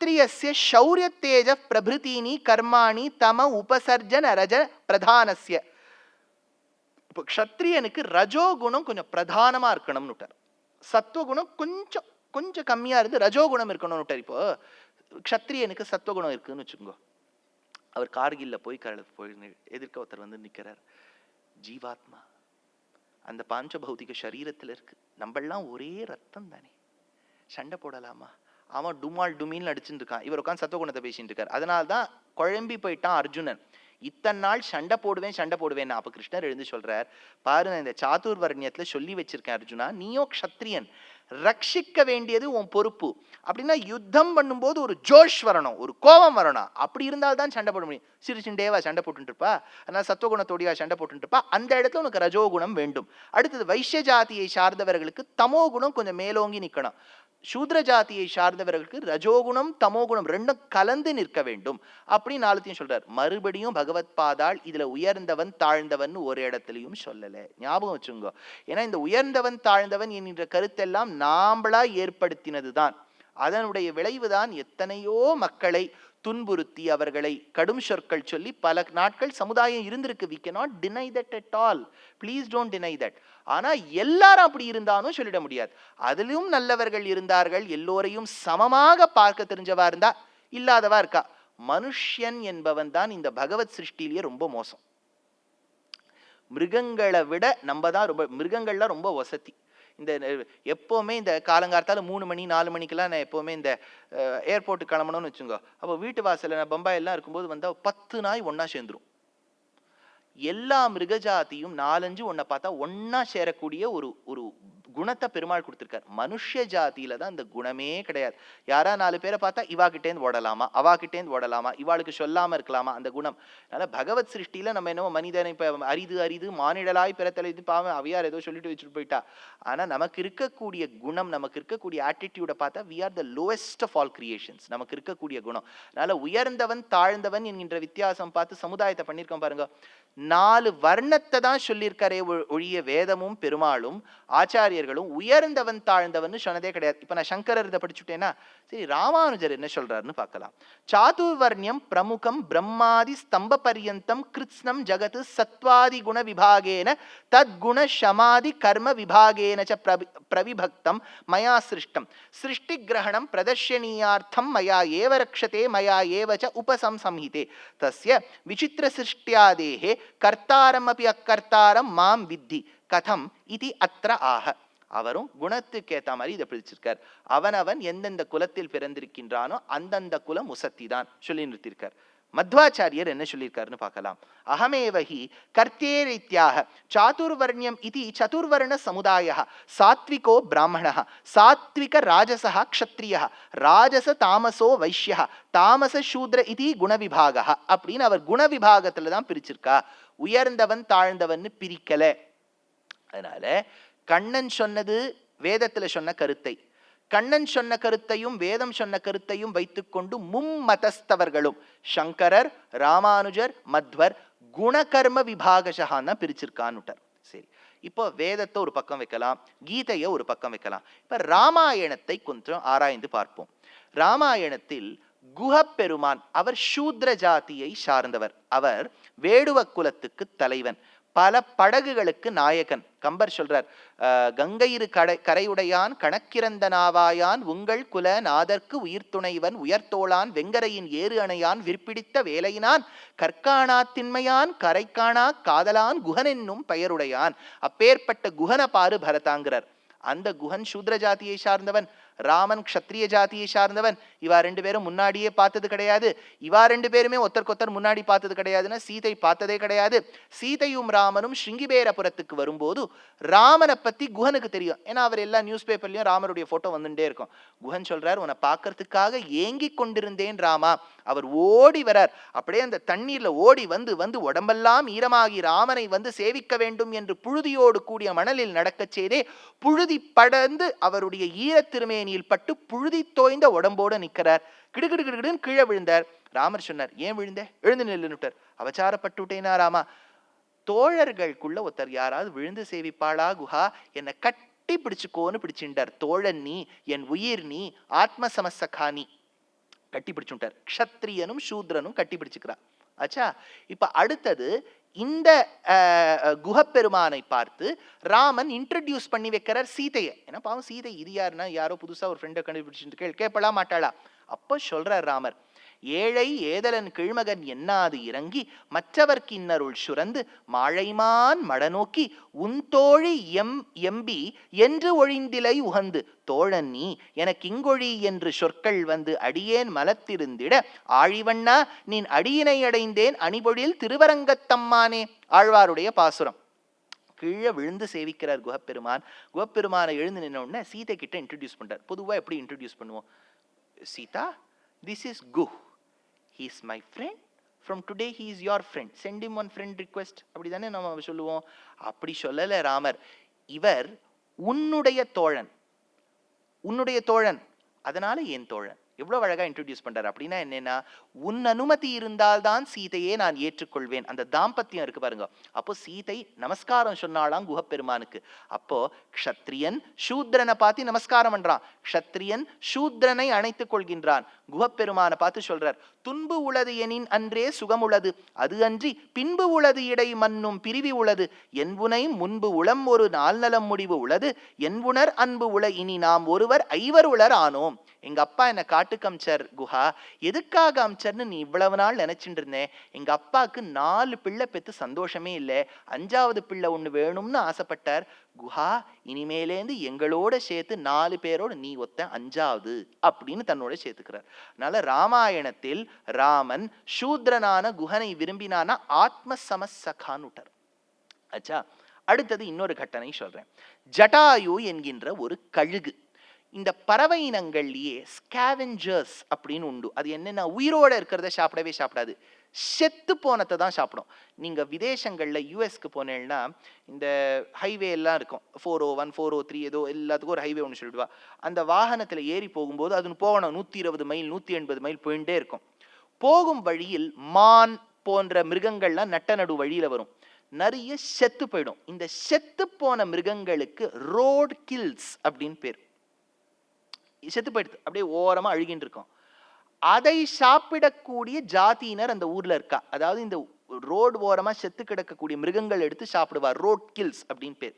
க்ஷத்ரியஸ்ய ஷௌர்ய தேஜ பிரபிருத்தீனி கர்மாணி தம உபசர்ஜன ரஜ பிரதானஸ்ய. இப்போ க்ஷத்ரியனுக்கு ரஜோகுணம் கொஞ்சம் பிரதானமா இருக்கணும்னு விட்டார். சத்துவகுணம் கொஞ்சம் கொஞ்சம் கம்மியா இருந்து ரஜோகுணம் இருக்கணும்னு விட்டார். இப்போ க்ஷத்ரியனுக்கு சத்துவகுணம் இருக்குன்னு வச்சுக்கோங்க. அவர் கார்கில்ல போய் எதிர்க்க ஒருத்தர் வந்து நிக்கிறார். ஜீவாத்மா அந்த பாஞ்சபௌதிக சரீரத்துல இருக்கு. நம்மெல்லாம் ஒரே ரத்தம் தானே, சண்டை போடலாமா? அவன் டுமால் டுமின்னு அடிச்சுட்டு இருக்கான், இவர் உட்காந்து சத்துவகுணத்தை பேசிட்டு இருக்காரு. அதனால்தான் குழம்பி போயிட்டான் அர்ஜுனன். இத்தனை நாள் சண்டை போடுவேன். அப்ப கிருஷ்ணர் எழுந்து சொல்றார், பாரு இந்த சாதுர்வர்ணியத்துல சொல்லி வச்சிருக்கேன் அர்ஜுனா, நீயோ க்ஷத்ரியன், ரட்சிக்க வேண்டியது உன் பொறுப்பு. அப்படின்னா யுத்தம் பண்ணும்போது ஒரு ஜோஷ் வரணும், ஒரு கோபம் வரணும். அப்படி இருந்தால்தான் சண்டை போட முடியும். சிறுசிண்டேவா சண்டை போட்டு இருப்பா, அதனால சத்துவகுணத்தோடியா சண்டை போட்டு இருப்பா. அந்த இடத்துல உனக்கு ரஜோகுணம் வேண்டும். அடுத்தது வைசிய ஜாதியை சார்ந்தவர்களுக்கு தமோ குணம் கொஞ்சம் மேலோங்கி நிற்கணும். சூத்ர ஜாதியை சார்ந்தவர்களுக்கு ரஜோகுணம் தமோகுணம் ரெண்டும் கலந்து நிற்க வேண்டும் அப்படின்னு நாலுத்தையும் சொல்றார். மறுபடியும் பகவத் பாதாள் இதுல உயர்ந்தவன் தாழ்ந்தவன் ஒரு இடத்துலையும் சொல்லல, ஞாபகம் வச்சுங்க. ஏன்னா இந்த உயர்ந்தவன் தாழ்ந்தவன் என்கின்ற கருத்தெல்லாம் நாம்பளா ஏற்படுத்தினதுதான். அதனுடைய விளைவுதான் எத்தனையோ மக்களை துன்புறுத்தி அவர்களை கடும் சொற்கள் சொல்லி பல நாட்கள் சமுதாயம் இருந்திருக்கு. we cannot deny that at all, please don't deny that. ஆனா எல்லாரும் அப்படி இருந்தாலும் சொல்லிட முடியாது. அதிலும் நல்லவர்கள் இருந்தார்கள், எல்லோரையும் சமமாக பார்க்க தெரிஞ்சவா இருந்தா, இல்லாதவா இருக்கா. மனுஷன் என்பவன் தான் இந்த பகவத் சிருஷ்டிலேயே ரொம்ப மோசம். மிருகங்களை விட நம்ம தான் ரொம்ப, மிருகங்கள்லாம் ரொம்ப வசதி. இந்த எப்போவுமே இந்த காலங்காலத்தால் 3 மணி 4 மணிக்கெல்லாம் நான் எப்போவுமே இந்த ஏர்போர்ட்டுக்கு கிளம்பணும்னு வச்சுங்க. அப்போ வீட்டு வாசலில் நான் பம்பாயெல்லாம் இருக்கும்போது வந்தால் 10 நாய் ஒன்றா சேர்ந்துரும். எல்லா மிருகஜாதியும் 4-5 ஒன்றை பார்த்தா ஒன்றா சேரக்கூடிய ஒரு குணத்தை பெருமாள் கொடுத்துருக்கார். மனுஷ ஜாதியில தான் இந்த குணமே கிடையாது. யாரா 4 பேரை பார்த்தா இவா கிட்டேந்து ஓடலாமா, அவா கிட்டேந்து ஓடலாமா, இவாளுக்கு சொல்லாம இருக்கலாமா, அந்த குணம். அதனால பகவத் சிருஷ்டியில நம்ம என்னவோ மனிதனை இப்ப அரிது மானிடலாய் பிறத்தலை இது பாவம் அவையார் ஏதோ சொல்லிட்டு வச்சுட்டு போயிட்டா. ஆனா நமக்கு இருக்கக்கூடிய குணம், நமக்கு இருக்கக்கூடிய ஆட்டிடியூட பார்த்தா we are the lowest of all creations. நமக்கு இருக்கக்கூடிய குணம். அதனால உயர்ந்தவன் தாழ்ந்தவன் என்கின்ற வித்தியாசம் பார்த்து சமுதாயத்தை பண்ணியிருக்கோம் பாருங்க. 4 வர்ணத்தை தான் சொல்லியிருக்காரே ஒழிய வேதமும் பெருமாளும் ஆச்சாரியர்களும் உயர்ந்தவன் தாழ்ந்தவன் சொன்னதே கிடையாது. இப்ப நான் சங்கரர் இதை படிச்சுட்டேன்னா, சரி ராமானுஜர் என்ன சொல்றாருன்னு பார்க்கலாம். சாதுர்வர்ணியம் பிரமுகம் பிரம்மாதி ஸ்தம்ப பரியந்தம் கிருத்ஸ்னம் ஜகத் சத்வாதி குண விபாகேன தத்குண சமாதி கர்ம விபாகேன ச பிரவிபக்தம் மயா சிருஷ்டம் சிருஷ்டி கிரகணம் பிரதர்ஷனீயார்த்தம் மயா ஏவ ரக்ஷதே மயா ஏவ ச உபசம்சம்ஹிதே தஸ்ய விசித்திர சிருஷ்டியாதேஹே கர்த்தாரம் அபி அக்கர்த்தாரம் மாம் வித்தி கதம் இது அத்ர ஆக. அவரும் குணத்துக்கு ஏத்த மாதிரி இதை பிடிச்சிருக்கார். அவனவன் எந்தெந்த குலத்தில் பிறந்திருக்கின்றானோ அந்தந்த குலம் உசத்தி தான் சொல்லி நிறுத்திருக்கார். மத்வாச்சாரியர் என்ன சொல்லியிருக்காருன்னு பார்க்கலாம். அகமேவஹி கர்த்தேரித்யாக சாதுர்வர்ணியம் இது சதுர்வர்ண சமுதாய சாத்விகோ பிராமண சாத்விக ராஜச க்ஷத்ரிய ராஜச தாமசோ வைஷ்ய தாமச சூத்ர இது குணவிபாக அப்படின்னு அவர் குணவிபாகத்துல தான் பிரிச்சிருக்கா. உயர்ந்தவன் தாழ்ந்தவன் பிரிக்கல. அதனால கண்ணன் சொன்னது வேதத்துல சொன்ன கருத்தை, கண்ணன் சொன்ன கருத்தையும் வேதம் சொன்ன கருத்தையும் வைத்துக்கொண்டு மும்மதஸ்தவர்களும் சங்கரர் ராமானுஜர் மத்வர் குணகர்ம விபாகஷான்னு பிரிச்சிருக்கான்னுட்டார். சரி, இப்போ வேதத்தை ஒரு பக்கம் வைக்கலாம், கீதையை ஒரு பக்கம் வைக்கலாம். இப்ப ராமாயணத்தை கொஞ்சம் ஆராய்ந்து பார்ப்போம். ராமாயணத்தில் குஹப்பெருமான் அவர் சூத்ர ஜாதியை சார்ந்தவர். அவர் வேடுவ குலத்துக்கு தலைவன், பல படகுகளுக்கு நாயகன். கம்பர் சொல்றார், கங்கையிரு கரையுடையான் கணக்கிறந்த நாவாயான் உங்கள் குல நாதற்கு உயிர் துணைவன் உயர்த்தோளான் வெங்கரையின் ஏறு அணையான் விற்பிடித்த வேலையினான் கற்காணா திண்மையான் கரைக்காணா காதலான் குஹன் என்னும் பெயருடையான். அப்பேற்பட்ட குஹன பாரு பரதாங்கிறார். அந்த குஹன் சூத்ர ஜாதியை சார்ந்தவன், ராமன் க்ஷத்ரிய ஜாதியை சார்ந்தவன். இவா 2 பேரும் முன்னாடியே பார்த்தது கிடையாது. இவா 2 பேருமே ஒருத்தர் முன்னாடி பார்த்தது கிடையாதுன்னா சீதை பார்த்ததே கிடையாது. சீதையும் ராமனும் ஸ்ருங்கிபேரபுரத்துக்கு வரும்போது ராமனை பத்தி குஹனுக்கு தெரியும். ஏன்னா அவர் எல்லா நியூஸ் பேப்பர்லயும் ராமருடைய போட்டோ வந்துட்டே இருக்கும். குஹன் சொல்றார், உன்னை பார்க்கறதுக்காக ஏங்கி கொண்டிருந்தேன் ராமா. அவர் ஓடி வரார். அப்படியே அந்த தண்ணீர்ல ஓடி வந்து வந்து உடம்பெல்லாம் ஈரமாகி ராமனை வந்து சேவிக்க வேண்டும் என்று புழுதியோடு கூடிய மணலில் நடக்கச் செய்தே புழுதி படர்ந்து அவருடைய ஈரத்திருமேனியில் பட்டு புழுதி தோய்ந்த உடம்போடு நிற்கிறார். கிடுகிடுன்னு கீழே விழுந்தார். ராமர் சொன்னார், ஏன் விழுந்த? எழுந்து நில்லுன்னுட்டார். அவச்சாரப்பட்டு விட்டேனா ராமா? தோழர்களுக்குள்ள ஒருத்தர் யாராவது விழுந்து சேவிப்பாளா குஹா? என்னை கட்டி பிடிச்சுக்கோன்னு பிடிச்சின்றார். தோழன் நீ, என் உயிர் நீ, ஆத்ம சமசகா நீ. கட்டி பிடிச்சுட்டார். க்ஷத்ரியனும் சூத்ரனும் கட்டி பிடிச்சுக்கிறார். ஆச்சா. இப்ப அடுத்தது இந்த குஹப்பெருமானை பார்த்து ராமன் இன்ட்ரடியூஸ் பண்ணி வைக்கிறார் சீதையை. ஏன்னா பாவம் சீதை இது யாருன்னா யாரோ புதுசா ஒரு ஃப்ரெண்டை கண்டுபிடிச்சிட்டு கேட்பலா மாட்டாளா. அப்போ சொல்றார் ராமர், ஏழை ஏதலன் கிழ்மகன் என்னாது இறங்கி மற்றவர்க்கு இன்னருள் சுரந்து மாழைமான் மடநோக்கி உன் தோழி எம்பி என்று ஒழிந்திலை உகந்து தோழன் நீ எனக்கு இங்கொழி என்று சொற்கள் வந்து அடியேன் மலத்திருந்திட ஆழிவண்ணா நீன் அடியினை அடைந்தேன் அணிபொழில் திருவரங்கத்தம்மானே. ஆழ்வாருடைய பாசுரம். கீழே விழுந்து சேவிக்கிறார் குஹப்பெருமான். குஹப்பெருமானை எழுந்து நின்ன உடனே சீதை கிட்ட இன்ட்ரடியூஸ் பண்றார். பொதுவா எப்படி இன்ட்ரடியூஸ் பண்ணுவோம்? Sita, this is Guh. He is my friend. From today he is your friend. Send him one friend request. அப்படிதானே நம்ம சொல்லுவோம். அப்படி சொல்லல ராமர். இவர் உன்னுடைய தோழன், உன்னுடைய தோழன், அதனால என் தோழன். எவ்வளவு அழகா இன்ட்ரோடியூஸ் பண்றாரு. அப்படின்னா என்னன்னா, உன் அனுமதி இருந்தால்தான் சீதையே நான் ஏற்றுக்கொள்வேன். அந்த தாம்பத்தியம் இருக்கு பாருங்க. அப்போ சீதை நமஸ்காரம் சொன்னாலாம் குஹப்பெருமானுக்கு. அப்போ க்ஷத்ரியன் சூத்ரனை பார்த்து நமஸ்காரம் பண்றான். க்ஷத்ரியன் சூத்ரனை அணைத்துக் கொள்கின்றான். குஹப்பெருமானை பார்த்து சொல்றார், துன்பு உளது எனின் அன்றே சுகமுளது, அது அன்றி பின்பு உளது இடை மன்னும் பிரிவி உளது, என்புனை முன்பு உளம் ஒரு நால்நலம் முடிவு உளது, என்புணர் அன்பு உள இனி நாம் ஒருவர் ஐவர் உளர் ஆனோம். எங்க அப்பா என்ன காட்டுக்கு அமிச்சார் குஹா. எதுக்காக அமிச்சார்னு நீ இவ்வளவு நாள் நினைச்சுட்டு இருந்தேன். எங்க அப்பாவுக்கு 4 பிள்ளை பெத்து சந்தோஷமே இல்லை, 5வது பிள்ளை ஒண்ணு வேணும்னு ஆசைப்பட்டார். குஹா, இனிமேலேந்து எங்களோட சேர்த்து 4 பேரோட நீ ஒத்த 5வது அப்படின்னு தன்னோட சேர்த்துக்கிறார். அதனால ராமாயணத்தில் ராமன் சூத்ரனான குஹனை விரும்பினானா ஆத்ம சமசகான்னுட்டார். ஆச்சா. அடுத்தது இன்னொரு கட்டணை சொல்றேன். ஜட்டாயு என்கின்ற ஒரு கழுகு. இந்த பறவை இனங்கள்லயே ஸ்கேவெஞ்சர்ஸ் அப்படின்னு உண்டு. அது என்னன்னா, உயிரோட இருக்கிறத சாப்பிடவே சாப்பிடாது, செத்து போனதை தான் சாப்பிடும். நீங்க விதேசங்கள்ல யூஎஸ்க்கு போனேன்னா இந்த ஹைவே எல்லாம் இருக்கும், 401 403 ஏதோ எல்லாத்துக்கும் ஒரு ஹைவே ஒன்று சொல்லிடுவா. அந்த வாகனத்துல ஏறி போகும்போது அது போகணும் 120 மைல் 180 மைல் போயிட்டே இருக்கும். போகும் வழியில் மான் போன்ற மிருகங்கள்லாம் நட்ட நடு வழியில வரும். நிறைய செத்து போயிடும். இந்த செத்து போன மிருகங்களுக்கு ரோட் கில்ஸ் அப்படின்னு பேர். செத்து போயிடுது, அப்படியே ஓரமா அழுகின்னு இருக்கும். அதை சாப்பிடக்கூடிய ஜாதியினர் அந்த ஊர்ல இருக்கா. அதாவது இந்த ரோடு ஓரமா செத்து கிடக்கக்கூடிய மிருகங்கள் எடுத்து சாப்பிடுவார். ரோட் கில்ஸ் அப்படின்னு பேர்.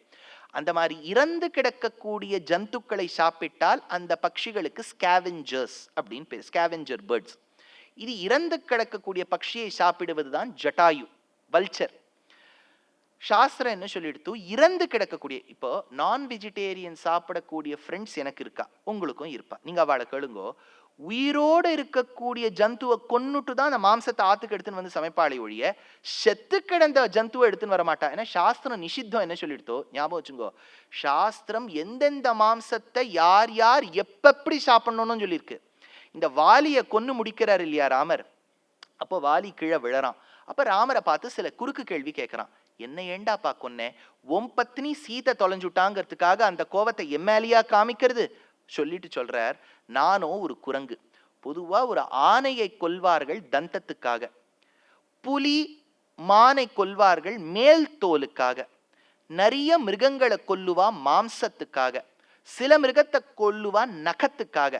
அந்த மாதிரி இறந்து கிடக்கக்கூடிய ஜந்துக்களை சாப்பிட்டால் அந்த பட்சிகளுக்கு ஸ்கேவெஞ்சர்ஸ் அப்படின்னு பேர், ஸ்கேவெஞ்சர் பேர்ட்ஸ். இது இறந்து கிடக்கக்கூடிய பட்சியை சாப்பிடுவதுதான் ஜட்டாயு, வல்ச்சர். சாஸ்திரம் என்ன சொல்லிடுத்து, இறந்து கிடக்கக்கூடிய, இப்போ நான் வெஜிடேரியன் சாப்பிடக்கூடிய ஃப்ரெண்ட்ஸ் எனக்கு இருக்கா, உங்களுக்கும் இருப்பா. நீங்க அவளை கேளுங்கோ, உயிரோடு இருக்கக்கூடிய ஜந்துவை கொன்னுட்டு தான் அந்த மாம்சத்தை ஆத்துக்கு எடுத்துன்னு வந்து சமைப்பாளை ஒழிய செத்து கிடந்த ஜந்துவை எடுத்துன்னு வர மாட்டா. ஏன்னா சாஸ்திரம் நிஷித்தம் என்ன சொல்லிடுத்தோ ஞாபகம் வச்சுங்கோ. சாஸ்திரம் எந்தெந்த மாம்சத்தை யார் யார் எப்படி சாப்பிடணும்னு சொல்லியிருக்கு. இந்த வாலியை கொன்னு முடிக்கிறார் இல்லையா ராமர். அப்போ வாலி கீழே விழறான். அப்ப ராமரை பார்த்து சில குறுக்கு கேள்வி கேட்கிறான். என்ன ஏண்டாப்பா கொன்னேன்? உன் பத்னி சீதை தொலைஞ்சுட்டாங்கிறதுக்காக அந்த கோவத்தை எம்எல்ஏயா காமிக்கிறது சொல்லிட்டு சொல்றார், நானும் ஒரு குரங்கு. பொதுவா ஒரு ஆணையை கொல்வார்கள் தந்தத்துக்காக, புலி மானை கொல்வார்கள் மேல் தோலுக்காக, நிறைய மிருகங்களை கொல்லுவா மாம்சத்துக்காக, சில மிருகத்தை கொல்லுவா நகத்துக்காக.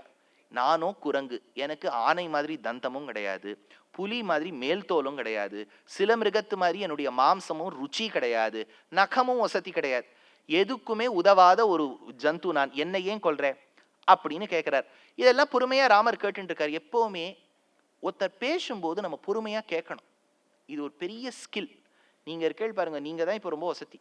நானும் குரங்கு, எனக்கு ஆனை மாதிரி தந்தமும் கிடையாது, புலி மாதிரி மேல் தோலும் கிடையாது, சில மிருகத்து மாதிரி என்னுடைய மாம்சமும் ருச்சி கிடையாது, நகமும் வசதி கிடையாது, எதுக்குமே உதவாத ஒரு ஜந்து நான், என்னை ஏன் கொல்றேன் அப்படின்னு கேட்கிறார். இதெல்லாம் பொறுமையா ராமர் கேட்டுட்டு இருக்காரு. எப்பவுமே ஒருத்தர் பேசும்போது நம்ம பொறுமையா கேட்கணும். இது ஒரு பெரிய ஸ்கில். நீங்க இருக்கேள் பாருங்க, நீங்க தான் இப்போ ரொம்ப வசதி.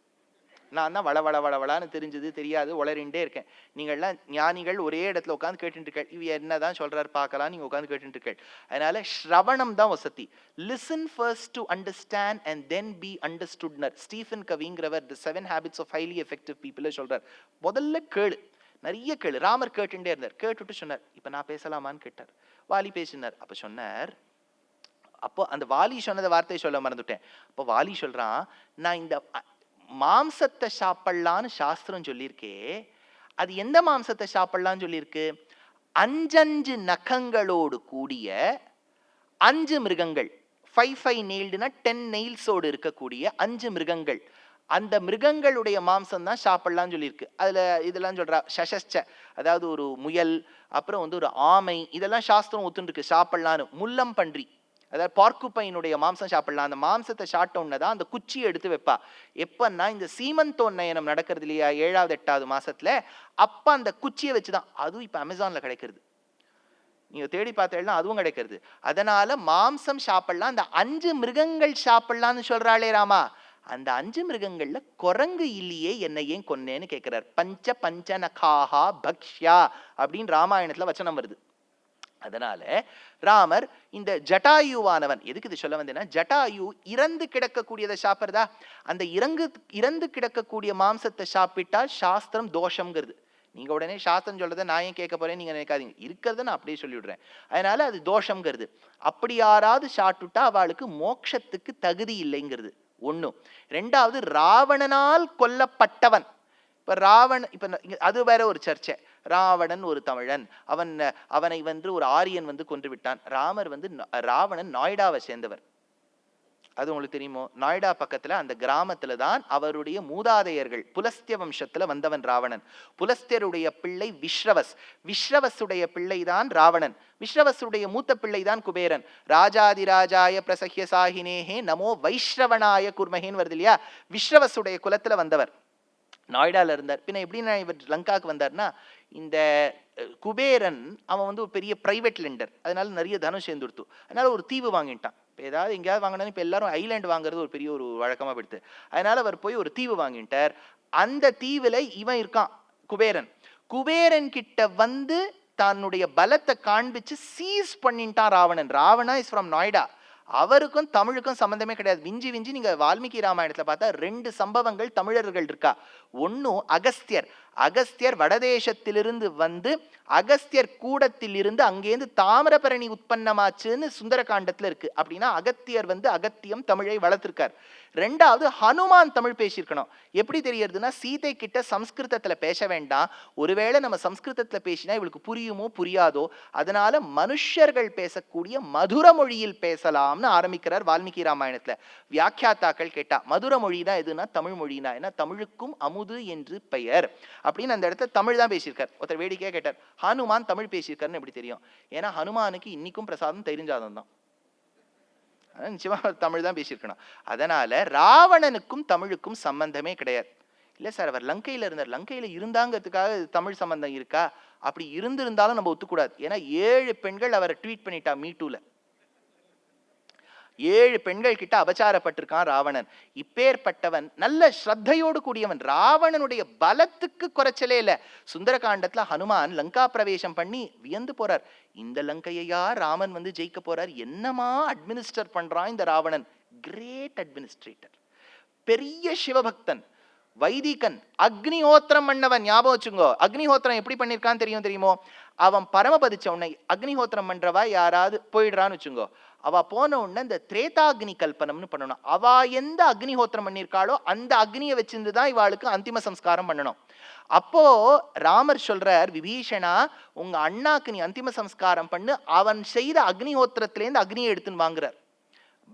நான் தான் வளவளான்னு தெரிஞ்சது தெரியாது உளறிண்டே இருக்கேன். நீங்கள்லாம் ஞானிகள் ஒரே இடத்துல உட்காந்து கேட்டுட்டு இருக்கேள், இவ என்னதான் சொல்றாரு பார்க்கலாம், நீங்க உட்காந்து கேட்டுட்டு இருக்கேள். அதனால ஸ்ரவணம் தான் வசதி. Listen first to understand and then be அண்டர்ஸ்டுட்னர். ஸ்டீஃபன் கவிங்கிறவர் the 7 habits of highly effective people சொல்றார். முதல்ல கேளு, நிறைய கேளு. ராமர் கேட்டுட்டே இருந்தார். கேட்டுட்டு சொன்னார், இப்ப நான் பேசலாமான்னு கேட்டார். வாலி பேசினார். அப்ப சொன்னார், அப்போ அந்த வாலி சொன்னத வார்த்தையை சொல்ல மறந்துட்டேன். அப்போ வாலி சொல்றான், நான் இந்த மாம்சத்தை சாப்பிடலான்னு சாஸ்திரம் சொல்லியிருக்கே, அது எந்த மாம்சத்தை சாப்பிடலான்னு சொல்லியிருக்கு? 5 நகங்களோடு கூடிய 5 மிருகங்கள், 5 நெயில்டுனா 10 நெயில்ஸோடு இருக்கக்கூடிய 5 மிருகங்கள், அந்த மிருகங்களுடைய மாம்சம் தான் சாப்பிடலாம்னு சொல்லியிருக்கு. அதுல இதெல்லாம் சொல்றா சசஸ்ச, அதாவது ஒரு முயல், அப்புறம் வந்து ஒரு ஆமை, இதெல்லாம் சாஸ்திரம் ஒத்துருக்கு சாப்பிடலான்னு. முள்ளம் பன்றி, அதாவது பார்க்குப்பையினுடைய மாம்சம் சாப்பிடலாம். அந்த மாம்சத்தை சாப்பிட்ட தான் அந்த குச்சியை எடுத்து வைப்பா. எப்பன்னா இந்த சீமந்தோன்னயனம் நடக்கிறது இல்லையா 7வது 8வது மாசத்துல, அப்ப அந்த குச்சியை வச்சுதான். அதுவும் இப்ப அமேசான்ல கிடைக்கிறது, நீங்க தேடி பார்த்தா அதுவும் கிடைக்கிறது. அதனால மாம்சம் சாப்பிடலாம். அந்த 5 மிருகங்கள் சாப்பிடலாம்னு சொல்றாளே ராமா, அந்த 5 மிருகங்கள்ல குரங்கு இல்லையே, என்ன ஏன் கொன்னேன்னு கேட்கிறார். பஞ்ச பஞ்சநகாஹா பக்ஷ்யா அப்படின்னு ராமாயணத்துல வச்சனம் வருது. அதனால ராமர் இந்த ஜட்டாயுவானவன், எதுக்கு இது சொல்ல வந்தேன்னா, ஜட்டாயு இறந்து கிடக்கக்கூடியதை சாப்பிடுறதா, அந்த இறந்து கிடக்கக்கூடிய மாம்சத்தை சாப்பிட்டா சாஸ்திரம் தோஷம்ங்கிறது. நீங்க உடனே சாஸ்திரம் சொல்றதை நான் ஏன் கேட்க போறேன் நீங்க நினைக்காதீங்க, இருக்கிறத நான் அப்படியே சொல்லிவிடுறேன். அதனால அது தோஷம்ங்கிறது. அப்படி யாராவது சாப்பிட்டுட்டா அவளுக்கு மோட்சத்துக்கு தகுதி இல்லைங்கிறது ஒண்ணு. ரெண்டாவது, ராவணனால் கொல்லப்பட்டவன். இப்ப இப்ப அது வேற ஒரு சர்ச்சை. ராவணன் ஒரு தமிழன், அவனை ஒரு ஆரியன் கொன்று விட்டான். ராவணன் நாய்டாவை சேர்ந்தவர், அது உங்களுக்கு தெரியுமோ? நாய்டா பக்கத்துல அந்த கிராமத்துல தான் அவருடைய மூதாதையர்கள் புலஸ்திய வம்சத்துல வந்தவன் ராவணன். புலஸ்தியருடைய பிள்ளை விஸ்ரவஸ், விஸ்ரவசுடைய பிள்ளை தான் ராவணன், விஸ்ரவசுடைய மூத்த பிள்ளை தான் குபேரன். ராஜாதிராஜாய பிரசஹ்ய சாஹினேஹே நமோ வைஷ்ரவனாய குர்மஹேன்னு வருது இல்லையா, விஸ்ரவசுடைய குலத்துல வந்தவர். நாய்டால இருந்தார். பின்ன எப்படின்னா இவர் லங்காவுக்கு வந்தார்னா, இந்த குபேரன் அவன் ஒரு பெரிய பிரைவேட் லெண்டர், அதனால நிறைய தனம் சேர்ந்து கொடுத்து, அதனால ஒரு தீவு வாங்கிட்டான். இப்போ ஏதாவது எங்கேயாவது வாங்கினா இப்போ எல்லாரும் ஐலாண்ட் வாங்குறது ஒரு பெரிய ஒரு வழக்கமாக போயிடுது. அதனால அவர் போய் ஒரு தீவு வாங்கிட்டார். அந்த தீவுல இவன் இருக்கான் குபேரன். குபேரன் கிட்ட தன்னுடைய பலத்தை காண்பிச்சு சீஸ் பண்ணிட்டான் ராவணன். Ravana is from Noida. அவருக்கும் தமிழுக்கும் சம்பந்தமே கிடையாது. விஞ்சி நீங்க வால்மீகி ராமாயணத்துல பார்த்தா 2 சம்பவங்கள் தமிழர்கள் இருக்கா. ஒன்னும் அகஸ்தியர் வடதேசத்திலிருந்து அகஸ்தியர் கூடத்தில் இருந்து அங்கேருந்து தாமிரபரணி உற்பத்தமாச்சுன்னு சுந்தரகாண்டத்துல இருக்கு. அப்படின்னா அகத்தியர் அகத்தியம் தமிழை வளர்த்திருக்கார். ரெண்டாவது, ஹனுமான் தமிழ் பேசியிருக்கணும். எப்படி தெரியறதுன்னா, சீதை கிட்ட சம்ஸ்கிருதத்துல பேச வேண்டாம், ஒருவேளை நம்ம சம்ஸ்கிருதத்துல பேசினா இவளுக்கு புரியுமோ புரியாதோ, அதனால மனுஷர்கள் பேசக்கூடிய மதுர மொழியில் பேசலாம்னு ஆரம்பிக்கிறார் வால்மீகி ராமாயணத்துல. வியாக்கியாத்தாக்கள் கேட்டா மதுர மொழினா எதுனா தமிழ் மொழினா, ஏன்னா தமிழுக்கும் அமுது என்று பெயர் அப்படின்னு அந்த இடத்துல தமிழ் தான் பேசியிருக்கார். ஒருத்தர் வேடிக்கையா கேட்டார், ஹனுமான் தமிழ் பேசியிருக்காருன்னு எப்படி தெரியும்? ஏன்னா ஹனுமானுக்கு இன்னைக்கும் பிரசாதம் தெரிஞ்சாதம் தான், நிச்சயமா தமிழ் தான் பேசியிருக்கணும். அதனால ராவணனுக்கும் தமிழுக்கும் சம்பந்தமே கிடையாது. இல்ல சார், அவர் லங்கையில இருந்தார், லங்கையில இருந்தாங்கிறதுக்காக தமிழ் சம்பந்தம் இருக்கா? அப்படி இருந்திருந்தாலும் நம்ம ஒத்துக்கூடாது. ஏன்னா 7 பெண்கள் அவரை ட்வீட் பண்ணிட்டா மீட்டூல. 7 பெண்கள் கிட்ட அபச்சாரப்பட்டிருக்கான் ராவணன். இப்பேற்பட்டவன் நல்ல ஸ்ரத்தையோடு கூடியவன். ராவணனுடைய பலத்துக்கு குறைச்சலே இல்ல. சுந்தரகாண்டத்துல ஹனுமான் லங்கா பிரவேசம் பண்ணி வியந்து போறார். இந்த லங்கையா ராமன் ஜெயிக்க போறார், என்னமா அட்மினிஸ்டர் பண்றான் இந்த ராவணன். கிரேட் அட்மினிஸ்ட்ரேட்டர், பெரிய சிவபக்தன், வைதிகன், அக்னிஹோத்திரம் பண்ணவன். ஞாபகம் வச்சுங்கோ, அக்னிஹோத்திரம் எப்படி பண்ணிருக்கான்னு தெரியுமோ? அவன் பரமபதிச்ச உடனே அக்னிஹோத்திரம் பண்றவா யாராவது போயிடுறான்னு வச்சுங்கோ, அவ போன உடனே இந்த திரேதாக்னி கல்பனம்னு பண்ணணும். அவ எந்த அக்னிஹோத்திரம் பண்ணிருக்காளோ அந்த அக்னியை வச்சிருந்துதான் இவாளுக்கு அந்திம சம்ஸ்காரம் பண்ணணும். அப்போ ராமர் சொல்றார், விபீஷணா உங்க அண்ணாக்கு நீ அந்திம சம்ஸ்காரம் பண்ணு, அவன் செய்த அக்னிஹோத்திரத்திலேருந்து அக்னியை எடுத்துன்னு வாங்குறார்.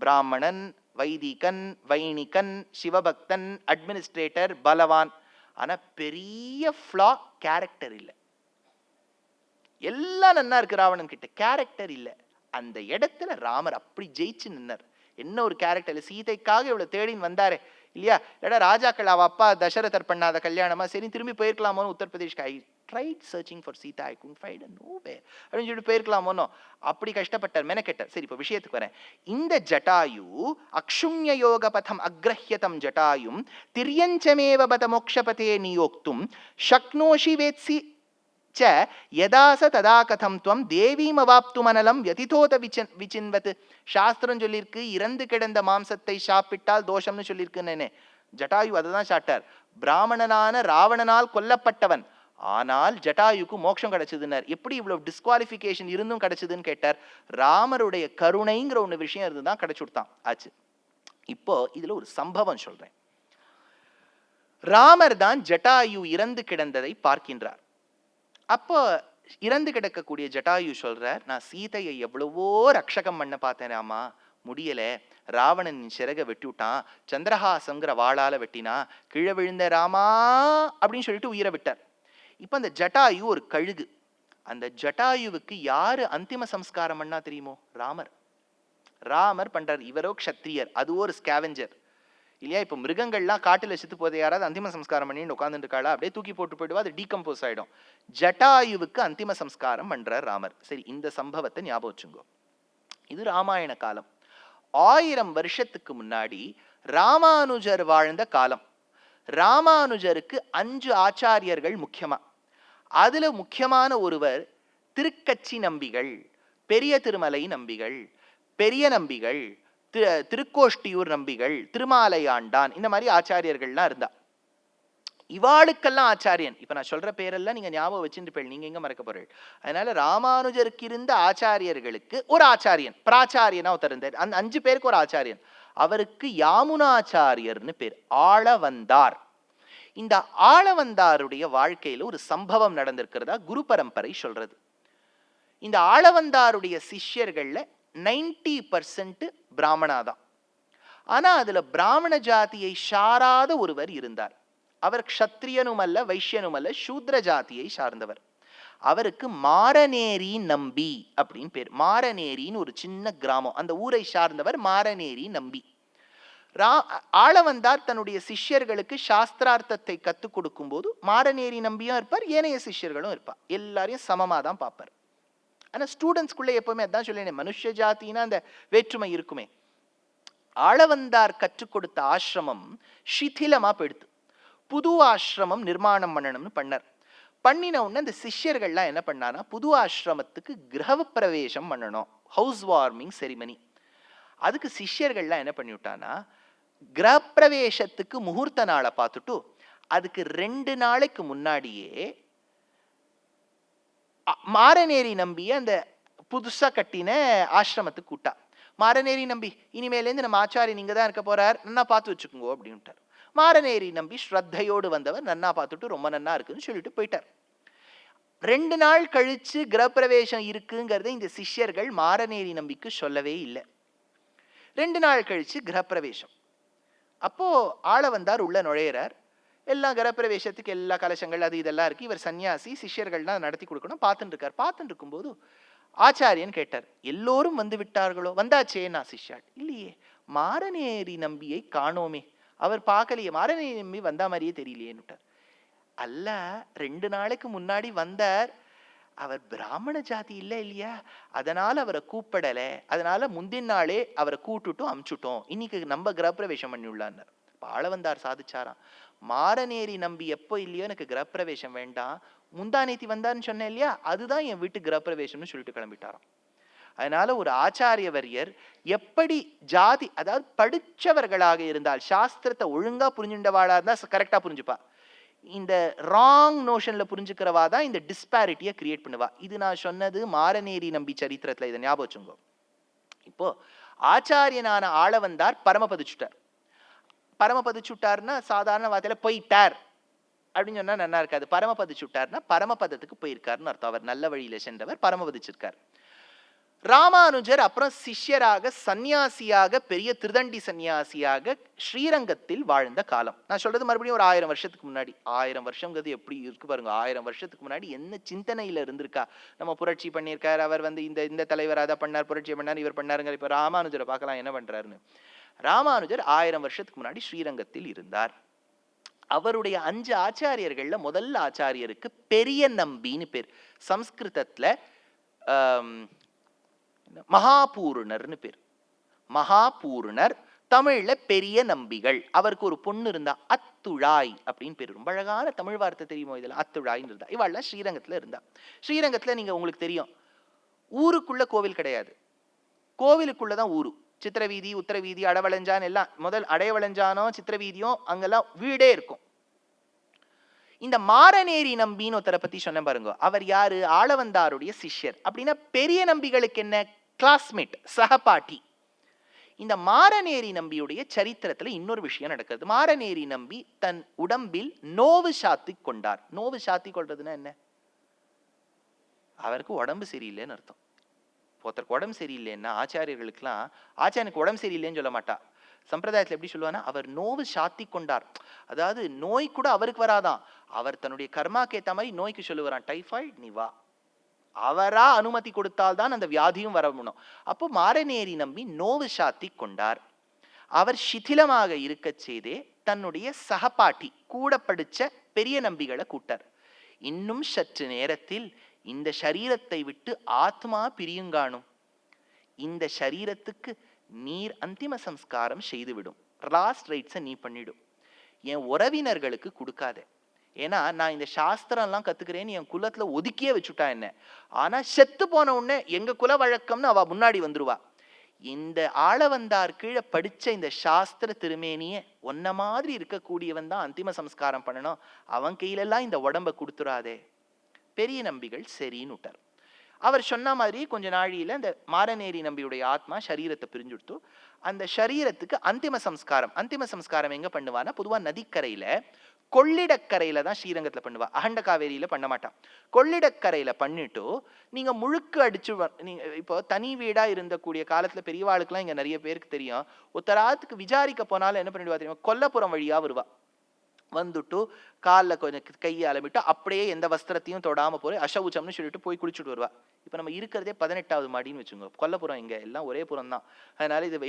பிராமணன், வைதிகன், வைணிகன், சிவபக்தன், அட்மினிஸ்ட்ரேட்டர், பலவான். ஆனா பெரிய ஃப்ளா, கேரக்டர் இல்லை. எல்லாம் நன்னா இருக்கு ராவணன் கிட்ட, கேரக்டர் இல்லை. அந்த இடத்துல ராமர் அப்படி ஜெயிச்சு நின்னார். என்ன ஒரு கேரக்டர்! சீதைக்காக இவ்வளவு தேடின்னு வந்தாரே இல்லையா? இல்லடா ராஜாக்கள் அவ அப்பா தசரதர் பண்ணாத கல்யாணமா, சரி திரும்பி போயிருக்கலாமோன்னு உத்தரப்பிரதேஷ்க்கு I tried searching for Sita, I couldn't find nowhere அப்படின்னு சொல்லிட்டு போயிருக்கலாமோனோ, அப்படி கஷ்டப்பட்டார், மெனக்கெட்டார். சரி, இப்போ விஷயத்துக்கு வரேன். இந்த ஜட்டாயு அக்ஷுண்ய யோக பதம் அக்ரஹ்யதம் ஜட்டாயும் திரியஞ்சமேவ பத மோக்ஷபதே நியோக்தும் சக்னோஷி வேத்சி யதாச ததா கதம் துவம் தேவீம் அவாப்துமனலம் யதிதோத விசின்வத். சாஸ்திரம் சொல்லியிருக்கு, இறந்து கிடந்த மாம்சத்தை சாப்பிட்டால் தோஷம்னு சொல்லியிருக்குன்னு. ஜட்டாயு அதை தான் சாப்பிட்டார். பிராமணனான ராவணனால் கொல்லப்பட்டவன், ஆனால் ஜட்டாயுக்கு மோட்சம் கிடைச்சதுன்னார். எப்படி இவ்வளவு டிஸ்குவாலிஃபிகேஷன் இருந்தும் கிடைச்சதுன்னு கேட்டார். ராமருடைய கருணைங்கிற ஒன்று விஷயம் இருந்துதான் கிடைச்சு கொடுத்தான் ஆச்சு. இப்போ இதுல ஒரு சம்பவம் சொல்றேன். ராமர் தான் ஜட்டாயு இறந்து கிடந்ததை பார்க்கின்றார். அப்போ இறந்து கிடக்கக்கூடிய ஜட்டாயு சொல்றார், நான் சீதையை எவ்வளவோ ரக்ஷகம் பண்ண பார்த்தேன் ராமா, முடியல, ராவணன் சிறக வெட்டி விட்டான், சந்திரஹாசங்கிற வாளால வெட்டினா, கீழே விழுந்த ராமா அப்படின்னு சொல்லிட்டு உயிரை விட்டார். இப்ப அந்த ஜட்டாயு ஒரு கழுகு. அந்த ஜட்டாயுவுக்கு யாரு அந்திம சம்ஸ்காரம் பண்ணா தெரியுமோ? ராமர். ராமர் பண்றார். இவரோ க்ஷத்ரியர், அது ஒரு ஸ்கேவெஞ்சர் இல்லையா? இப்ப மிருகங்கள்லாம் காட்டுல செத்து போதை யாராவது அந்திம சம்ஸ்காரம் பண்ணி உட்கார்ந்துட்டு இருக்காளா? அப்படியே தூக்கி போட்டு போயிடுவா, அது டீகம்போஸ் ஆயிடும். ஜட்டாயுவுக்கு அந்திம சம்ஸ்காரம் பண்றார் ராமர். சரி, இந்த சம்பவத்தை ஞாபகம் வச்சுங்கோ. இது ராமாயண காலம். 1000 வருஷத்துக்கு முன்னாடி ராமானுஜர் வாழ்ந்த காலம். ராமானுஜருக்கு 5 ஆச்சாரியர்கள் முக்கியமா. அதுல முக்கியமான ஒருவர் திருக்கச்சி நம்பிகள், பெரிய திருமலை நம்பிகள், பெரிய நம்பிகள், திருக்கோஷ்டியூர் நம்பிகள், திருமாலையாண்டான், இந்த மாதிரி ஆச்சாரியர்கள்லாம் இருந்தா. இவாளுக்கெல்லாம் ஆச்சாரியன். இப்ப நான் சொல்ற பேரெல்லாம் நீங்க ஞாபகம் வச்சுட்டு நீங்க எங்க மறக்க போறீங்க. அதனால ராமானுஜருக்கு இருந்த ஆச்சாரியர்களுக்கு ஒரு ஆச்சாரியன், பிராச்சாரியனா ஒருத்தர் இருந்தார். அந்த 5 பேருக்கு ஒரு ஆச்சாரியன். அவருக்கு யாமுனாச்சாரியர்னு பேர். ஆளவந்தார். இந்த ஆளவந்தாருடைய வாழ்க்கையில ஒரு சம்பவம் நடந்திருக்கிறதா குரு பரம்பரை சொல்றது. இந்த ஆளவந்தாருடைய சிஷ்யர்கள்ல 90% பிராமணா தான். ஆனா அதுல பிராமண ஜாதியை சாராத ஒருவர் இருந்தார். அவர் க்ஷத்ரியனும் அல்ல, வைஷ்யனும் அல்ல, சூத்ர ஜாதியை சார்ந்தவர். அவருக்கு மாரநேரி நம்பி அப்படின்னு பேர். மாரநேரின்னு ஒரு சின்ன கிராமம், அந்த ஊரை சார்ந்தவர் மாரநேரி நம்பி. ஆளவந்தார் தன்னுடைய சிஷ்யர்களுக்கு சாஸ்திரார்த்தத்தை கத்துக் கொடுக்கும் போது மாரநேரி நம்பியும் இருப்பார், ஏனைய சிஷ்யர்களும் இருப்பார். எல்லாரையும் சமமா தான் பார்ப்பார். ஆனா ஸ்டூடெண்ட்ஸ்குள்ள எப்பவுமே அதான் சொல்லினேன், மனுஷ ஜாத்தினா அந்த வேற்றுமை இருக்குமே. ஆளவந்தார் கற்றுக் கொடுத்த ஆசிரமம் சிதிலமா போயிடுத்து. புது ஆசிரமம் நிர்மாணம் பண்ணணும்னு பண்ணார். பண்ணின உடனே அந்த சிஷ்யர்கள்லாம் என்ன பண்ணானா, புது ஆசிரமத்துக்கு கிரக பிரவேசம் பண்ணணும், ஹவுஸ் வார்மிங் செரிமனி. அதுக்கு சிஷ்யர்கள்லாம் என்ன பண்ணிவிட்டானா, கிரகப்பிரவேசத்துக்கு முகூர்த்த நாளை பார்த்துட்டு அதுக்கு 2 நாளைக்கு முன்னாடியே மாரநேரி நம்பிய அந்த புதுசா கட்டின ஆசிரமத்துக்கு கூட்டா. மாரநேரி நம்பி, இனிமேலேருந்து நம்ம ஆச்சாரியன் நீங்க தான் இருக்க போறார், நன்னா பார்த்து வச்சுக்கோங்க அப்படின்ட்டார். மாரநேரி நம்பி ஸ்ரத்தையோடு வந்தவர் நன்னா பார்த்துட்டு ரொம்ப நன்னா இருக்குன்னு சொல்லிட்டு போயிட்டார். 2 நாள் கழிச்சு கிரகப்பிரவேசம் இருக்குங்கிறத இந்த சிஷ்யர்கள் மாரநேரி நம்பிக்கு சொல்லவே இல்லை. 2 நாள் கழிச்சு கிரகப்பிரவேசம். அப்போ ஆளவந்தார் உள்ள நுழையிறார். எல்லாம் கிரகப்பிரவேசத்துக்கு எல்லா கலசங்கள் அது இதெல்லாம் இருக்கு. இவர் சன்னியாசி, சிஷ்யர்கள்லாம் நடத்தி கொடுக்கணும். பார்த்துட்டு இருக்கார். பார்த்துட்டு இருக்கும்போது ஆச்சாரியன் கேட்டார், எல்லோரும் வந்து விட்டார்களோ? வந்தாச்சே. நான் சிஷ்யாள். இல்லையே, மாரநேரி நம்பியை காணோமே, அவர் பார்க்கலையே, மாரநேரி நம்பி வந்தா மாதிரியே தெரியலையேன்னுட்டார். அல்ல, 2 நாளைக்கு முன்னாடி வந்தார், அவர் பிராமண ஜாதி இல்லை இல்லையா, அதனால அவரை கூப்பிடல, அதனால முந்தின நாளே அவரை கூட்டுட்டும் அமுச்சுட்டோம், இன்னைக்கு நம்ம கிரகப்பிரவேசம் பண்ணி உள்ளார். ஆளவந்தார் சாதிச்சாராம், மாரநேரி நம்பி எப்போ இல்லையோ எனக்கு கிரகப்பிரவேசம் வேண்டாம், முந்தானேத்தி வந்தார்னு சொன்னேன் இல்லையா, அதுதான் என் வீட்டு கிரகப்பிரவேசம்னு சொல்லிட்டு கிளம்பிட்டாராம். அதனால ஒரு ஆச்சாரியவரியர் எப்படி ஜாதி, அதாவது படிச்சவர்களாக இருந்தால், சாஸ்திரத்தை ஒழுங்கா புரிஞ்சுண்டவாளா இருந்தா கரெக்டா புரிஞ்சுப்பா. இந்த ராங் நோஷன்ல புரிஞ்சுக்கிறவா தான் இந்த டிஸ்பாரிட்டியை கிரியேட் பண்ணுவா. இது நான் சொன்னது மாரநேரி நம்பி சரித்திரத்துல, இதை ஞாபகம் வச்சுங்கோ. இப்போ ஆச்சாரியனான ஆளவந்தார் பரமபதிச்சுட்டார். பரமபதிச்சுட்டார்னா சாதாரண வார்த்தையில போயிட்டார் அப்படின்னு சொன்னா நல்லா இருக்காது. பரமபதிச்சுட்டார்னா பரமபதத்துக்கு போயிருக்காருன்னு அர்த்தம். அவர் நல்ல வழியில சென்றவர், பரமபதிச்சிருக்கார். ராமானுஜர் அப்புறம் சிஷ்யராக சன்னியாசியாக, பெரிய திருதண்டி சன்னியாசியாக ஸ்ரீரங்கத்தில் வாழ்ந்த காலம். நான் சொல்றது மறுபடியும் ஒரு 1000 வருஷத்துக்கு முன்னாடி. 1000 வருஷங்கிறது எப்படி இருக்கு பாருங்க. 1000 வருஷத்துக்கு முன்னாடி என்ன சிந்தனையில இருந்திருக்கா. நம்ம புரட்சி பண்ணியிருக்கார், அவர் இந்த தலைவர் அதை பண்ணார், புரட்சி பண்ணார், இவர் பண்ணாருங்க. இப்ப ராமானுஜரை பார்க்கலாம் என்ன பண்றாருன்னு. ராமானுஜர் 1000 வருஷத்துக்கு முன்னாடி ஸ்ரீரங்கத்தில் இருந்தார். அவருடைய 5 ஆச்சாரியர்கள்ல முதல் ஆச்சாரியருக்கு பெரிய நம்பின்னு பேர். சம்ஸ்கிருதத்துல மகாபூர்ணர்னு பேர். மகாபூர்ணர், தமிழ்ல பெரிய நம்பிகள். அவருக்கு ஒரு பொண்ணு இருந்தா, அத்துழாய் அப்படின்னு பேர். ரொம்ப அழகான தமிழ் வார்த்தை தெரியுமோ இதெல்லாம், அத்துழாய்ன்னு இருந்தா. இவாள்லாம் ஸ்ரீரங்கத்துல இருந்தா. ஸ்ரீரங்கத்துல நீங்க உங்களுக்கு தெரியும், ஊருக்குள்ள கோவில் கிடையாது, கோவிலுக்குள்ளதான் ஊரு. சித்திரவீதி, உத்தரவீதி, அடவளஞ்சான் எல்லாம். முதல் அடையவளஞ்சானோ சித்திரவீதியும் அங்கெல்லாம் வீடே இருக்கும். இந்த மாரநேரி நம்பின்னு ஒருத்தரை பத்தி சொன்ன பாருங்க, அவர் யாரு? ஆளவந்தாருடைய சிஷ்யர். அப்படின்னா பெரிய நம்பிகளுக்கு என்ன? கிளாஸ்மேட், சகபாட்டி. இந்த மாரநேரி நம்பியுடைய சரித்திரத்துல இன்னொரு விஷயம் நடக்கிறது. மாரநேரி நம்பி தன் உடம்பில் நோவு சாத்தி கொண்டார். நோவு சாத்தி கொள்றதுன்னா என்ன? அவருக்கு உடம்பு சரியில்லைன்னு அர்த்தம். ஒருத்தருக்கு உடம்பு சரியில்லைன்னா ஆச்சாரியர்களுக்கெல்லாம் ஆச்சாரியனுக்கு உடம்பு சரியில்லைன்னு சொல்ல மாட்டா. சம்பிரதாயத்துல எப்படி சொல்லுவானா, அவர் நோவு சாத்தி கொண்டார். அதாவது நோய் கூட அவருக்கு வராதான், அவர் தன்னுடைய கர்மாக்கு ஏத்த மாதிரி நோய்க்கு சொல்லுவாரான், டைஃபாய்டு நீ வா. அவரா அனுமதி கொடுத்தால்தான் அந்த வியாதியும் வரணும். அப்போ மாரநேரி நம்பி நோவு சாத்தி கொண்டார். அவர் சிதிலமாக இருக்க செய்தே தன்னுடைய சகபாட்டி கூட படிச்ச பெரிய நம்பிகளை கூட்டார். இன்னும் சற்று நேரத்தில் இந்த சரீரத்தை விட்டு ஆத்மா பிரியுங்காணும். இந்த சரீரத்துக்கு நீர் அந்திம சம்ஸ்காரம் செய்துவிடும். லாஸ்ட் ரைட்ஸை நீ பண்ணிடும். என் உறவினர்களுக்கு கொடுக்காத. ஏன்னா நான் இந்த சாஸ்திரம் எல்லாம் கத்துக்கிறேன்னு என் குலத்துல ஒதுக்கியே வச்சுட்டா என்ன. ஆனா செத்து போன உடனே எங்க குல வழக்கம்னு அவ முன்னாடி வந்துருவா. இந்த ஆளவந்தார் கீழே படிச்ச இந்த சாஸ்திர திருமேனிய ஒன்ன மாதிரி இருக்கக்கூடியவன் தான் அந்திம சம்ஸ்காரம் பண்ணணும். அவன் கையிலெல்லாம் இந்த உடம்ப கொடுத்துறாதே. பெரிய நம்பிகள் சரின்னு விட்டார். அவர் சொன்ன மாதிரி கொஞ்ச நாழியில இந்த மாரநேரி நம்பியுடைய ஆத்மா சரீரத்தை பிரிஞ்சுடுத்து. அந்த சரீரத்துக்கு அந்திம சம்ஸ்காரம் எங்க பண்ணுவான்னா, பொதுவா நதிக்கரையில கொள்ளிடக்கரையில தான் ஸ்ரீரங்கத்துல பண்ணுவா. அகண்ட காவேரியில பண்ண மாட்டான். கொள்ளிடக்கரையில பண்ணிட்டு நீங்க முழுக்க அடிச்சு, நீங்க இப்போ தனி வீடா இருந்தக்கூடிய காலத்துல பெரியவாளுக்கெல்லாம் இங்க நிறைய பேருக்கு தெரியும், ஒருத்தராத்துக்கு விசாரிக்க போனாலும் என்ன பண்ணிடுவா தெரியுமா, கொல்லப்புறம் வழியா வருவா. வந்துட்டு காலில் கொஞ்சம் கையை அலம்பிட்டு அப்படியே எந்த வஸ்திரத்தையும் தொடாம போய் அசௌச்சம்னு சொல்லிட்டு போய் குளிச்சுட்டு வருவா. இப்ப நம்ம இருக்கிறதே 18வது மாடின்னு வச்சுங்க. கொல்லப்புறம் இங்க எல்லாம் ஒரே புறம் தான். அதனால இது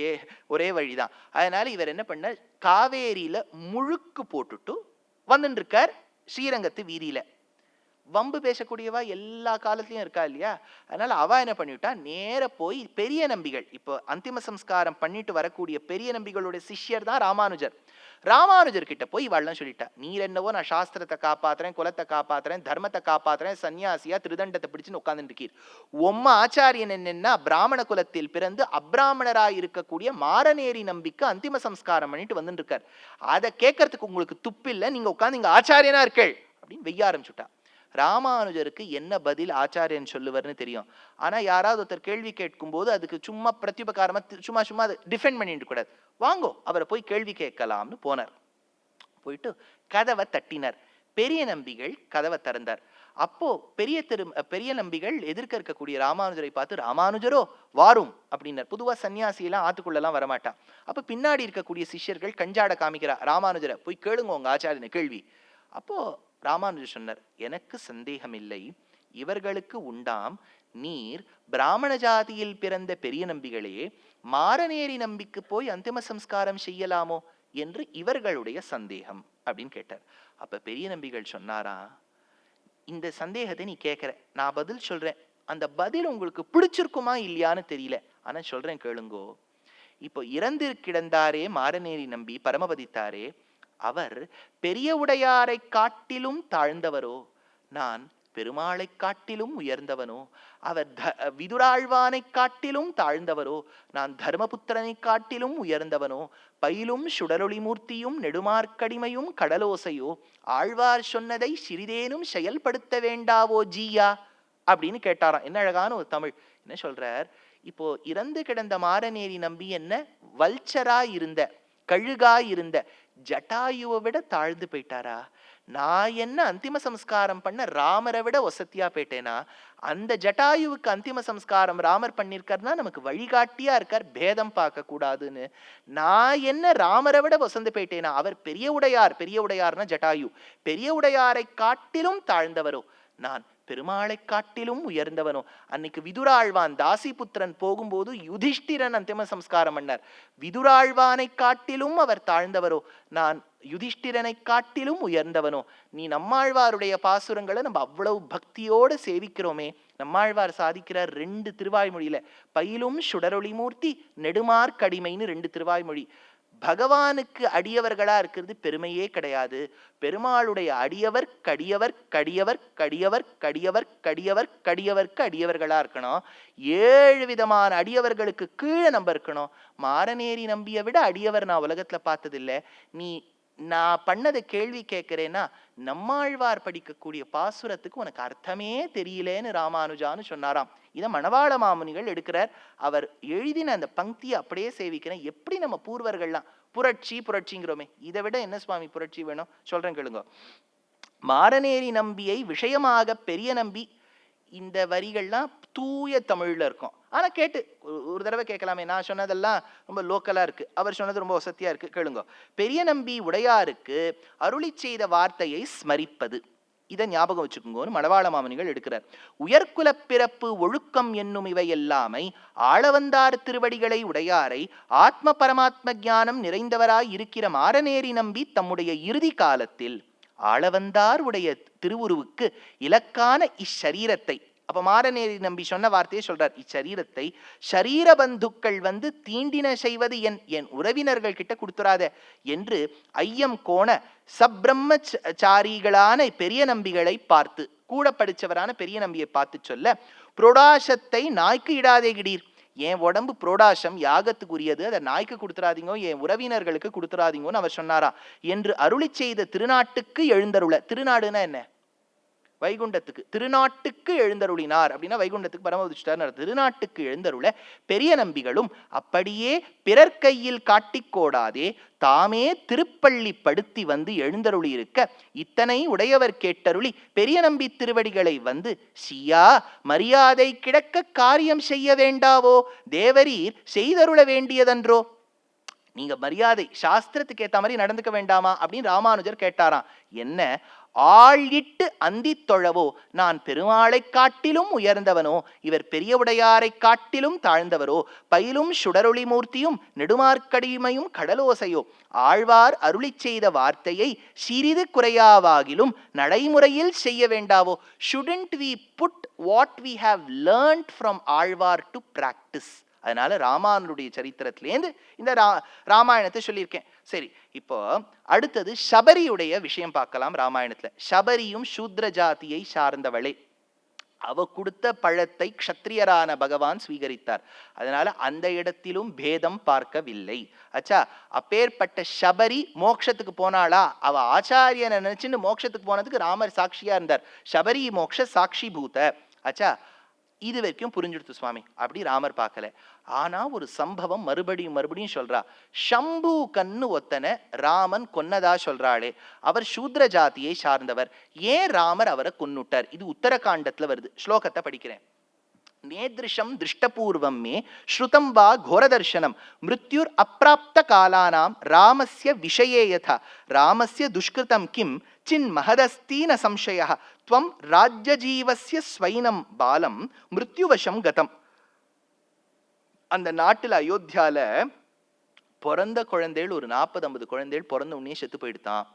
ஒரே வழிதான். அதனால இவர் என்ன பண்ண, காவேரியில முழுக்கு போட்டுட்டு வந்துட்டு இருக்கார் ஸ்ரீரங்கத்து வீதியில. வம்பு பேசக்கூடியவா எல்லா காலத்திலயும் இருக்கா இல்லையா. அதனால அவ என்ன பண்ணிவிட்டா, நேர போய் பெரிய நம்பிகள், இப்போ அந்திம சம்ஸ்காரம் பண்ணிட்டு வரக்கூடிய பெரிய நம்பிகளுடைய சிஷ்யர் தான் ராமானுஜர். ராமானுஜர் கிட்ட போய் இவாள்லாம் சொல்லிட்டா, நீர் என்னவோ நான் சாஸ்திரத்தை காப்பாத்துறேன், குலத்தை காப்பாத்துறேன், தர்மத்தை காப்பாத்துறேன், சன்னியாசியா திருதண்டத்தை பிடிச்சுன்னு உட்கார்ந்துட்டு இருக்கீர். உம்ம ஆச்சாரியன் என்னன்னா பிராமண குலத்தில் பிறந்து அப்ராமணராய் இருக்கக்கூடிய மாரநேரி நம்பிக்கு அந்திம சம்ஸ்காரம் பண்ணிட்டு வந்துட்டு இருக்கார். அதை கேட்கறதுக்கு உங்களுக்கு துப்பில்லை, நீங்க உட்கார்ந்து இங்க ஆச்சாரியனா இருக்கள் அப்படின்னு வெய்ய ஆரம்பிச்சுட்டா. ராமானுஜருக்கு என்ன பதில் ஆச்சாரியன் சொல்லுவார்னு தெரியும். ஆனா யாராவது ஒருத்தர் கேள்வி கேட்கும் போது அதுக்கு சும்மா பிரத்யுபகாரமா சும்மா அதை டிஃபெண்ட் பண்ணிட்டு கூடாது. வாங்கோ அவரை போய் கேள்வி கேட்கலாம்னு போனார். போயிட்டு கதவை தட்டினார். பெரிய நம்பிகள் கதவை திறந்தார். அப்போ பெரிய நம்பிகள் எதிர்க்க இருக்கக்கூடிய ராமானுஜரை பார்த்து, ராமானுஜரோ வாரும் அப்படின்னார். பொதுவா சன்னியாசியெல்லாம் ஆத்துக்குள்ளெல்லாம் வரமாட்டான். அப்ப பின்னாடி இருக்கக்கூடிய சிஷ்யர்கள் கஞ்சாட காமிக்கிறா, ராமானுஜரை போய் கேளுங்க உங்க ஆச்சாரியனை கேள்வி. அப்போ ராமானுஜர் சொன்னார், எனக்கு சந்தேகம் இல்லை, இவர்களுக்கு உண்டாம், நீர் பிராமண ஜாதியில் பிறந்த பெரிய நம்பிகளே மாரநேரி நம்பிக்கு போய் அந்திம சம்ஸ்காரம் செய்யலாமோ என்று இவர்களுடைய சந்தேகம் அப்படின்னு கேட்டார். அப்ப பெரிய நம்பிகள் சொன்னாரா, இந்த சந்தேகத்தை நீ கேட்கிற, நான் பதில் சொல்றேன், அந்த பதில் உங்களுக்கு பிடிச்சிருக்குமா இல்லையான்னு தெரியல, ஆனா சொல்றேன் கேளுங்கோ. இப்போ இறந்து கிடந்தாரே மாரநேரி நம்பி பரமபதித்தாரே, அவர் பெரிய உடையாரை காட்டிலும் தாழ்ந்தவரோ, நான் பெருமாளை காட்டிலும் உயர்ந்தவனோ, அவர் விதுராழ்வானை காட்டிலும் தாழ்ந்தவரோ, நான் தர்மபுத்திரனை காட்டிலும் உயர்ந்தவனோ, பயிலும் சுடரொளி மூர்த்தியும் நெடுமார்க்கடிமையும் கடலோசையோ, ஆழ்வார் சொன்னதை சிறிதேனும் செயல்படுத்த வேண்டாவோ ஜீயா அப்படின்னு கேட்டாராம். என்ன அழகான ஒரு தமிழ். என்ன சொல்றார், இப்போ இறந்து கிடந்த மாரநேரி நம்பி என்ன வல்ச்சரா இருந்த, கழுகா இருந்த ஜட்டாயுவை விட தாழ்ந்து போயிட்டாரா? நான் என்ன அந்திம சம்ஸ்காரம் பண்ண ராமரை விட ஒசத்தியா போயிட்டேனா? அந்த ஜட்டாயுவுக்கு அந்திம சம்ஸ்காரம் ராமர் பண்ணிருக்காருன்னா நமக்கு வழிகாட்டியா இருக்கார், பேதம் பார்க்க கூடாதுன்னு. நான் என்ன ராமரை விட வசந்து போயிட்டேனா? அவர் பெரிய உடையார்னா ஜட்டாயு, பெரிய உடையாரை காட்டிலும் தாழ்ந்தவரோ, நான் பெருமாளை காட்டிலும் உயர்ந்தவனோ. அன்னைக்கு விதுராழ்வான் தாசிபுத்திரன் போகும்போது யுதிஷ்டிரன் அந்திம சம்ஸ்காரம் பண்ணார். விதுராழ்வானை காட்டிலும் அவர் தாழ்ந்தவரோ, நான் யுதிஷ்டிரனை காட்டிலும் உயர்ந்தவனோ. நீ நம்மாழ்வாருடைய பாசுரங்களை நம்ம அவ்வளவு பக்தியோடு சேவிக்கிறோமே. நம்மாழ்வார் சாதிக்கிறார் 2 திருவாய்மொழியில, பயிலும் சுடரொளி மூர்த்தி நெடுமார்க்கடிமைன்னு 2 திருவாய்மொழி. பகவானுக்கு அடியவர்களா இருக்கிறது பெருமையே கிடையாது. பெருமாளுடைய அடியவர் கடியவர் கடியவர் கடியவர் கடியவர் கடியவர் கடியவர்க்கு அடியவர்களா இருக்கணும். 7 விதமான அடியவர்களுக்கு கீழே நம்ம இருக்கணும். மாரநேரி நம்பியை விட அடியவர் நான் உலகத்துல பார்த்ததில்லை. நீ நான் பண்ணதை கேள்வி கேட்கிறேன்னா, நம்மாழ்வார் படிக்கக்கூடிய பாசுரத்துக்கு உனக்கு அர்த்தமே தெரியலேன்னு ராமானுஜான்னு சொன்னாராம். இதை மணவாள மாமுனிகள் எடுக்கிறார். அவர் எழுதின அந்த பங்கியை அப்படியே சேவிக்கிறேன். எப்படி நம்ம பூர்வர்கள்லாம் புரட்சிங்கிறோமே, இதை விட என்ன சுவாமி புரட்சி வேணும்? சொல்றேன் கேளுங்க. மாரநேரி நம்பியை விஷயமாக பெரிய நம்பி, இந்த வரிகள்லாம் தூய தமிழ்ல இருக்கும். ஆனா கேட்டு ஒரு தடவை கேட்கலாமே. நான் சொன்னதெல்லாம் ரொம்ப லோக்கலா இருக்கு, அவர் சொன்னது ரொம்ப வசதியா இருக்கு, கேளுங்க. பெரிய நம்பி உடையாருக்கு அருளி செய்த வார்த்தையை ஸ்மரிப்பது, இதை ஞாபகம் வச்சுக்கோங்க. மணவாள மாமுனிகள் எடுக்கிறார். உயர்குல பிறப்பு ஒழுக்கம் என்னும் இவை எல்லாமை ஆளவந்தார் திருவடிகளை உடையாரை ஆத்ம பரமாத்ம ஞானம் நிறைந்தவராய் இருக்கிற மாரநேரி நம்பி தம்முடைய இறுதி காலத்தில் ஆளவந்தார் உடைய திருவுருவுக்கு இலக்கான இச்சரீரத்தை, அப்ப மாரநேரி நம்பி சொன்ன வார்த்தையை சொல்றார், இச்சரீரத்தை ஷரீர பந்துக்கள் வந்து தீண்டின செய்வது என் உறவினர்கள் கிட்ட கொடுத்துறாத என்று ஐயம் கோண சப்ரம்மச்சாரிகளான பெரிய நம்பிகளை பார்த்து, கூட படிச்சவரான பெரிய நம்பியை பார்த்து சொல்ல, புரோடாசத்தை நாய்க்கு இடாதே கிடீர், என் உடம்பு புரோடாசம் யாகத்துக்குரியது, அதை நாய்க்கு கொடுத்துறாதீங்கோ, என் உறவினர்களுக்கு கொடுத்துறாதீங்கன்னு அவர் சொன்னாரா என்று அருளி செய்த திருநாட்டுக்கு எழுந்தருள. திருநாடுனா என்ன? வைகுண்டத்துக்கு. திருநாட்டுக்கு எழுந்தருளினார் அப்படின்னா வைகுண்டத்துக்கு பரமதிஷ்டார். திருநாட்டுக்கு எழுந்தருள பெரிய நம்பிகளும் அப்படியே பிறர் கையில் காட்டிக்கோடாதே தாமே திருப்பள்ளி படுத்தி வந்து எழுந்தருளி இருக்க, இத்தனை உடையவர் கேட்டருளி பெரிய நம்பி திருவடிகளை வந்து, சியா மரியாதை கிடக்க காரியம் செய்ய வேண்டாவோ, தேவரீர் செய்தருள வேண்டியதன்றோ, நீங்க மரியாதை சாஸ்திரத்துக்கு ஏத்த மாதிரி நடந்துக்க வேண்டாமா அப்படின்னு ராமானுஜர் கேட்டாராம். என்ன? ஆழிட்டு அந்தி தொழவோ, நான் பெருமாளை காட்டிலும் உயர்ந்தவனோ, இவர் பெரிய உடையாரை காட்டிலும் தாழ்ந்தவரோ, பயிலும் சுடரொளி மூர்த்தியும் நெடுமார்க்கடிமையும் கடலோசையோ, ஆழ்வார் அருளி செய்த வார்த்தையை சிறிது குறையாவாகிலும் நடைமுறையில் செய்ய வேண்டாவோ. Shouldn't we put what we have learned from Alvar to practice? அதனால ராமானுடைய சரித்திரத்திலேருந்து இந்த ராமாயணத்தை சொல்லியிருக்கேன். சரி, இப்போ அடுத்தது சபரியுடைய விஷயம் பார்க்கலாம். ராமாயணத்துல சபரியும் சூத்ர ஜாதியை சார்ந்தவளே, அவ கொடுத்த பழத்தை க்ஷத்ரியரான பகவான் ஸ்வீகரித்தார். அதனால அந்த இடத்திலும் பேதம் பார்க்கவில்லை. அச்சா, அப்பேற்பட்ட சபரி மோட்சத்துக்கு போனாளா? அவ ஆச்சாரியனை நினைச்சுன்னு மோட்சத்துக்கு போனதுக்கு ராமர் சாட்சியா இருந்தார். சபரி மோட்ச சாட்சி பூத. அச்சா, இது வரைக்கும் புரிஞ்சுடுத்து சுவாமி. அப்படி ராமர் பார்க்கல. ஆனா ஒரு சம்பவம் மறுபடியும் சொல்றா. ஷம்பு கண்ணு ஒத்தனை ராமன் கொன்னதா சொல்றாளே, அவர் சூத்ர ஜாதியை சார்ந்தவர், ஏன் ராமர் அவரை கொன்னுட்டார்? இது உத்தரகாண்டத்துல வருது. ஸ்லோகத்தை படிக்கிறேன். நேத்ருஷம் திருஷ்டபூர்வம் மே ஸ்ருதம் வா கோரதர்ஷனம் மிருத்யுர் அப்ராப்த காலானாம் ராமஸ்ய விஷயே யதா ராமஸ்ய துஷ்கிருதம் கிம் சின் மகதஸ்தீன சம்சயः த்வம் ராஜ்யஜீவஸ்ய ஸ்வைனம் பாலம் மிருத்யுவசம் கதம். அந்த நாட்டில் அயோத்தியால பிறந்த குழந்தைகள் ஒரு 40-50 குழந்தைகள் பிறந்த உடனே செத்து போயிடுதான்.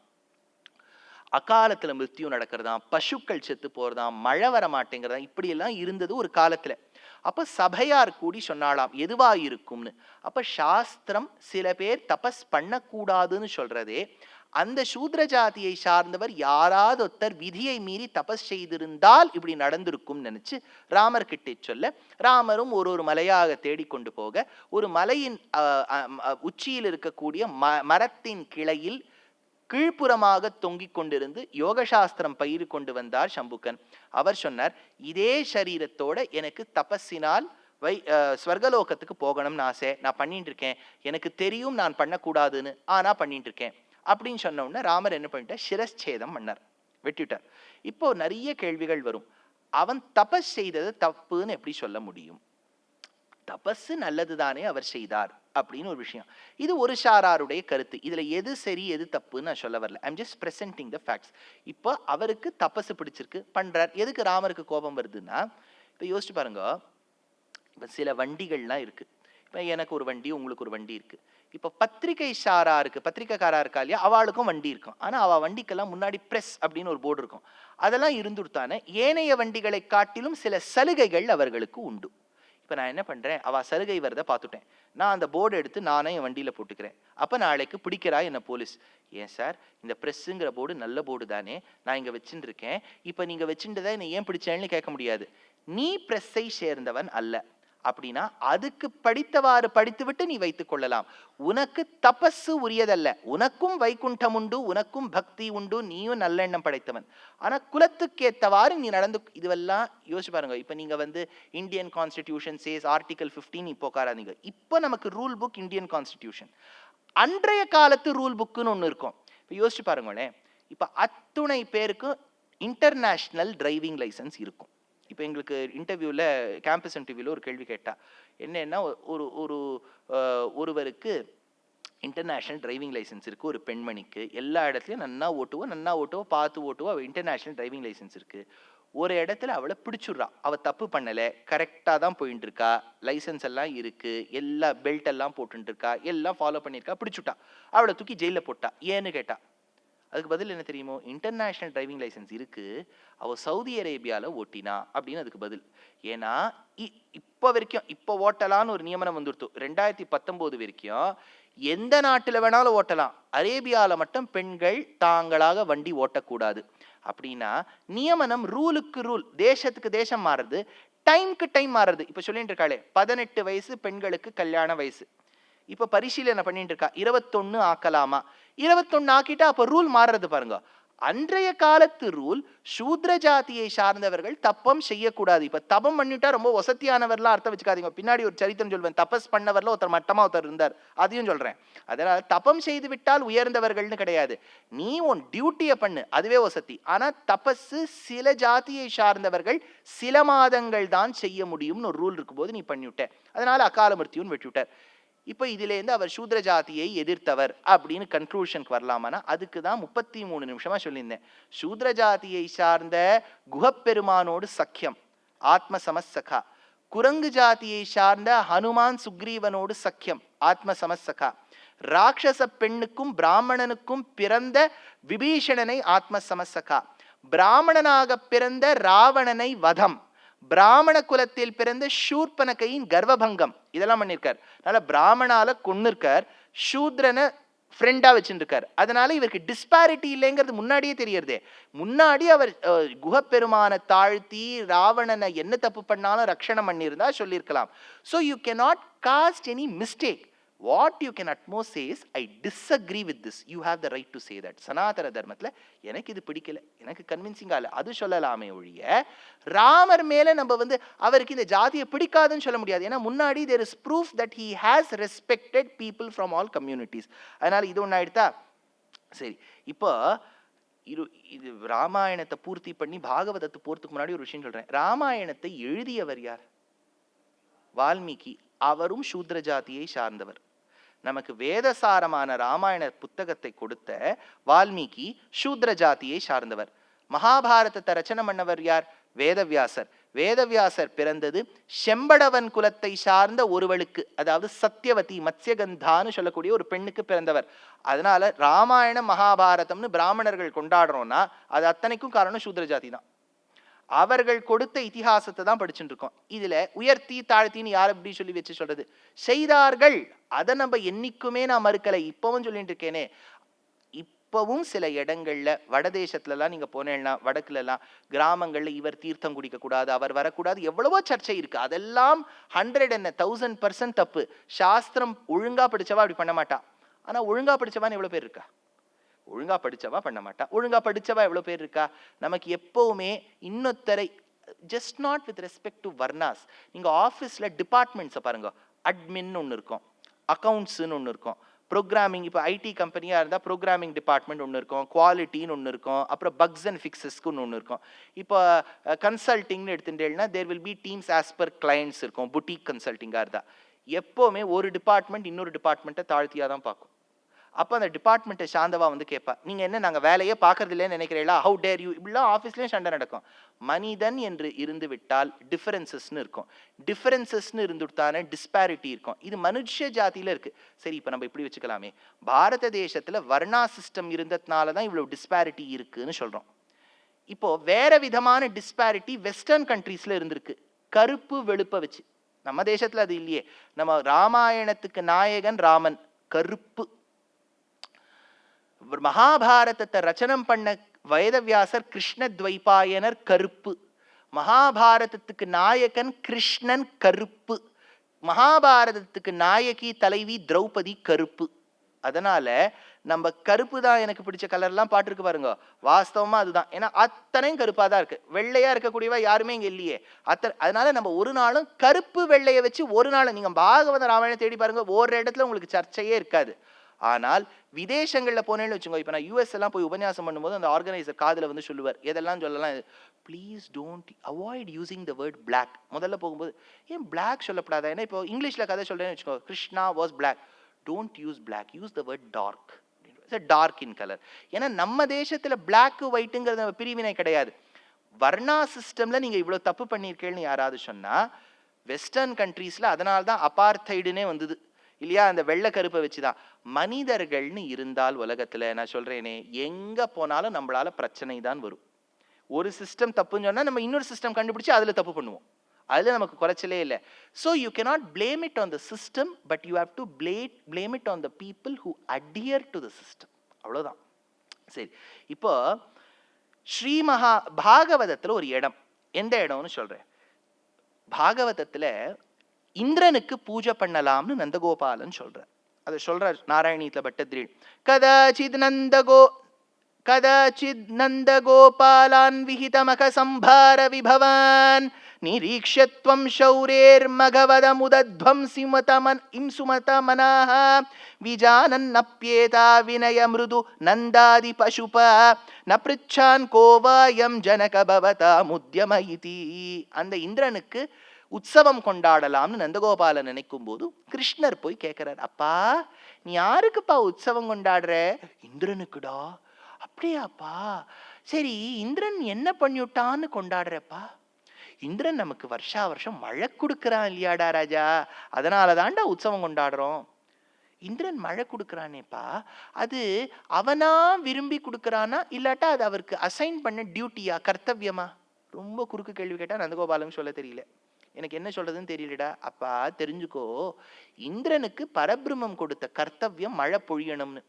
அகாலத்துல மிருத்யு நடக்கிறதா, பசுக்கள் செத்து போறதாம், மழை வர மாட்டேங்கிறதா, இப்படி எல்லாம் இருந்தது ஒரு காலத்துல. அப்ப சபையார் கூடி சொன்னாலாம் எதுவா இருக்கும்னு. அப்ப சாஸ்திரம் சில பேர் தபஸ் பண்ணக்கூடாதுன்னு சொல்றதே, அந்த சூத்ர ஜாதியை சார்ந்தவர் யாராவது ஒருத்தர் விதியை மீறி தபஸ் செய்திருந்தால் இப்படி நடந்திருக்கும் நினைச்சு ராமர் கிட்டே சொல்ல, ராமரும் ஒரு மலையாக தேடிக்கொண்டு போக, ஒரு மலையின் உச்சியில் இருக்கக்கூடிய மரத்தின் கிளையில் கீழ்ப்புறமாக தொங்கிக் கொண்டிருந்து யோகசாஸ்திரம் பயிர் கொண்டு வந்தார் சம்புகன். அவர் சொன்னார், இதே சரீரத்தோட எனக்கு தபஸினால் ஸ்வர்கலோகத்துக்கு போகணும்னு ஆசை, நான் பண்ணிட்டு இருக்கேன், எனக்கு தெரியும் நான் பண்ணக்கூடாதுன்னு, ஆனா பண்ணிட்டு இருக்கேன் அப்படின்னு சொன்ன உடனே ராமர் என்ன பண்ணிட்டார்? சிரச்சேதம் பண்ணார், வெட்டிட்டார். இப்போ நிறைய கேள்விகள் வரும். அவன் தபஸ் செய்தது தப்புன்னு எப்படி சொல்ல முடியும்? தபஸ் நல்லதுதானே அவர் செய்தார் அப்படின்னு ஒரு விஷயம். இது ஒரு சாராருடைய கருத்து. இதுல எது சரி எது தப்புன்னு நான் சொல்ல வரல. I'm just presenting the facts. இப்போ அவருக்கு தபஸ் பிடிச்சிருக்கு, பண்றார். எதுக்கு ராமருக்கு கோபம் வருதுன்னா, இப்போ யோசிச்சு பாருங்க, இப்போ சில வண்டிகள்லாம் இருக்கு. இப்போ எனக்கு ஒரு வண்டி, உங்களுக்கு ஒரு வண்டி இருக்கு. இப்போ பத்திரிகை சாரா இருக்கு, பத்திரிகைக்காரா இருக்கா இல்லையா, அவளுக்கும் வண்டி இருக்கும். ஆனா அவ வண்டிக்கெல்லாம் முன்னாடி பிரஸ் அப்படின்னு ஒரு போர்டு இருக்கும். அதெல்லாம் இருந்துட்டானே ஏனைய வண்டிகளை காட்டிலும் சில சலுகைகள் அவர்களுக்கு உண்டு. இப்போ நான் என்ன பண்றேன், அவ சலுகை வரதை பார்த்துட்டேன், நான் அந்த போர்டு எடுத்து நானே என் வண்டியில போட்டுக்கிறேன். அப்ப நாளைக்கு பிடிக்கிறா என்ன போலீஸ், ஏன் சார் இந்த பிரஸ்ஸுங்கிற போர்டு நல்ல போர்டு தானே, நான் இங்க வச்சுட்டு இருக்கேன், இப்ப நீங்க வச்சுட்டதை என்ன ஏன் பிடிச்சேன்னு கேட்க முடியாது. நீ பிரஸ்ஸை சேர்ந்தவன் அல்ல அப்படின்னா அதுக்கு படித்தவாறு படித்துவிட்டு நீ வைத்துக் கொள்ளலாம். உனக்கு தபஸு உரியதல்ல, உனக்கும் வைகுண்டம் உண்டு, உனக்கும் பக்தி உண்டு, நீயும் நல்லெண்ணம் படைத்தவன். ஆனா குலத்துக்கு ஏத்தவாறு நீ நடந்து. இதுவெல்லாம் யோசிச்சு பாருங்க. இப்ப நீங்க இந்தியன் கான்ஸ்டிடியூஷன் சேஸ் ஆர்டிகல் 15 இப்போ உட்காராதீங்க. இப்போ நமக்கு ரூல் புக் இந்தியன் கான்ஸ்டிடியூஷன். அன்றைய காலத்து ரூல் புக்குன்னு ஒண்ணு இருக்கும். இப்ப யோசிச்சு பாருங்களேன், இப்ப அத்துணை பேருக்கு இன்டர்நேஷனல் டிரைவிங் லைசன்ஸ் இருக்கும். இப்போ எங்களுக்கு இன்டர்வியூவில் கேம்பஸ் இன்டர்வியூவில் ஒரு கேள்வி கேட்டா என்னன்னா, ஒரு ஒரு ஒருவருக்கு இன்டர்நேஷ்னல் டிரைவிங் லைசன்ஸ் இருக்குது ஒரு பெண்மணிக்கு, எல்லா இடத்துலையும் நன்னா ஓட்டுவோம் பார்த்து ஓட்டுவோம், அவள் இன்டர்நேஷ்னல் டிரைவிங் லைசன்ஸ் இருக்குது. ஒரு இடத்துல அவளை பிடிச்சுட்றா, அவள் தப்பு பண்ணலை, கரெக்டாக தான் போயிட்டு இருக்கா, லைசன்ஸ் எல்லாம் இருக்குது, எல்லா பெல்ட் எல்லாம் போட்டுருக்கா, எல்லாம் ஃபாலோ பண்ணியிருக்கா, பிடிச்சுட்டா, அவளை தூக்கி ஜெயிலில் போட்டா. ஏன்னு கேட்டா, அதுக்கு பதில் என்ன தெரியுமோ, இன்டர்நேஷ்னல் டிரைவிங் லைசன்ஸ் இருக்கு, அவ சவுதி அரேபியாவில் ஓட்டினா அப்படின்னு அதுக்கு பதில். ஏன்னா இப்போ வரைக்கும் இப்போ ஓட்டலான்னு ஒரு நியமனம் வந்துடுத்து. 2019 வரைக்கும் எந்த நாட்டில் வேணாலும் ஓட்டலாம், அரேபியாவில் மட்டும் பெண்கள் தாங்களாக வண்டி ஓட்டக்கூடாது. அப்படின்னா நியமனம் ரூலுக்கு ரூல், தேசத்துக்கு தேசம் மாறுறது, டைம்க்கு டைம் மாறுறது. இப்போ சொல்லிட்டு இருக்காளே 18 வயசு பெண்களுக்கு கல்யாண வயசு, இப்ப பரிசீலனை பண்ணிட்டு இருக்கா, 21 ஆக்கலாமா, 21 ஆக்கிட்டா அப்ப ரூல் மாறுறது பாருங்க. அன்றைய காலத்து ரூல் சூத்ர ஜாதியை சார்ந்தவர்கள் தப்பம் செய்யக்கூடாது. இப்ப தபம் பண்ணிட்டா ரொம்ப வசதியானவர்லாம் அர்த்தம் வச்சுக்காதீங்க. பின்னாடி ஒரு சரித்திரம் சொல்வேன், தபஸ் பண்ணவர்ல ஒருத்தர் மட்டமா ஒருத்தர் இருந்தார், அதையும் சொல்றேன். அதனால தபம் செய்து விட்டால் உயர்ந்தவர்கள்னு கிடையாது, நீ உன் டியூட்டியை பண்ணு, அதுவே வசதி. ஆனா தபஸ் சில ஜாதியை சார்ந்தவர்கள் சில மாதங்கள் தான் செய்ய முடியும்னு ஒரு ரூல் இருக்கும் போது நீ பண்ணிவிட்ட, அதனால அகால மிருத்யுன்னு வெட்டிவிட்டார். இப்போ இதுலேருந்து அவர் சூத்ர ஜாதியை எதிர்த்தவர் அப்படின்னு கன்க்ளூஷனுக்கு வரலாமான்னா, அதுக்கு தான் 33 நிமிஷமா சொல்லியிருந்தேன். சூத்ர ஜாதியை சார்ந்த குஹப்பெருமானோடு சக்கியம், ஆத்ம சமசகா. குரங்கு ஜாதியை சார்ந்த ஹனுமான் சுக்ரீவனோடு சக்கியம், ஆத்ம சமசகா. ராட்சச பெண்ணுக்கும் பிராமணனுக்கும் பிறந்த விபீஷணனை ஆத்ம சமசகா. பிராமணனாக பிறந்த ராவணனை வதம், பிராமண குலத்தில் பிறந்த சூர்பனகையின் கர்வபங்கம், இதெல்லாம் பண்ணியிருக்கார். அதனால பிராமணால கொன்னிருக்கார், சூத்ரனை ஃப்ரெண்டா வச்சுருக்கார். அதனால இவருக்கு டிஸ்பாரிட்டி இல்லைங்கிறது முன்னாடியே தெரியறதே. முன்னாடி அவர் குஹப்பெருமான தாழ்த்தி ராவணனை என்ன தப்பு பண்ணாலும் ரட்சணம் பண்ணியிருந்தா சொல்லியிருக்கலாம். So you cannot cost any mistake. What you can at most say is, I disagree with this. You have the right to say that. சனாதன தர்மத்தில் எனக்கு இது பிடிக்கல, எனக்கு கன்வின்சிங்கா இல்லை, அது சொல்லலாமே ஒழிய ராமர் மேலே நம்ம அவருக்கு இந்த ஜாதியை பிடிக்காதுன்னு சொல்ல முடியாது. ஏன்னா முன்னாடி there is proof that he has respected people from all communities. அதனால இது ஒன்று ஆயிடுதா. சரி, இப்போ இது ராமாயணத்தை பூர்த்தி பண்ணி பாகவதத்தை போறதுக்கு முன்னாடி ஒரு விஷயம் சொல்றேன். ராமாயணத்தை எழுதியவர் யார்? வால்மீகி. அவரும் சூத்ர ஜாதியை சார்ந்தவர். நமக்கு வேதசாரமான ராமாயண புத்தகத்தை கொடுத்த வால்மீகி சூத்ர ஜாதியை சார்ந்தவர். மகாபாரதத்தை ரச்சனை பண்ணவர் யார்? வேதவியாசர். வேதவியாசர் பிறந்தது செம்படவன் குலத்தை சார்ந்த ஒருவளுக்கு, அதாவது சத்தியவதி மத்ஸ்யகந்தான்னு சொல்லக்கூடிய ஒரு பெண்ணுக்கு பிறந்தவர். அதனால ராமாயணம் மகாபாரதம்னு பிராமணர்கள் கொண்டாடுறோம்னா அது அத்தனைக்கும் காரணம் சூத்ர ஜாதி தான். அவர்கள் கொடுத்த இதிகாசத்தை தான் படிச்சுட்டு இருக்கோம். இதுல உயர்த்தி தாழ்த்தின்னு யார் எப்படி சொல்லி வச்சு சொல்றது? செய்தார்கள், அதை நம்ம என்னைக்குமே நான் மறுக்கலை, இப்பவும் சொல்லிட்டு இருக்கேனே. இப்பவும் சில இடங்கள்ல வடதேசத்துல எல்லாம் நீங்க போனேன்னா, வடக்குல எல்லாம் கிராமங்கள்ல இவர் தீர்த்தம் குடிக்க கூடாது, அவர் வரக்கூடாது, எவ்வளவோ சர்ச்சை இருக்கு. அதெல்லாம் 110% தப்பு. சாஸ்திரம் ஒழுங்கா படிச்சவா அப்படி பண்ண மாட்டா. ஆனா ஒழுங்கா படிச்சவான்னு எவ்வளவு பேர் இருக்கா? ஒழுங்கா படிச்சவா பண்ண மாட்டா. ஒழுங்கா படிச்சவா எவ்வளவு பேர் இருக்கா? நமக்கு எப்பவுமே இன்னொருத்தரை, just not with respect to varnas. நீங்க ஆஃபீஸ்ல டிபார்ட்மெண்ட்ஸை பாருங்க, அட்மின் ஒன்று இருக்கும், அக்கௌண்ட்ஸ்ன்னு ஒன்று இருக்கும், ப்ரோக்ராமிங், இப்போ ஐடி கம்பெனியா இருந்தால் ப்ரோக்ராமிங் டிபார்ட்மெண்ட் ஒன்று இருக்கும், குவாலிட்டின்னு ஒன்று இருக்கும், அப்புறம் பக்ஸ் அண்ட் ஃபிக்ஸஸ்க்குன்னு ஒன்று இருக்கும். இப்போ கன்சல்டிங்னு எடுத்துட்டேன்னா there will be teams as per clients இருக்கும். புட்டிக் கன்சல்டிங்காக இருந்தால் எப்போவுமே ஒரு டிபார்ட்மெண்ட் இன்னொரு டிபார்ட்மெண்ட்டை தாழ்த்தியாக தான் பார்க்கும். அப்போ அந்த டிபார்ட்மெண்ட்டை சார்ந்தவா கேட்பா, நீங்கள் என்ன நாங்கள் வேலையே பார்க்கறது இல்லைன்னு நினைக்கிறீங்களா, ஹவு டேர் யூ, இப்படிலாம் ஆஃபீஸ்லேயும் சண்டை நடக்கும். மனிதன் என்று இருந்து விட்டால் டிஃபரன்சஸ்ன்னு இருக்கும். டிஃபரன்சஸ்ன்னு இருந்துட்டானே டிஸ்பாரிட்டி இருக்கும். இது மனுஷ ஜாதியில் இருக்குது. சரி, இப்போ நம்ம இப்படி வச்சுக்கலாமே, பாரத தேசத்தில் வர்ணா சிஸ்டம் இருந்ததுனால தான் இவ்வளோ டிஸ்பாரிட்டி இருக்குன்னு சொல்கிறோம். இப்போது வேற விதமான டிஸ்பாரிட்டி வெஸ்டர்ன் கண்ட்ரீஸில் இருந்திருக்கு, கருப்பு வெளுப்பை வச்சு. நம்ம தேசத்தில் அது இல்லையே. நம்ம ராமாயணத்துக்கு நாயகன் ராமன் கருப்பு. மகாபாரதத்தை ரச்சனம் பண்ண வேதவியாசர் கிருஷ்ண துவைபாயனர் கருப்பு. மகாபாரதத்துக்கு நாயகன் கிருஷ்ணன் கருப்பு. மகாபாரதத்துக்கு நாயகி தலைவி திரௌபதி கருப்பு. அதனால நம்ம கருப்பு தான் எனக்கு பிடிச்ச கலர்லாம் பாட்டுருக்கு பாருங்க, வாஸ்தவமா அதுதான். ஏன்னா அத்தனையும் கருப்பா தான் இருக்கு. வெள்ளையா இருக்கக்கூடியவா யாருமே இங்க இல்லையே. அதனால நம்ம ஒரு நாளும் கருப்பு வெள்ளையை வச்சு ஒரு நாள் நீங்க பாகவத ராமாயணம் தேடி பாருங்க, ஒரு இடத்துல உங்களுக்கு சர்ச்சையே இருக்காது. ஆனால் விதேசங்களில் போனேன்னு வச்சுக்கோங்க, இப்போ நான் யூஎஸ் எல்லாம் போய் உபன்யாசம் பண்ணும்போது அந்த ஆர்கனைசர் காதில் சொல்லுவார், எதெல்லாம் சொல்லலாம், please don't avoid using the word black. முதல்ல போகும்போது ஏன் பிளாக் சொல்லப்படாதா? ஏன்னா இப்போ இங்கிலீஷில் கதை சொல்கிறேன்னு வச்சுக்கோ, Krishna was black, don't use black, use the word dark. Dark in colour. ஏன்னா நம்ம தேசத்தில் பிளாக் ஒயிட்டுங்கிறது பிரிவினை கிடையாது. வர்ணா சிஸ்டம்ல நீங்க இவ்வளவு தப்பு பண்ணியிருக்கேன்னு யாராவது சொன்னா, வெஸ்டர்ன் கண்ட்ரீஸ்ல அதனால தான் அபார்த்தைடுனே வந்தது இல்லையா? அந்த வெள்ளை கருப்பை வச்சுதான். மனிதர்கள்னு இருந்தால் உலகத்துல நான் சொல்றேனே, எங்க போனாலும் நம்மளால பிரச்சனை தான் வரும். ஒரு சிஸ்டம் தப்புன்னு சொன்னா நம்ம இன்னொரு சிஸ்டம் கண்டுபிடிச்சு அதுல தப்பு பண்ணுவோம். அதுல நமக்கு குறைச்சலே இல்லை. So you cannot blame it on the system, but you have to blame it on the people who adhere to the system. அவ்வளவுதான். சரி, இப்போ ஸ்ரீ பாகவதத்துல ஒரு இடம், எந்த இடம்னு சொல்றேன். பாகவதத்துல இந்திரனுக்கு பூஜை பண்ணலாம்னு நந்தகோபாலன் சொல்ற. அதை சொல்ற நாராயணீத்துல பட்டத்ரி. கதாச்சித் நந்தகோபாலான் விஹிதமக சம்பார விபவான் நிரீக்ஷத்வம் ஷௌரேர் மகவதமுதத்வம் இம்சுமத மனாஹ விஜானன்னப்யேதா வினய மிருது நந்தாதி பசுப ந பிருச்சான் கோவாயம் ஜனக பவதா முத்யம இதி. அந்த இந்திரனுக்கு உற்சவம் கொண்டாடலாம்னு நந்தகோபாலன் நினைக்கும் போது கிருஷ்ணர் போய் கேட்கிறார், அப்பா நீ யாருக்குப்பா உற்சவம் கொண்டாடுற? இந்திரனுக்குடா. அப்படியாப்பா, சரி இந்திரன் என்ன பண்ணிவிட்டான்னு கொண்டாடுறப்பா? இந்திரன் நமக்கு வருஷா வருஷம் மழை கொடுக்கறான் இல்லையாடா ராஜா, அதனாலதான்டா உற்சவம் கொண்டாடுறோம். இந்திரன் மழை கொடுக்கறானேப்பா, அது அவனா விரும்பி கொடுக்கறானா இல்லாட்டா அது அவருக்கு அசைன் பண்ண டியூட்டியா, கர்த்தவியமா? ரொம்ப குறுக்கு கேள்வி கேட்டா நந்தகோபாலன் சொல்ல தெரியல. எனக்கு என்ன சொல்றதுன்னு தெரியலடா. அப்பா தெரிஞ்சுக்கோ, இந்திரனுக்கு பரபிரம்மம் கொடுத்த கர்த்தவியம் மழை பொழியணும்னு.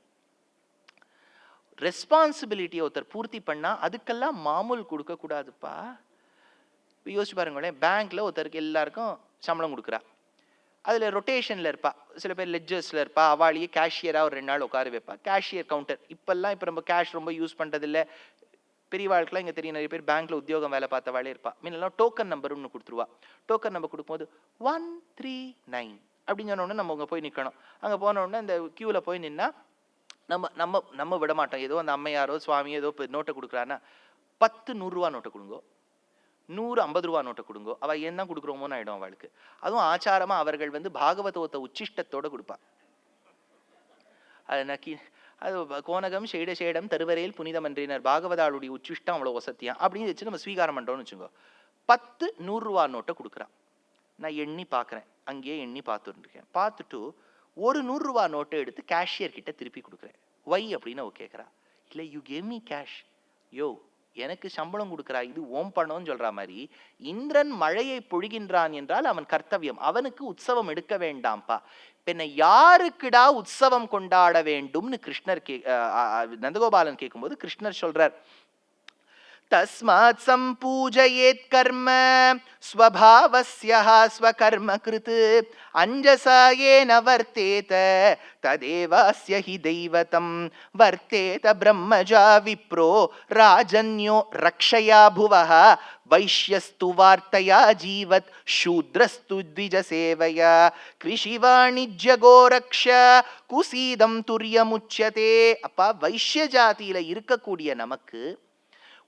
ரெஸ்பான்சிபிலிட்டியை ஒருத்தர் பூர்த்தி பண்ணா அதுக்கெல்லாம் மாமூல் கொடுக்க கூடாதுப்பா. யோசிச்சு பாருங்களேன், பேங்க்ல ஒருத்தருக்கு எல்லாருக்கும் சம்பளம் கொடுக்குறா, அதுல ரொட்டேஷன்ல இருப்பா, சில பேர் லெட்ஜர்ஸ்ல இருப்பா, அவாளியே கேஷியரா ஒரு 2 நாள் உட்கார வைப்பா. கேஷியர் கவுண்டர் இப்பெல்லாம் இப்ப நம்ம கேஷ் ரொம்ப யூஸ் பண்றது இல்லை. பெரிய வாழ்க்கைலாம் இங்க தெரியும், நிறைய பேர் பேங்க்ல உத்தியோகம் வேலை பார்த்த வாழே இருப்பா. முன்னெல்லாம் டோக்கன் நம்பர் ஒன்று கொடுத்துருவா. டோக்கன் நம்பர் கொடுக்கும்போது 139 அப்படின்னு சொன்ன உடனே நம்ம அங்க போய் நிக்கணும். அங்க போன உடனே அந்த கியூல போய் நின்னா நம்ம நம்ம நம்ம விட மாட்டோம். ஏதோ அந்த அம்மையாரோ சுவாமியோ ஏதோ நோட்டை கொடுக்குறான்னா 10 100 ரூபா நோட்டை கொடுங்கோ, 100 50 ரூபா நோட்டை கொடுங்கோ. அவள் ஏன் தான் கொடுக்குறோமோன்னு ஆயிடும் அவளுக்கு. அதுவும் ஆச்சாரமா அவர்கள் பாகவதத்தை உச்சிஷ்டத்தோட கொடுப்பா. அது நக்கி அது கோனகம் ஷேட ஷேடம் தருவரையில் புனிதம் என்றினர், பாகவதாளுடைய உச்சிஷ்டம் அவ்வளோ வசத்தியான் அப்படின்னு வச்சு நம்ம ஸ்வீகாரம் பண்றோம்னு வச்சுக்கோ. 10 100 ரூபா நோட்டை கொடுக்குறான். நான் எண்ணி பார்க்குறேன், அங்கேயே எண்ணி பார்த்துருக்கேன். பார்த்துட்டு ஒரு 100 ரூபா நோட்டை எடுத்து கேஷியர் கிட்ட திருப்பி கொடுக்குறேன். வை அப்படின்னு அவ கேட்குறா. இல்லை, யூ கேவ் மீ கேஷ். யோ, எனக்கு சம்பளம் கொடுக்குறா, இது ஓம் பணம்னு சொல்ற மாதிரி. இந்திரன் மழையை பொழிகின்றான் என்றால் அவன் கர்த்தவியம், அவனுக்கு உற்சவம் எடுக்க வேண்டாம்ப்பா. பின்ன யாருக்குடா உற்சவம் கொண்டாட வேண்டும்னு கிருஷ்ணர் நந்தகோபாலன் கேட்கும்போது கிருஷ்ணர் சொல்றார், தஸ்மாத் சம்பூஜயேத் கர்ம ஸ்வபாவஸ்யஹ ஸ்வகர்ம கிருத் அஞ்சசா ஏன வர்த்தேத ததேவாஸ்ய ஹி தெய்வதம் வர்த்தேத பிரம்மஜா விப்ரோ ராஜன்யோ ரக்ஷயா புவஹ வைஷ்யஸ்து வார்த்தயா ஜீவத் சூத்ரஸ்து த்விஜ சேவயா கிருஷி வாணிஜ்ய கோரக்ஷ குசீதம் துரியமுச்யதே. அப்பா, வைஷ்ய ஜாதியில இருக்கக்கூடிய நமக்கு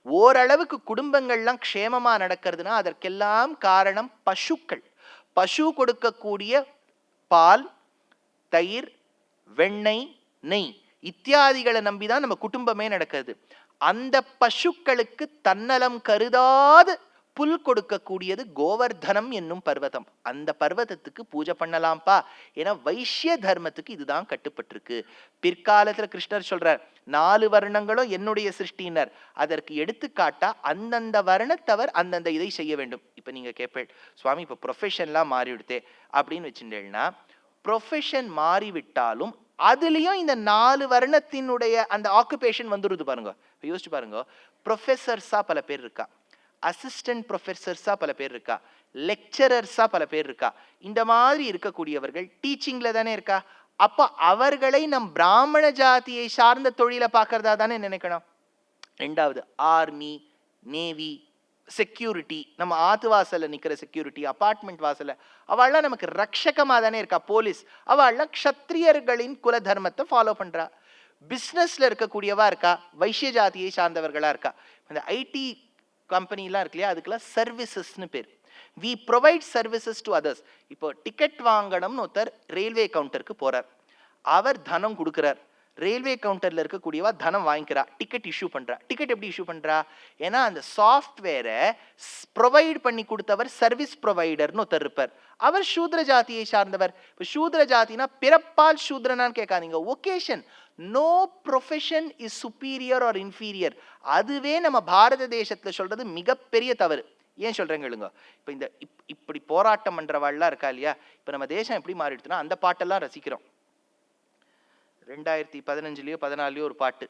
ஓரளவுக்கு குடும்பங்கள்லாம் க்ஷேமமா நடக்கிறதுனா அதற்கெல்லாம் காரணம் பசுக்கள். பசு கொடுக்கக்கூடிய பால், தயிர், வெண்ணெய், நெய் இத்தியாதிகளை நம்பிதான் நம்ம குடும்பமே நடக்கிறது. அந்த பசுக்களுக்கு தன்னலம் கருதாது புல் கொடுக்கக்கூடியது கோவர்தனம் என்னும் பர்வதம். அந்த பர்வதத்துக்கு பூஜை பண்ணலாம்ப்பா. ஏன்னா வைஷ்ய தர்மத்துக்கு இதுதான் கட்டுப்பட்டிருக்கு. பிற்காலத்துல கிருஷ்ணர் சொல்றார், 4 வர்ணங்களும் என்னுடைய சிருஷ்டினர். அதற்கு எடுத்துக்காட்டா அந்தந்த வர்ணத்தவர் அந்தந்த இதை செய்ய வேண்டும். இப்ப நீங்க கேட்பேள், சுவாமி இப்ப ப்ரொஃபஷன்லாம் மாறிவிடுதே அப்படின்னு வச்சுட்டேன்னா, ப்ரொஃபஷன் மாறிவிட்டாலும் அதுலயும் இந்த 4 வர்ணத்தினுடைய அந்த ஆக்குபேஷன் வந்துருது பாருங்க. யோசிச்சு பாருங்க, ப்ரொஃபஸர்ஸா பல பேர் இருக்கா, அசிஸ்டன்ட் ப்ரொஃபஸர்ஸா பல பேர் இருக்கா, லெக்சரர்ஸா பல பேர் இருக்கா. இந்த மாதிரி இருக்கக்கூடியவர்கள் டீச்சிங்ல தானே இருக்கா. அப்ப அவர்களை நம் பிராமண ஜாதியை சார்ந்த தொழிலை பார்க்கறதா தானே நினைக்கணும். 2வது ஆர்மி, நேவி, செக்யூரிட்டி, நம்ம ஆத்து வாசல்ல நிக்கிற செக்யூரிட்டி, அபார்ட்மெண்ட் வாசல்ல அவள்லாம் நமக்கு ரட்சகமா தானே இருக்கா. போலீஸ் அவள்லாம் க்ஷத்ரியர்களின் குல தர்மத்தை ஃபாலோ பண்றா. பிஸ்னஸ்ல இருக்கக்கூடியவா இருக்கா, வைஷ்ய ஜாதியை சார்ந்தவர்களா இருக்கா. இந்த ஐடி கம்பெனிலாம் இருக்கு இல்லையா, அதுக்கெல்லாம் சர்வீசஸ்னு பேர். We provide services to others. இப்போ டிக்கெட் வாங்கணும்னு ஒருத்தர் ரயில்வே கவுண்டருக்கு போறார், அவர் தனம் கொடுக்குறார், ரயில்வே கவுண்டர்ல இருக்கக்கூடியவா தனம் வாங்கிக்கிறா, டிக்கெட் இஷ்யூ பண்றா. டிக்கெட் எப்படி இஷ்யூ பண்றா? ஏன்னா அந்த சாஃப்ட்வேரை ப்ரொவைட் பண்ணி கொடுத்தவர் சர்வீஸ் ப்ரொவைடர்னு ஒருத்தர் இருப்பார், அவர் சூத்ர ஜாதியை சார்ந்தவர். இப்போ சூத்ர ஜாதினா பிறப்பால் சூத்ரனான்னு கேட்காதீங்க, vocation. No profession is superior or inferior. அதுவே நம்ம பாரத தேசத்துல சொல்றது மிகப்பெரிய தவறு. ஏன் சொல்றேன் கேளுங்க. இப்போ இந்த இப்படி போராட்டம் பண்றவாள்லாம் இருக்கா இல்லையா, இப்போ நம்ம தேசம் எப்படி மாறிடுச்சுன்னா அந்த பாட்டெல்லாம் ரசிக்கிறோம். 2015லயோ 14லயோ ஒரு பாட்டு,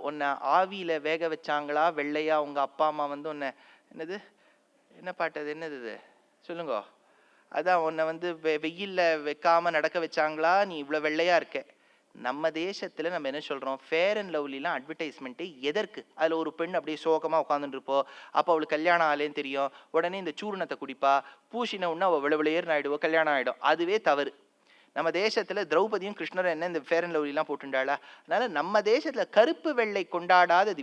உன்னை ஆவியில வேக வச்சாங்களா வெள்ளையா உங்க அப்பா அம்மா வந்து உன்னை, என்னது என்ன பாட்டு அது, என்னது இது சொல்லுங்க, அதான் உன்னை வந்து வெயில்ல வைக்காம நடக்க வச்சாங்களா, நீ இவ்வளவு வெள்ளையா இருக்க. நம்ம தேசத்துல நம்ம என்ன சொல்றோம், ஃபேர் அண்ட் லவ்லிலாம் அட்வர்டைஸ்மெண்ட்டு எதற்கு? அதுல ஒரு பெண் அப்படியே சோகமா உட்காந்துட்டு இருப்போம், அப்போ அவளுக்கு கல்யாணம் ஆலேன்னு தெரியும், உடனே இந்த சூர்ணத்தை குடிப்பா, பூசின உடனே அவள் விளவிளையர்னு ஆயிடுவோம், கல்யாணம் ஆயிடும். அதுவே தவறு. நம்ம தேசத்துல திரௌபதியும் கிருஷ்ணரும் என்ன இந்த ஃபேர் அண்ட் லவ்லிலாம் போட்டுண்டாளா? அதனால நம்ம தேசத்துல கருப்பு வெள்ளை கொண்டாடாத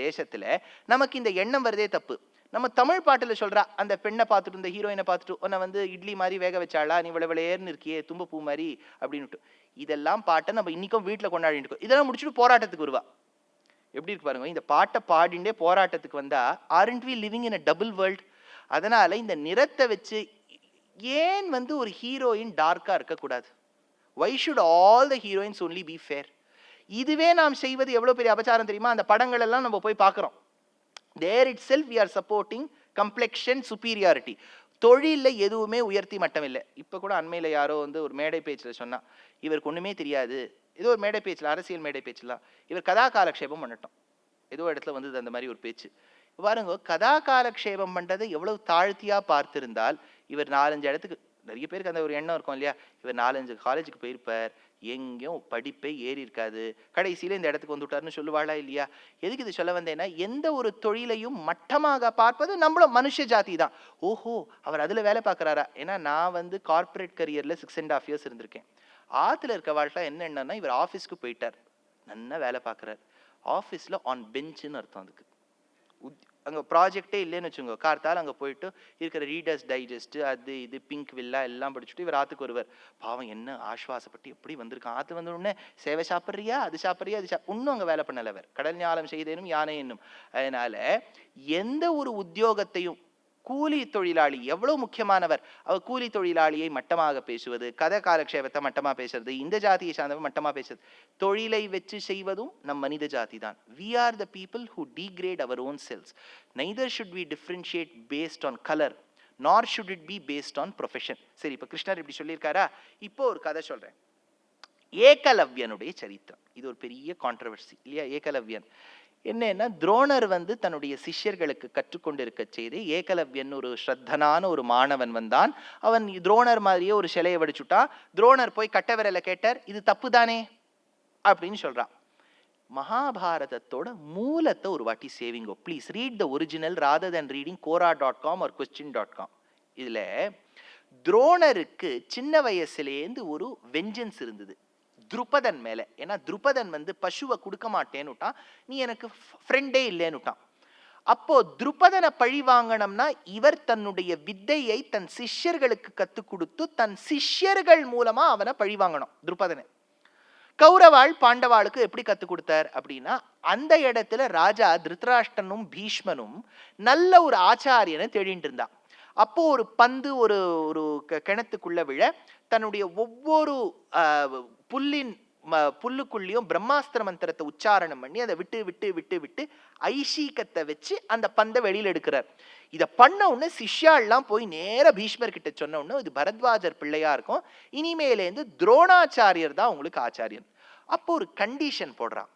தேசத்துல நமக்கு இந்த எண்ணம் வருதே தப்பு. நம்ம தமிழ் பாட்டுல சொல்றா, அந்த பெண்ணை பார்த்துட்டு இந்த ஹீரோயினை பார்த்துட்டு உன்னை வந்து இட்லி மாதிரி வேக வச்சாளா, நீ விளவிளையர்னு இருக்கியே தும்பு பூ மாதிரி அப்படின்னுட்டு, இதெல்லாம் பாட்டை நம்ம இன்னைக்கும் வீட்டுல கொண்டாடிட்டு இருக்கோம். இதெல்லாம் முடிச்சுட்டு போராட்டத்துக்கு வருவா, எப்படி இருக்கு பாருங்க. இந்த பாட்டை பாடிண்டே போராட்டத்துக்கு வந்தா aren't we living in a double world? அதனால இந்த நிறத்தை வச்சு ஏன் வந்து ஒரு ஹீரோயின் டார்க்கா இருக்கக்கூடாது? Why should all the heroines only be fair? இதுவே நாம் செய்வது எவ்வளவு பெரிய அபச்சாரம் தெரியுமா? அந்த படங்கள் எல்லாம் நம்ம போய் பார்க்கிறோம். There itself we are supporting complexion superiority. தொழில எதுவுமே உயர்த்தி மட்டம் இல்லை. இப்ப கூட அண்மையில யாரோ வந்து ஒரு மேடை பேச்சுல சொன்னா, இவருக்கு ஒண்ணுமே தெரியாது, ஏதோ ஒரு மேடை பேச்சுல, அரசியல் மேடை பேச்சுலாம், இவர் கதா காலக்ஷேபம் பண்ணட்டும், ஏதோ இடத்துல வந்தது அந்த மாதிரி ஒரு பேச்சு. பாருங்க, கதா காலக்ஷேபம் பண்றதை எவ்வளவு தாழ்த்தியா பார்த்திருந்தால், இவர் 4-5 இடத்துக்கு, நிறைய பேருக்கு அந்த ஒரு எண்ணம் இருக்கும் இல்லையா, இவர் 4-5 காலேஜுக்கு போயிருப்பார், எங்கேயும் படிப்பே ஏறி இருக்காது, கடைசியில இந்த இடத்துக்கு வந்துட்டாருன்னு சொல்லுவாளா இல்லையா? எதுக்கு இது சொல்ல வந்தேன்னா, எந்த ஒரு தொழிலையும் மட்டமாக பார்ப்பது நம்மளும் மனுஷ ஜாதி தான். ஓஹோ, அவர் அதுல வேலை பார்க்கறாரா? ஏன்னா நான் வந்து கார்பரேட் கரியர்ல 6.5 years இருந்திருக்கேன். ஆத்துல இருக்க வாழ்க்கை என்னன்னா, இவர் ஆஃபீஸ்க்கு போயிட்டார், நல்லா வேலை பார்க்கறார், ஆஃபீஸ்ல ஆன் பெஞ்சுன்னு அர்த்தம். அதுக்கு அங்கே ப்ராஜெக்டே இல்லைன்னு வச்சுக்கோங்க, கார்த்தால் அங்கே போயிட்டு இருக்கிற ரீடர்ஸ் டைஜஸ்ட் அது இது பிங்க் வில்லா எல்லாம் படிச்சுட்டு இவர் ஆற்றுக்கு வருவார். பாவம் என்ன ஆஸ்வாசப்பட்டு எப்படி வந்திருக்கான், ஆற்று வந்த உடனே சேவை சாப்பிட்றியா, அது சாப்பிட்றியா, அது இன்னும் அங்கே வேலை பண்ணல அவர், கடல் ஞாலம் செய்தேனும் யானை என்னும். அதனால எந்த ஒரு உத்தியோகத்தையும் கூலி தொழிலாளி எவ்வளவு முக்கியமானவர், அவர் கூலி தொழிலாளியை மட்டமாக பேசுவது, கதை காலக்ஷேபத்தை மட்டமா பேசுறது, இந்த ஜாதியை சார்ந்தவர் மட்டமா பேசுறது, தொழிலை வச்சு செய்வதும் நம் மனித ஜாதி தான். We are the people who degrade our own selves. Neither should we differentiate based on color, nor should it be based on profession. சரி, இப்ப கிருஷ்ணர் இப்படி சொல்லியிருக்காரா, இப்போ ஒரு கதை சொல்றேன். ஏகலவ்யனுடைய சரித்திரம். இது ஒரு பெரிய கான்ட்ரவர்சி இல்லையா? ஏகலவ்யன் என்னன்னா, துரோணர் வந்து தன்னுடைய சிஷ்யர்களுக்கு கற்றுக்கொண்டிருக்க செய்து, ஏகலவ்யன் ஒரு ஸ்ரத்தனான ஒரு மாணவன் வந்தான். அவன் துரோணர் மாதிரியே ஒரு சிலையை வடிச்சுட்டான். துரோணர் போய் கட்ட விரல கேட்டார், இது தப்பு தானே அப்படின்னு சொல்றான். மகாபாரதத்தோட மூலத்தை ஒரு வாட்டி சேவிங்கோ please. Read the original rather than reading quora.com or question.com. இதுல துரோணருக்கு சின்ன வயசுலேருந்து ஒரு வெஞ்சன்ஸ் இருந்தது துருபதன் மேல. ஏன்னா துருபதன் வந்து பசுவை கொடுக்க மாட்டேன்னுட்டான், நீ எனக்கு ஃப்ரெண்டே இல்லைன்னுட்டான். அப்போ துருபதனை பழி வாங்கணும்னா இவர் தன்னுடைய வித்தையை தன் சிஷ்யர்களுக்கு கத்துக் கொடுத்து தன் சிஷ்யர்கள் மூலமா அவனை பழி வாங்கணும் துருபதனை. கௌரவாள் பாண்டவாளுக்கு எப்படி கத்துக் கொடுத்தார் அப்படின்னா, அந்த இடத்துல ராஜா திருதராஷ்டிரனும் பீஷ்மனும் நல்ல ஒரு ஆச்சாரியனை தேடிட்டு இருந்தான். அப்போ ஒரு பந்து ஒரு ஒரு கிணத்துக்குள்ள விழ தன்னுடைய ஒவ்வொரு புல்லுக்குள்ளேயும் பிரம்மாஸ்திர மந்திரத்தை உச்சாரணம் பண்ணி அதை விட்டு விட்டு விட்டு விட்டு ஐஷீகத்தை வச்சு அந்த பந்தை வெளியில எடுக்கிறார். இதை பண்ண உடனே சிஷ்யாலாம் போய் நேர பீஷ்மர் கிட்ட சொன்ன உடனே இது பரத்வாஜர் பிள்ளையா இருக்கும், இனிமேலேருந்து துரோணாச்சாரியர் தான் உங்களுக்கு ஆச்சாரியன். அப்போ ஒரு கண்டிஷன் போடுறான்,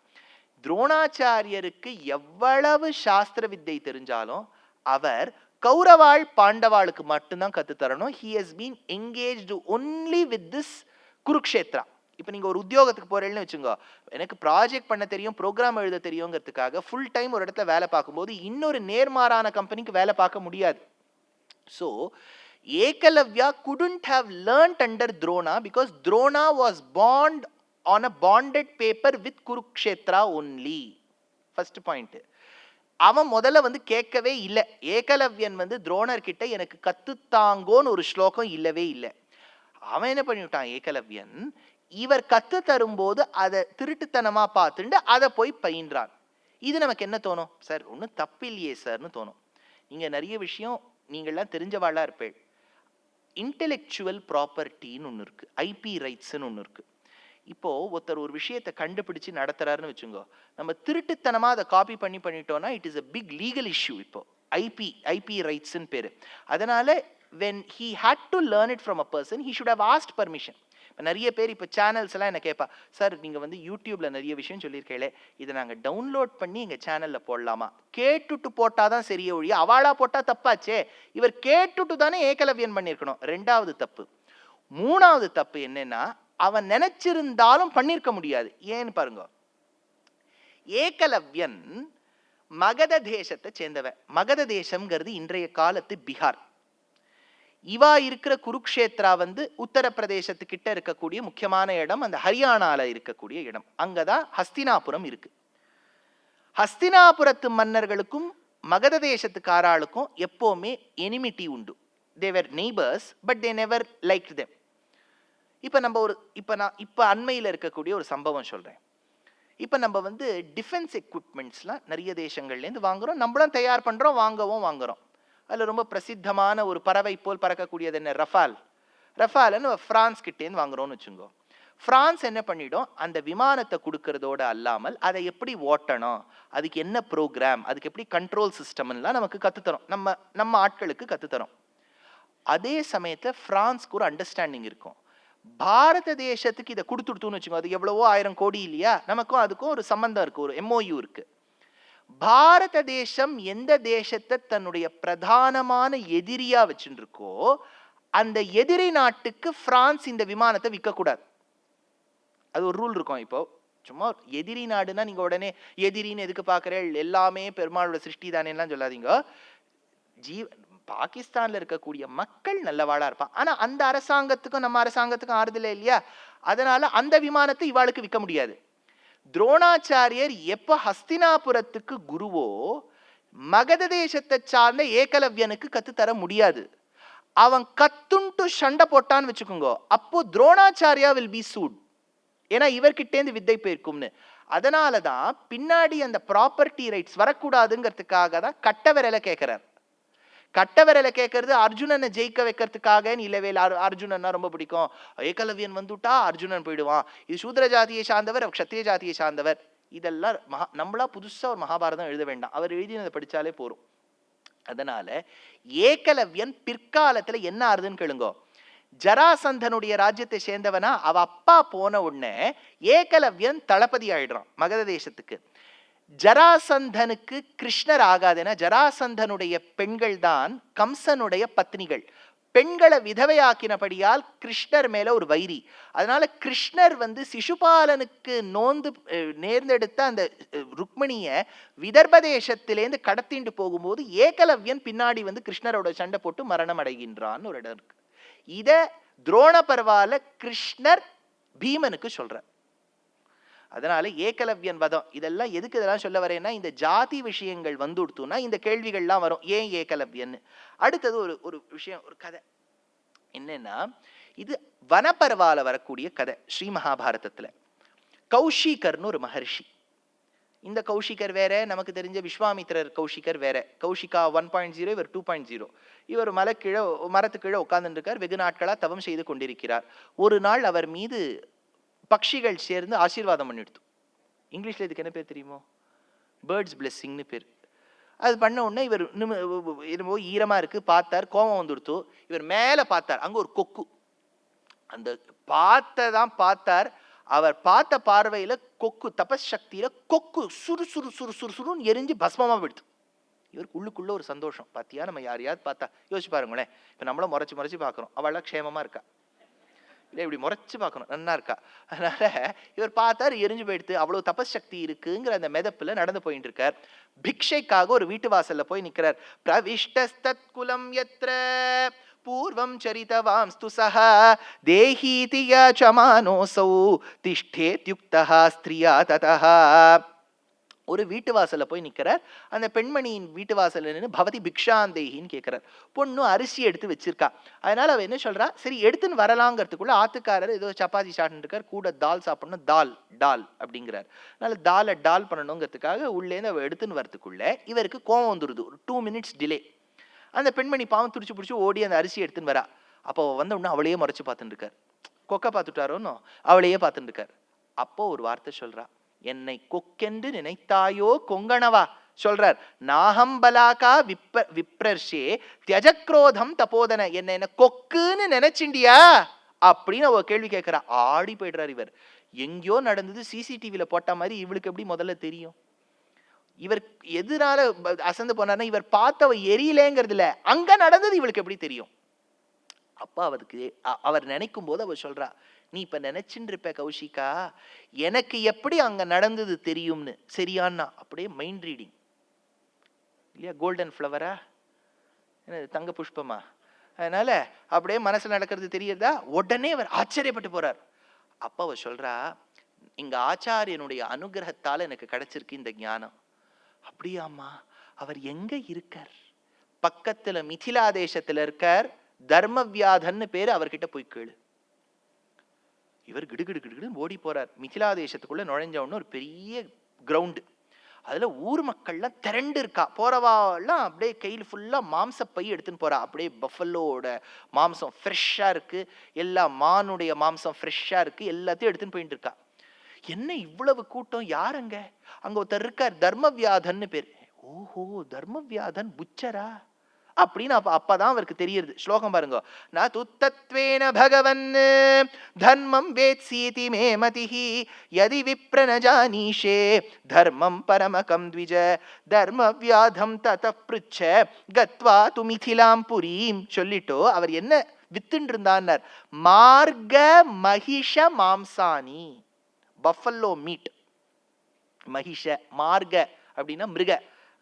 துரோணாச்சாரியருக்கு எவ்வளவு சாஸ்திர வித்தை தெரிஞ்சாலும் அவர் கௌரவாள் பாண்டவாளுக்கு மட்டும்தான் கத்து தரணும். he has been engaged only with this Kurukshetra. இப்போ நீங்க ஒரு உத்தியோகத்துக்கு போறேன்னு வச்சுங்க, எனக்கு ப்ராஜெக்ட் பண்ண தெரியும், ப்ரோக்ராம் எழுத தெரியுங்கிறதுக்காக ஃபுல் டைம் ஒரு இடத்துல வேலை பார்க்கும்போது இன்னொரு நேர்மாறான கம்பெனிக்கு வேலை பார்க்க முடியாது. So Ekalavya couldn't have learnt under Drona because Drona was born on a bonded paper with Kurukshetra only. First point. அவன் முதல்ல வந்து கேட்கவே இல்லை. ஏகலவ்யன் வந்து துரோணர் கிட்ட எனக்கு கத்துத்தாங்கோன்னு ஒரு ஸ்லோகம் இல்லவே இல்லை. அவன் என்ன பண்ணிவிட்டான் ஏகலவ்யன், இவர் கத்து தரும்போது அதை திருட்டுத்தனமா பார்த்துட்டு அதை போய் பயின்றான். இது நமக்கு என்ன தோணும்? சார் ஒன்றும் தப்பு இல்லையே சார்னு தோணும். நீங்க நிறைய விஷயம் நீங்கள்லாம் தெரிஞ்சவாளா இருப்பேள். இன்டெலெக்சுவல் ப்ராப்பர்ட்டின்னு ஒன்று இருக்கு, ஐபி ரைட்ஸ்ன்னு ஒன்று இருக்கு. இப்போ ஒருத்தர் ஒரு விஷயத்தை கண்டுபிடிச்சு நடத்துறாருன்னு வச்சுங்க, நம்ம திருட்டுத்தனமா அதை காப்பி பண்ணிட்டோம்னா it is a big legal issue. இப்போ ஐபி ரைட்ஸ்ன்னு பேரு. அதனால when he had to learn it from a person, he should have asked permission. நிறைய பேர் இப்போ சேனல்ஸ் எல்லாம் என்ன கேட்பா, சார் நீங்க வந்து யூடியூப்ல நிறைய விஷயம் சொல்லியிருக்கீங்களே, இதை நாங்க டவுன்லோட் பண்ணி எங்க சேனல்ல போடலாமா? கேட்டுட்டு போட்டாதான் சரியே ஒழிய அவாளா போட்டா தப்பாச்சே. இவர் கேட்டுட்டு தானே ஏகலவ்யன் பண்ணியிருக்கணும். ரெண்டாவது தப்பு. மூணாவது தப்பு என்னன்னா, அவன் நினைச்சிருந்தாலும் பண்ணிருக்க முடியாது. ஏன்னு பாருங்க, ஏகலவ்யன் மகத தேசத்தை சேர்ந்தவன். மகத தேசம்ங்கிறது இன்றைய காலத்து பீகார். இவா இருக்கிற குருக்ஷேத்ரா வந்து உத்தரப்பிரதேசத்துக்கிட்ட இருக்கக்கூடிய முக்கியமான இடம், அந்த ஹரியானால இருக்கக்கூடிய இடம். அங்கதான் ஹஸ்தினாபுரம் இருக்கு. ஹஸ்தினாபுரத்து மன்னர்களுக்கும் மகத தேசத்துக்காராளுக்கும் எப்பவுமே எனிமிட்டி உண்டு. they were neighbors but they never liked them. இப்போ நம்ம இப்போ அண்மையில் இருக்கக்கூடிய ஒரு சம்பவம் சொல்றேன். இப்போ நம்ம வந்து டிஃபென்ஸ் எக்யூப்மெண்ட்ஸ்லாம் நிறைய தேசங்கள்லேருந்து வாங்குறோம், நம்மளும் தயார் பண்றோம், வாங்குறோம். அதில் ரொம்ப பிரசித்தமான ஒரு பறவை போல் பறக்கக்கூடியது என்ன, ரஃபால்னு பிரான்ஸ் கிட்டேருந்து வாங்குறோம்னு வச்சுங்கோ. பிரான்ஸ் என்ன பண்ணிடும், அந்த விமானத்தை கொடுக்கறதோடு அல்லாமல் அதை எப்படி ஓட்டணும், அதுக்கு என்ன ப்ரோக்ராம், அதுக்கு எப்படி கண்ட்ரோல் சிஸ்டம்லாம் நமக்கு கற்றுத்தரோம், நம்ம ஆட்களுக்கு கற்றுத்தரோம். அதே சமயத்தில் பிரான்ஸ்க்கு ஒரு அண்டர்ஸ்டாண்டிங் இருக்கும். பாரத தேசத்துக்கு இதை கொடுத்துடுத்துன்னு வச்சுக்கோங்க, அது எவ்வளவோ 1000 கோடி இல்லையா, நமக்கும் அதுக்கும் ஒரு சம்பந்தம் இருக்கு, ஒரு MOU இருக்கு. பாரத தேசம் எந்த தேசத்தை தன்னுடைய பிரதானமான எதிரியா வச்சுருக்கோ அந்த எதிரி நாட்டுக்கு பிரான்ஸ் இந்த விமானத்தை விற்கக்கூடாது. அது ஒரு ரூல் இருக்கும். இப்போ சும்மா எதிரி நாடுனா நீங்க உடனே எதிரின்னு எதுக்கு பாக்குறேன், எல்லாமே பெருமாளோட சிருஷ்டி தானேலாம் சொல்லாதீங்க. பாகிஸ்தான்ல இருக்கக்கூடிய மக்கள் நல்லவாளா இருப்பான், ஆனா அந்த அரசாங்கத்துக்கும் நம்ம அரசாங்கத்துக்கும் ஆறுதல இல்லையா, அதனால அந்த விமானத்தை இவாளுக்கு விற்க முடியாது. துரோணாச்சாரியர் எப்ப ஹஸ்தினாபுரத்துக்கு குருவோ மகத தேசத்தை சார்ந்த ஏகலவ்யனுக்கு கத்து தர முடியாது. அவன் கத்துண்டு சண்டை போட்டான்னு வச்சுக்கோங்க, அப்போ துரோணாச்சாரியா வில் பி சூட், ஏன்னா இவர்கிட்டேந்து வித்தை போயிருக்கும்னு. அதனாலதான் பின்னாடி அந்த ப்ராப்பர்ட்டி ரைட்ஸ் வரக்கூடாதுங்கிறதுக்காக தான் கட்ட விரலை கேட்கிறார். கட்ட விரலை கேட்கறது அர்ஜுனனை ஜெயிக்க வைக்கிறதுக்காக இல்லவே இல்லை. அர்ஜுனன்னா ரொம்ப பிடிக்கும், ஏகலவ்யன் வந்துட்டா அர்ஜுனன் போயிடுவான், இது சூத்ர ஜாதியை சார்ந்தவர், க்ஷத்ரிய ஜாதியை சார்ந்தவர். இதெல்லாம் நம்மளா புதுசா ஒரு மகாபாரதம் எழுத வேண்டாம், அவர் எழுதினதை படிச்சாலே போறோம். அதனால ஏகலவ்யன் பிற்காலத்துல என்ன ஆறுதுன்னு கேளுங்கோ, ஜராசந்தனுடைய ராஜ்யத்தை சேர்ந்தவனா, அவ அப்பா போன உடனே ஏகலவ்யன் தளபதி ஆயிடுறான் மகத தேசத்துக்கு. ஜராசந்தனுக்கு கிருஷ்ணர் ஆகாதுன்னா, ஜராசந்தனுடைய பெண்கள் தான் கம்சனுடைய பத்னிகள். பெண்களை விதவையாக்கினபடியால் கிருஷ்ணர் மேல ஒரு வைரி. அதனால கிருஷ்ணர் வந்து சிசுபாலனுக்கு நேர்ந்தெடுத்த அந்த ருக்மிணிய விதர்ப தேசத்திலேருந்து கடத்திட்டு போகும்போது ஏகலவ்யன் பின்னாடி வந்து கிருஷ்ணரோட சண்டை போட்டு மரணம் அடைகின்றான்னு ஒரு இடம் இருக்கு. இத துரோண பர்வால கிருஷ்ணர் பீமனுக்கு சொல்ற. அதனால ஏகலவ்யன் வதம் இதெல்லாம் எதுக்கு இதெல்லாம் சொல்ல வரேன்னா, இந்த ஜாதி விஷயங்கள் வந்துடுத்துனா இந்த கேள்விகள்லாம் வரும், ஏன் ஏகலவ்யன். அடுத்தது ஒரு விஷயம், ஒரு கதை என்னன்னா, இது வனப்பர்வால வரக்கூடிய கதை. ஸ்ரீ மகாபாரதத்துல கௌஷிகர்னு ஒரு மகர்ஷி. இந்த கௌஷிகர் வேற, நமக்கு தெரிஞ்ச விஸ்வாமித்திரர் கௌஷிகர் வேற. கௌஷிகா 1.0, இவர் 2.0. இவர் மரத்து கீழே உட்கார்ந்து இருக்கார், வெகு நாட்களா தவம் செய்து கொண்டிருக்கிறார். ஒரு நாள் அவர் மீது பட்சிகள் சேர்ந்து ஆசீர்வாதம் பண்ணிடுது. இங்கிலீஷ்ல இதுக்கு என்ன பேர் தெரியுமோ, பேர்ட்ஸ் பிளெஸிங்னு பேர். அது பண்ண உடனே இவர் என்னமோ ஈரமா இருக்கு பார்த்தார், கோபம் வந்துடுத்து. இவர் மேல பார்த்தார், அங்க ஒரு கொக்கு. அந்த பார்த்தார், அவர் பார்த்த பார்வையில கொக்கு, தபஸ் சக்தியில கொக்கு சுறுன்னு எரிஞ்சு பஸ்மமா விடுது. இவருக்கு உள்ளுக்குள்ள ஒரு சந்தோஷம், பாத்தியா நம்ம யாரையாவது பார்த்தா யோசிச்சு பாருங்களேன், இப்ப நம்மளும் முறைச்சு பாக்குறோம், அவளா க்ஷேமமா இருக்கா, இல்லை இப்படி முறைச்சு பார்க்கணும் நன்னா இருக்கா. அதனால இவர் பார்த்தாரு, எரிஞ்சு போயிடுத்து. அவ்வளவு தபஸ் சக்தி இருக்குங்கிற அந்த மெதப்புல நடந்து போயிட்டு இருக்கார். பிக்ஷைக்காக ஒரு வீட்டு வாசல்ல போய் நிக்கிறார். பிரவிஷ்டஸ்தத் குலம் யத்ர பூர்வம் சரிதவாம்ஸ்து சஹ தேஹீதியா சமானோசௌ திஷ்டேத்யுக்தஹ ஸ்திரியா ததஹ. ஒரு வீட்டு வாசல்ல போய் நிக்கிறார். அந்த பெண்மணியின் வீட்டு வாசல்ல நின்று பவதி பிக்ஷாந்தேகின்னு கேட்கிறார். பொண்ணு அரிசி எடுத்து வச்சிருக்கா. அதனால அவ என்ன சொல்றா, சரி எடுத்துன்னு வரலாங்கிறதுக்குள்ள ஆத்துக்காரர் ஏதோ சப்பாத்தி சாப்பிட்டு இருக்கார், கூட தால் சாப்பிடணும், டால் டால் அப்படிங்கிறார். அதனால தாலை டால் பண்ணணுங்கிறதுக்காக உள்ளேருந்து அவ எடுத்துன்னு வரதுக்குள்ள இவருக்கு கோவம் வந்துருது. ஒரு 2 minutes டிலே. அந்த பெண்மணி பாவம் துடிச்சு பிடிச்சி ஓடி அந்த அரிசி எடுத்துன்னு வரா. அப்போ வந்த உடனே அவளையே முறைச்சு பார்த்துட்டு இருக்கார். கொக்க பார்த்துட்டாரோன்னு அவளையே பார்த்துட்டு இருக்கார். அப்போ ஒரு வார்த்தை சொல்றா, என்னை கொக்கென்று நினைத்தாயோ கொங்கணவா சொல்றார். நாகம்பலாக்கா விப்ரர்ஷே தியஜக்ரோதம் தபோதன, என்ன கொக்குன்னு நினைச்சிண்டியா அப்படின்னு அவ கேள்வி கேட்கிறா. ஆடி போயிடுறார் இவர். எங்கேயோ நடந்தது சிசிடிவில போட்ட மாதிரி இவளுக்கு எப்படி முதல்ல தெரியும்? இவர் எதிரால அசந்து போனார்னா இவர் பார்த்தவ எரியலேங்கிறதுல அங்க நடந்தது இவளுக்கு எப்படி தெரியும்? அப்ப அவருக்கு அவர் நினைக்கும் போது அவர் சொல்றா, நீ இப்ப நினைச்சுட்டு இருப்ப கௌஷிகா, எனக்கு எப்படி அங்க நடந்தது தெரியும்னு. சரியானா அப்படியே மைண்ட் ரீடிங் இல்லையா? கோல்டன் ஃப்ளவரா, தங்க புஷ்பமா? அதனால அப்படியே மனசுல நடக்கிறது தெரியுதா? உடனே அவர் ஆச்சரியப்பட்டு போறார். அப்ப அவர் சொல்றா, இங்க ஆச்சாரியனுடைய அனுகிரகத்தால எனக்கு கிடைச்சிருக்கு இந்த ஞானம். அப்படியாமா? அவர் எங்க இருக்கார்? பக்கத்துல மிதிலா தேசத்துல இருக்கார். தர்மவியாதன்னு பேரு. அவர்கிட்ட போய் கேளு. இவர் கிடுகிடுன்னு ஓடி போறார். மிதிலா தேசத்துக்குள்ள நுழைஞ்ச உடனே ஒரு பெரிய கிரவுண்டு. அதுல ஊர் மக்கள்லாம் திரண்டு இருக்கா. போறவாலாம் அப்படியே கையில் ஃபுல்லா மாம்சப்பை எடுத்துன்னு போறா. அப்படியே பஃபல்லோட மாம்சம் ஃப்ரெஷ்ஷா இருக்கு, எல்லா மானுடைய மாம்சம் ஃப்ரெஷ்ஷா இருக்கு, எல்லாத்தையும் எடுத்துன்னு போயிட்டு இருக்கா. என்ன இவ்வளவு கூட்டம்? யாருங்க? அங்க ஒருத்தர் இருக்கார், தர்மவியாதன்னு பேர். ஓஹோ, தர்மவியாதன் புச்சரா அப்படின்னு அப்பதான் அவருக்கு தெரியுது. ஸ்லோகம் பாருங்க. ந துத்தத்வேன பகவன் தர்மம் வேத்ஸீதி மே மதிஹி யதி விப்ர ந ஜானீஷே தர்மம் பரமகம் த்விஜ தர்மவியாதம் தத ப்ருச்ச கத்வா து மிதிலாம் புரீம் சொல்லிட்டோ அவர் என்ன வித்துன்னு இருந்தார்? மார்க மகிஷ மாம்சானி, பஃபல்லோ மீட். மகிஷ, மார்க அப்படின்னா மிருக,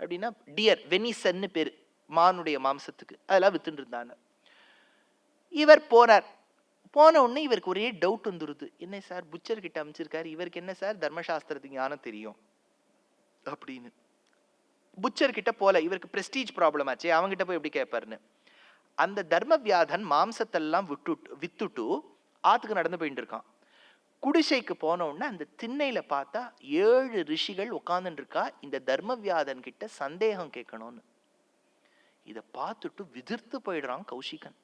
அப்படின்னா டியர், வெனிசன்னு பேரு மானுடைய மாம்சத்துக்கு. அதெல்லாம் வித்துட்டு இருந்தாங்க. இவர் போனார். போன உடனே இவருக்கு ஒரே டவுட் வந்துருது. என்ன சார் புச்சர் கிட்ட அமைச்சிருக்காரு, இவருக்கு என்ன சார் தர்மசாஸ்திரத்துக்கு ஞானம் தெரியும் அப்படின்னு. புச்சர் கிட்ட போல, இவருக்கு பிரஸ்டீஜ் ப்ராப்ளம் ஆச்சு, அவங்கிட்ட போய் எப்படி கேட்பாருன்னு. அந்த தர்மவியாதன் மாம்சத்தெல்லாம் வித்துட்டு ஆத்துக்கு நடந்து போயிட்டு இருக்கான். குடிசைக்கு போன உடனே அந்த திண்ணையில பார்த்தா 7 ரிஷிகள் உட்கார்ந்துட்டு இருக்கா. இந்த தர்மவியாதன் கிட்ட சந்தேகம் கேட்கணும்னு. இதை பார்த்துட்டு விதிர்த்து போயிடுறான் கௌஷிகன்.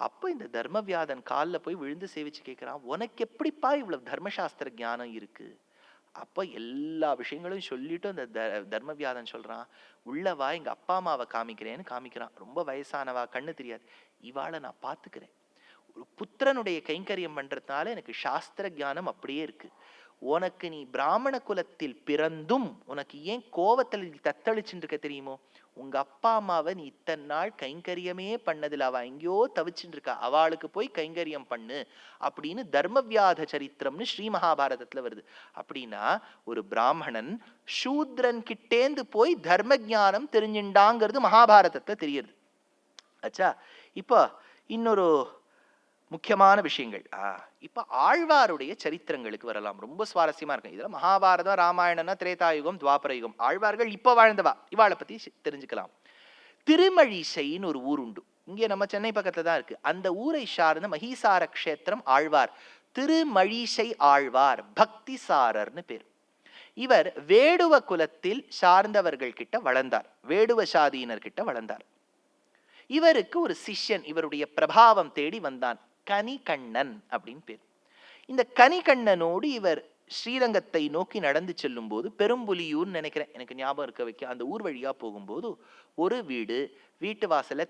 அப்ப இந்த தர்மவியாதன் காலில் போய் விழுந்து சேவிச்சு கேட்கிறான், உனக்கு எப்படிப்பா இவ்வளவு தர்மசாஸ்திர ஞானம் இருக்கு? அப்ப எல்லா விஷயங்களும் சொல்லிட்டு அந்த தர்மவியாதன் சொல்றான், உள்ளவா எங்க அப்பா அம்மாவை காமிக்கிறேன்னு காமிக்கிறான். ரொம்ப வயசானவா, கண்ணு தெரியாது. இவாளை நான் பார்த்துக்கிறேன். ஒரு புத்திரனுடைய கைங்கரியம் பண்றதுனால எனக்கு சாஸ்திர ஞானம் அப்படியே இருக்கு. உனக்கு நீ பிராமண குலத்தில் பிறந்தும் உனக்கு ஏன் கோவத்தில் தத்தளிச்சுட்டு இருக்க தெரியுமோ? உங்க அப்பா அம்மாவை நீ இத்தனை நாள் கைங்கரியமே பண்ணதில்ல, அவ எங்கேயோ தவிச்சுட்டு இருக்கா, அவளுக்கு போய் கைங்கரியம் பண்ணு அப்படின்னு தர்மவியாத சரித்திரம்னு ஸ்ரீ மகாபாரதத்துல வருது. அப்படின்னா ஒரு பிராமணன் சூத்ரன் கிட்டேந்து போய் தர்ம ஞானம் தெரிஞ்சுண்டாங்கிறது மகாபாரதத்துல தெரியுது. ஆச்சா, இப்போ இன்னொரு முக்கியமான விஷயங்கள். இப்ப ஆழ்வாருடைய சரித்திரங்களுக்கு வரலாம். ரொம்ப சுவாரஸ்யமா இருக்கும். இதுல மகாபாரதம், ராமாயணம்னா திரேதாயுகம், துவாபர யுகம். ஆழ்வார்கள் இப்ப வாழ்ந்தவா, இவாளை பத்தி தெரிஞ்சுக்கலாம். திருமழிசைன்னு ஒரு ஊர் உண்டு, இங்கே நம்ம சென்னை பக்கத்துல தான் இருக்கு. அந்த ஊரை சார்ந்த மகிசார கஷேத்திரம் ஆழ்வார் திருமழிசை ஆழ்வார் பக்திசாரர்னு பேர். இவர் வேடுவ குலத்தில் சார்ந்தவர்கள் கிட்ட வளர்ந்தார், வேடுவ சாதியினர் கிட்ட வளர்ந்தார். இவருக்கு ஒரு சிஷ்யன் இவருடைய பிரபாவம் தேடி வந்தான், கனிகண்ணன் அப்படின்னு பேர். இந்த கனிகண்ணனோடு இவர் ஸ்ரீரங்கத்தை நோக்கி நடந்து செல்லும் போது, பெரும்புலியூர்னு நினைக்கிறேன், எனக்கு ஞாபகம் இருக்க வைக்க, அந்த ஊர் வழியா போகும்போது ஒரு வீடு, வீட்டு வாசல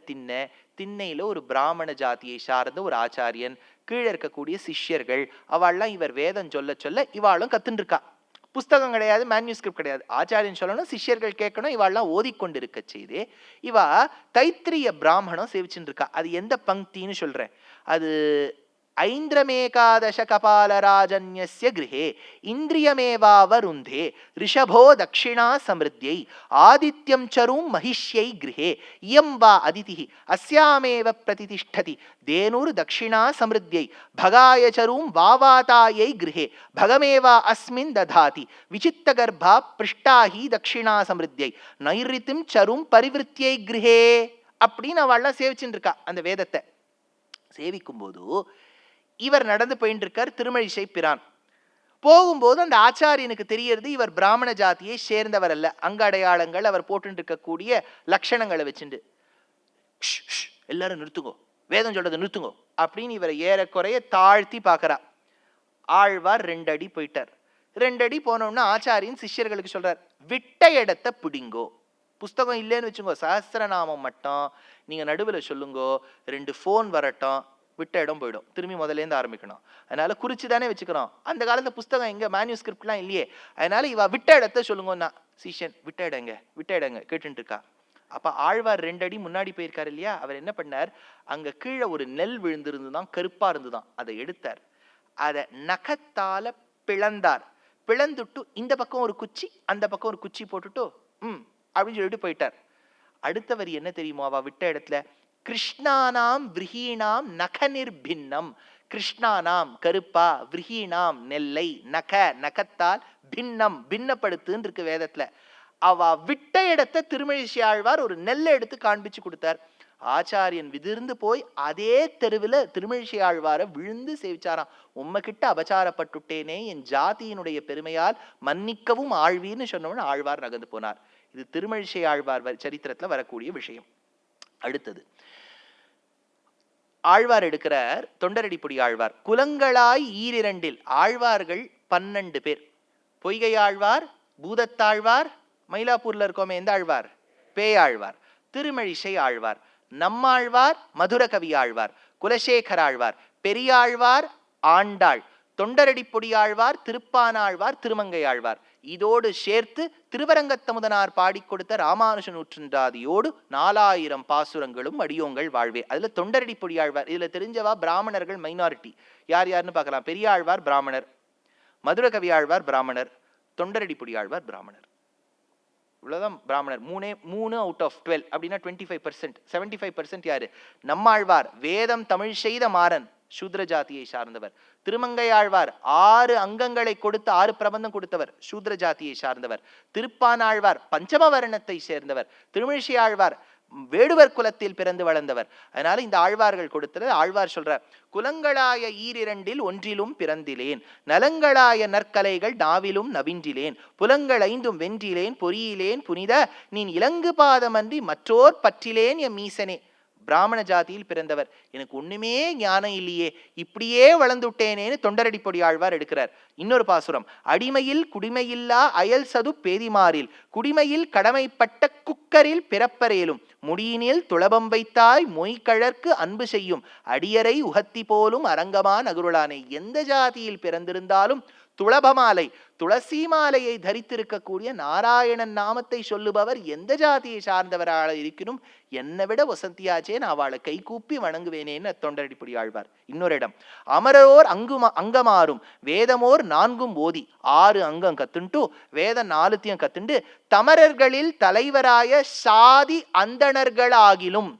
திண்ணையில ஒரு பிராமண ஜாதியை சார்ந்த ஒரு ஆச்சாரியன், கீழே இருக்கக்கூடிய சிஷ்யர்கள், அவள்லாம் இவர் வேதம் சொல்ல சொல்ல இவாளும் கத்துன்னு இருக்கா. புஸ்தகம் கிடையாது, மேன்யூஸ்கிரிப்ட் கிடையாது, ஆச்சாரியன் சொல்லணும், சிஷ்யர்கள் கேட்கணும், இவாள்லாம் ஓதிக்கொண்டு இருக்க செய்து இவா தைத்திரிய பிராமணம் சேவிச்சுட்டு இருக்கா. அது எந்த பங்கின்னு சொல்றேன், அது ஐந்திரமேகாதச கபாலராஜன்யஸ்ய கிருஹே இந்திரியமேவாவருந்தே ரிஷபோ தக்ஷிணா சமிருத்யை ஆதித்யம் சரும் மகிஷ்யை கிருஹே இயம் வா அதிதிஹி அஸ்யாமேவ பிரதிதிஷ்டதி தேனுர் தக்ஷிணா சமிருத்யை பகாய சரும் வாவாதாயை கிருஹே பகமேவா அஸ்மின் ததாதி விசித்த கர்ப்பா பிருஷ்டாஹி தக்ஷிணா சமிருத்யை நைரித்திம் சரும் பரிவிருத்தியை கிருஹே அப்படின்னு அவள்லாம் சேவிச்சுட்டு இருக்கா. அந்த வேதத்தை சேவிக்கும் போது இவர் நடந்து போயிட்டு இருக்கார். திருமழிசை பிரான் போகும்போது அந்த ஆச்சாரியனுக்கு தெரியறது இவர் பிராமண ஜாதியை சேர்ந்தவர் அல்ல. அங்க அடையாளங்கள் அவர் போட்டு இருக்கக்கூடிய லட்சணங்களை வச்சுண்டு எல்லாரும் நிறுத்துங்கோ, வேதம் சொல்றதை நிறுத்துங்கோ அப்படின்னு இவரை ஏறக்குறைய தாழ்த்தி பார்க்கறா. ஆழ்வார் 2 அடி போயிட்டார். 2 அடி போனோம்னா ஆச்சாரியன் சிஷ்யர்களுக்கு சொல்றார், விட்ட இடத்தை பிடிங்கோ. புஸ்தகம் இல்லைன்னு வச்சுங்கோ, சஹஸ்ரநாமம் மட்டும் நீங்க நடுவில் சொல்லுங்கோ, 2 ஃபோன் வரட்டும், விட்ட இடம் போயிடும், திரும்பி முதலேருந்து ஆரம்பிக்கணும். அதனால குறிச்சு தானே வச்சுக்கிறோம். அந்த காலத்துல புஸ்தகம் எங்க மேனுஸ்கிரிப்ட்லாம் இல்லையே. அதனால இவ விட்ட இடத்த சொல்லுங்கன்னா சீஷன் விட்ட இடங்க கேட்டுட்டு இருக்கா. அப்ப ஆழ்வார் 2 அடி முன்னாடி போயிருக்காரு இல்லையா, அவர் என்ன பண்ணார், அங்க கீழே ஒரு நெல் விழுந்திருந்துதான், கருப்பா இருந்துதான், அதை எடுத்தார், அதை நகத்தால பிளந்தார். பிளந்துட்டு இந்த பக்கம் ஒரு குச்சி அந்த பக்கம் ஒரு குச்சி போட்டுட்டு அப்படின்னு சொல்லிட்டு போயிட்டார். அடுத்தவர் என்ன தெரியுமோ, அவ விட்ட இடத்துல கிருஷ்ணானாம் விரஹீணாம் நக நிர்பின்னம், கிருஷ்ணானாம் கருப்பா, விரஹீணாம் நெல்லை, நக நகத்தால், பின்னம் பின்னப்படுத்துன்னு இருக்கு வேதத்துல. அவ விட்ட இடத்தை திருமழிசை ஆழ்வார் ஒரு நெல்லை எடுத்து காண்பிச்சு கொடுத்தார். ஆச்சாரியன் விதிர்ந்து போய் அதே தெருவில் திருமழிசை ஆழ்வாரை விழுந்து சேவிச்சாராம். உம்மகிட்ட அபச்சாரப்பட்டுட்டேனே, என் ஜாதியினுடைய பெருமையால் மன்னிக்கவும் ஆழ்வீர்னு சொன்னவன் ஆழ்வார் நகர்ந்து போனார். இது திருமழிசை ஆழ்வார் சரித்திரத்துல வரக்கூடிய விஷயம். அடுத்தது ஆழ்வார் எடுக்கிறார், தொண்டரடிப்புடி ஆழ்வார். குலங்களாய் ஈரிரண்டில் ஆழ்வார்கள் 12 பேர். பொய்கை ஆழ்வார், பூதத்தாழ்வார், மயிலாப்பூர்ல இருக்கோமே எந்த ஆழ்வார், பேயாழ்வார், திருமழிசை ஆழ்வார், நம்மாழ்வார், மதுரகவி ஆழ்வார், குலசேகர ஆழ்வார், பெரியாழ்வார், ஆண்டாள், தொண்டரடிப்பொடி ஆழ்வார், திருப்பானாழ்வார், திருமங்கை ஆழ்வார். இதோடு சேர்த்து திருவரங்கத்தமுதனார் பாடி கொடுத்த ராமானுஜ நூற்றந்தாதியோடு 4000 பாசுரங்களும் அடியோங்கள் வாழ்வே. அதுல தொண்டரடிப்பொடி ஆழ்வார், இதுல தெரிஞ்சவா பிராமணர்கள் மைனாரிட்டி. யார் யாருன்னு பார்க்கலாம். பெரியாழ்வார் பிராமணர், மதுரகவி ஆழ்வார் பிராமணர், தொண்டரடிப்பொடி ஆழ்வார் பிராமணர். இவ்வளவுதான் பிராமணர். 3 அவுட் ஆஃப் 12 அப்படின்னா 25%. 75% யாரு, நம்மாழ்வார் வேதம் தமிழ் செய்த மாறன், சூத்ர ஜாதியை சார்ந்தவர். திருமங்கை ஆழ்வார் 6 அங்கங்களை கொடுத்து 6 பிரபந்தம் கொடுத்தவர், சூத்ர ஜாதியை சார்ந்தவர். திருப்பானாழ்வார் பஞ்சமவர்ணத்தை சேர்ந்தவர். திருமழிசை ஆழ்வார் வேடுவர் குலத்தில் பிறந்து வளர்ந்தவர். அதனால இந்த ஆழ்வார்கள் கொடுத்தது ஆழ்வார் சொல்றார், குலங்களாய ஈரிரண்டில் ஒன்றிலும் பிறந்திலேன், நலங்களாய நற்கலைகள் நாவிலும் நவின்றிலேன், புலங்கள் 5 வென்றிலேன், பொறியிலேன் புனித நீன் இலங்கு பாதமன்றி மற்றோர் பற்றிலேன் எம் மீசனே. பிராமண ஜாதியில் பிறந்தவர், எனக்கு ஒண்ணுமே ஞானம் இல்லையே, இப்படியே வளர்ந்துட்டேனேன்னு தொண்டரடிப்பொடி ஆழ்வார் எடுக்கிறார். இன்னொரு பாசுரம், அடிமையில் குடிமையில்லா அயல் சது பேதிமாறில், குடிமையில் கடமைப்பட்ட குக்கரில் பிறப்பரேலும், முடியினில் துளபம் வைத்தாய் மொய்கழற்கு அன்பு செய்யும், அடியரை உகத்தி போலும் அரங்கமா நகுருளானே. எந்த ஜாதியில் பிறந்திருந்தாலும் துளபமாலை, துளசி மாலையை தரித்திருக்கக்கூடிய நாராயணன் நாமத்தை சொல்லுபவர் எந்த ஜாதியை சார்ந்தவராக இருக்கணும், என்னை விட வசந்தியாச்சே, நான் அவளை கை கூப்பி வணங்குவேனேன்னு தொண்டரடிப்பொடி ஆழ்வார். இன்னொரு இடம், அமரோர் அங்கமாறும் வேதமோர் 4 ஓதி, 6 அங்கம் கத்துண்டு வேதம் 4த்தையும் கத்துண்டு, தமரர்களில் தலைவராய சாதி அந்தணர்களாகிலும்,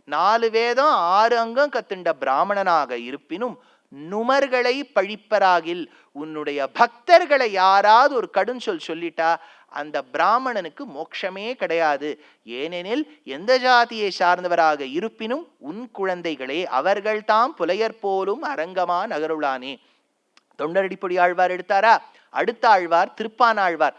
4 வேதம் 6 அங்கம் கத்துண்ட பிராமணனாக இருப்பினும் நுமர்களை பழிப்பராகில், உன்னுடைய பக்தர்களை யாராவது ஒரு கடும் சொல்லிட்டா அந்த பிராமணனுக்கு மோட்சமே கிடையாது. ஏனெனில் எந்த ஜாதியை சார்ந்தவராக இருப்பினும் உன் குழந்தைகளே அவர்கள் தாம் புலையர் போலும் அரங்கமா நகருளானே. தொண்டரடிப்பொடி ஆழ்வார் எடுத்தாரா. அடுத்த ஆழ்வார் திருப்பானாழ்வார்,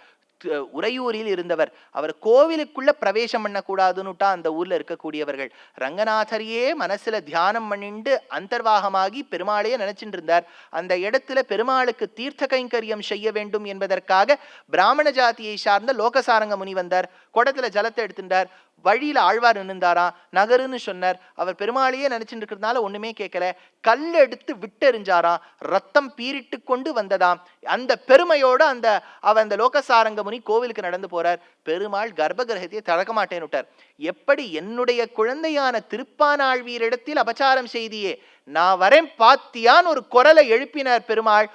உறையூரில் இருந்தவர். அவர் கோவிலுக்குள்ள பிரவேசம் பண்ணக்கூடாதுன்னுட்டா அந்த ஊர்ல இருக்கக்கூடியவர்கள் ரங்கநாதரையே மனசுல தியானம் பண்ணிண்டு அந்தர்வாகமாகி பெருமாளையே நினைச்சிட்டு இருந்தார். அந்த இடத்துல பெருமாளுக்கு தீர்த்த கைங்கரியம் செய்ய வேண்டும் என்பதற்காக பிராமண ஜாதியை சார்ந்த லோகசாரங்க முனி வந்தார். குடத்துல ஜலத்தை எடுத்துட்டார். வழியில ஆழ்வார் நின்றாராம், நகருன்னு சொன்னார். அவர் பெருமாளையே நினைச்சுட்டு இருக்கிறதுனால ஒண்ணுமே கேட்கல. கல் எடுத்து விட்டெறிஞ்சாராம், ரத்தம் பீரிட்டு கொண்டு வந்ததாம். அந்த பெருமையோட அந்த லோகசாரங்க முனி கோவிலுக்கு நடந்து போறார். பெருமாள் கர்ப்ப கிரகத்தையே திறக்க மாட்டேன்னு விட்டார். எப்படி என்னுடைய குழந்தையான திருப்பானாழ்வீரிடத்தில் அபச்சாரம் செய்தியே, நான் வரேன் பாத்தியான்னு ஒரு குரலை எழுப்பினார் பெருமாள்.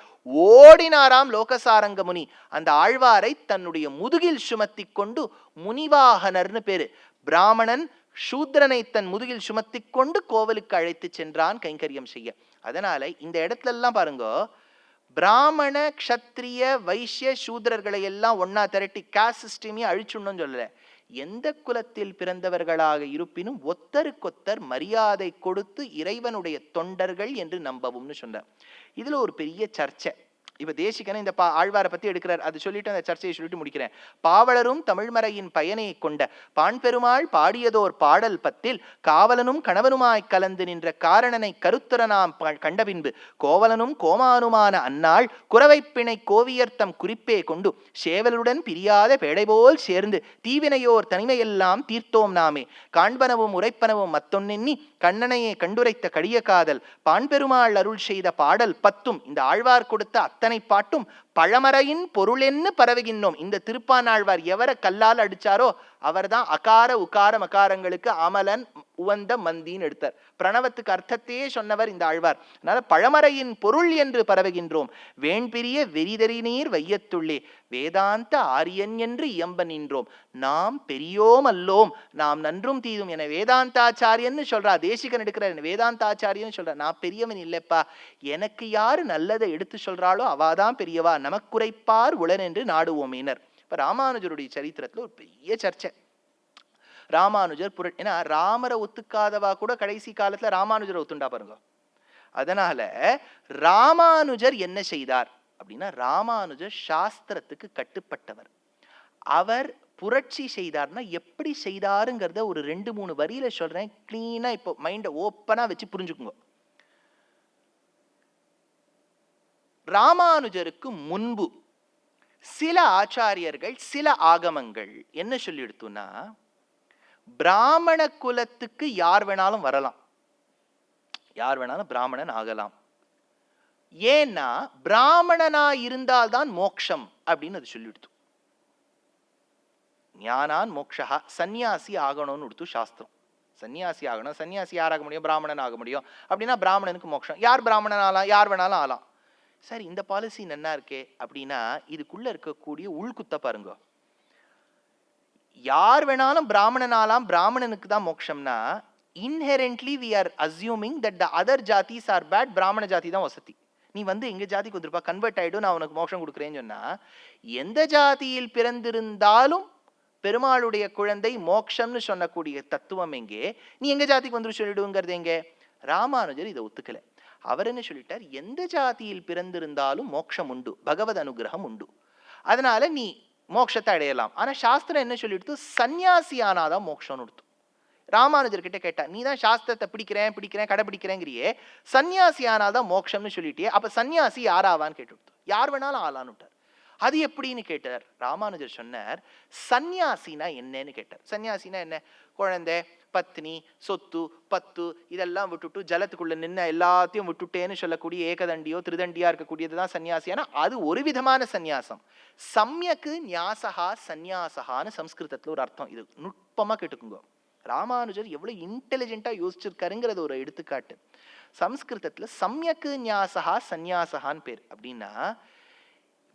ஓடினாராம் லோகசாரங்க முனி. அந்த ஆழ்வாரை தன்னுடைய முதுகில் சுமத்தி கொண்டு, முனிவாகனர்னு பேரு, பிராமணன் சூத்ரனை தன் முதுகில் சுமத்தி கொண்டு கோவிலுக்கு அழைத்து சென்றான் கைங்கரியம் செய்ய. அதனால இந்த இடத்துல எல்லாம் பாருங்க, பிராமண க்ஷத்ரிய வைசிய சூத்ரர்களை எல்லாம் ஒன்னா திரட்டி காஸ்ட் சிஸ்டமே அழிச்சுடணும்னு சொல்லல. எந்த குலத்தில் பிறந்தவர்களாக இருப்பினும் ஒத்தருக்கொத்தர் மரியாதை கொடுத்து இறைவனுடைய தொண்டர்கள் என்று நம்பவும்னு சொன்னார். இதுல ஒரு பெரிய சர்ச்சை. இப்ப தேசிகனை இந்த ஆழ்வாரை பத்தி எடுக்கிறார். அது சொல்லிட்டு அந்த சர்ச்சையை சொல்லிட்டு முடிக்கிறேன். பாவலரும் தமிழ்மறையின் பயனை கொண்ட பாண்பெருமாள் பாடியதோர் பாடல் பத்தில் காவலனும் கணவனுமாய் கலந்து நின்ற காரணனை கருத்துரனாம் கண்ட பின்பு கோவலனும் கோமானுமான அந்நாள் குறவைப்பிணை கோவியர்த்தம் குறிப்பே கொண்டு சேவலுடன் பிரியாத பேடைபோல் சேர்ந்து தீவினையோர் தனிமையெல்லாம் தீர்த்தோம் நாமே காண்பனவும் உரைப்பனவும் மத்தொன்னெண்ணி கண்ணனையே கண்டுரைத்த கடிய காதல் பாண்பெருமாள் அருள் செய்த பாடல் பத்தும், இந்த ஆழ்வார் கொடுத்த அத்தனை பாட்டும் பழமறையின் பொருளென்னு பரவுகின்றோம். இந்த திருப்பானாழ்வார் எவரை கல்லால் அடிச்சாரோ அவர்தான் அகார உகார மகாரங்களுக்கு அமலன் உவந்த மந்தின்னு எடுத்தார். பிரணவத்துக்கு அர்த்தத்தையே சொன்னவர் இந்த ஆழ்வார். அதனால பழமறையின் பொருள் என்று பரவுகின்றோம். வேண்பிரிய வெறிதறிநீர் வையத்துள்ளே வேதாந்த ஆரியன் என்று இயம்ப நின்றோம். நாம் பெரியோம் அல்லோம், நாம் நன்றும் தீதும் என வேதாந்தாச்சாரியன்னு சொல்றா. தேசிகன் எடுக்கிற வேதாந்தாச்சாரியன்னு சொல்றா. நான் பெரியவன் இல்லப்பா, எனக்கு யாரு நல்லதை எடுத்து சொல்றாளோ அவாதான் பெரியவா, நமக்குரைப்பார் உளன் என்று நாடுவோமேனர். இப்ப ராமானுஜருடைய சரித்திரத்துல ஒரு பெரிய சர்ச்சை. ராமானுஜர் ஏன்னா ராமரை ஒத்துக்காதவா கூட கடைசி காலத்துல ராமானுஜரை ஒத்துண்டா பாருங்க. அதனால ராமானுஜர் என்ன செய்தார் அப்படின்னா, ராமானுஜர் சாஸ்திரத்துக்கு கட்டுப்பட்டவர். அவர் புரட்சி செய்தார்னா எப்படி செய்தாருங்கிறத ஒரு 2-3 வரியில சொல்றேன். கிளீனா இப்போ மைண்ட ஓப்பனா வச்சு புரிஞ்சுக்குங்க. ராமானுஜருக்கு முன்பு சில ஆச்சாரியர்கள் சில ஆகமங்கள் என்ன சொல்லி எடுத்துனா, பிராமண குலத்துக்கு யார் வேணாலும் வரலாம், யார் வேணாலும் பிராமணன் ஆகலாம். ஏன்னா பிராமணனா இருந்தால்தான் மோக்ஷம் அப்படின்னு அது சொல்லி எடுத்து. ஞானான் மோக்ஷா, சன்னியாசி ஆகணும்னு எடுத்து சாஸ்திரம். சன்னியாசி ஆகணும். சன்னியாசி யாராக முடியும்? பிராமணன் ஆக முடியும். அப்படின்னா பிராமணனுக்கு மோக்ஷம். யார் பிராமணன் ஆகலாம்? யார் வேணாலும் ஆகலாம். சரி, இந்த பாலிசி நன்னா இருக்கே அப்படின்னா இதுக்குள்ள இருக்கக்கூடிய உள்குத்த பாருங்க. யார் வேணாலும் பிராமணனாலாம், பிராமணனுக்கு தான் மோட்சம்னா inherently we are assuming that the other jatis are bad, பிராமண ஜாதி தான் வசதி. நீ எங்க ஜாதிக்கு வந்துருப்பா, கன்வெர்ட் ஆயிடும், நான் உனக்கு மோட்சம் கொடுக்குறேன்னு சொன்னா, எந்த ஜாதியில் பிறந்திருந்தாலும் பெருமாளுடைய குழந்தை மோட்சம்னு சொல்லக்கூடிய தத்துவம் எங்கே? நீ எங்க ஜாதிக்கு வந்துரு சொல்லிடுங்கிறது எங்க? ராமானுஜர் இதை ஒத்துக்கல. அவர் என்ன சொல்லிட்டார், எந்த ஜாதியில் பிறந்திருந்தாலும் மோட்சம் உண்டு, பகவத் அனுகிரகம் உண்டு, அதனால நீ மோட்சத்தை அடையலாம். ஆனா சாஸ்திரம் என்ன சொல்லிடுத்து, சன்னியாசி ஆனாதான் மோட்சம்னு எடுத்து. ராமானுஜர் கிட்ட கேட்டா, நீ தான் சாஸ்திரத்தை பிடிக்கிறேன் கடைபிடிக்கிறேங்கிறியே, சன்னியாசி ஆனாதான் மோட்சம்னு சொல்லிட்டியே, அப்ப சன்னியாசி யாராவான்னு கேட்டு, யார் வேணாலும் ஆளான்னு விட்டார். அது எப்படின்னு கேட்டார். ராமானுஜர் சொன்னார், சன்னியாசினா என்னன்னு கேட்டார். சன்னியாசினா என்ன? குழந்தை, பத்னி, சொத்து, பத்து இதெல்லாம் விட்டுட்டு ஜலத்துக்குள்ள நின்று எல்லாத்தையும் விட்டுட்டேன்னு சொல்லக்கூடிய ஏகதண்டியோ திருதண்டியா இருக்கக்கூடியதுதான் சன்னியாசியானா அது ஒரு விதமான சந்நியாசம். சம்யக்கு ஞாசகா சந்நியாசகான்னு சம்ஸ்கிருதத்துல ஒரு அர்த்தம். இது நுட்பமா கேட்டுக்குங்க. ராமானுஜர் எவ்வளவு இன்டெலிஜென்ட்டா யோசிச்சிருக்காருங்கிறது ஒரு எடுத்துக்காட்டு. சம்ஸ்கிருதத்துல சம்யக்கு ஞாசகா சந்நியாசகான்னு பேர். அப்படின்னா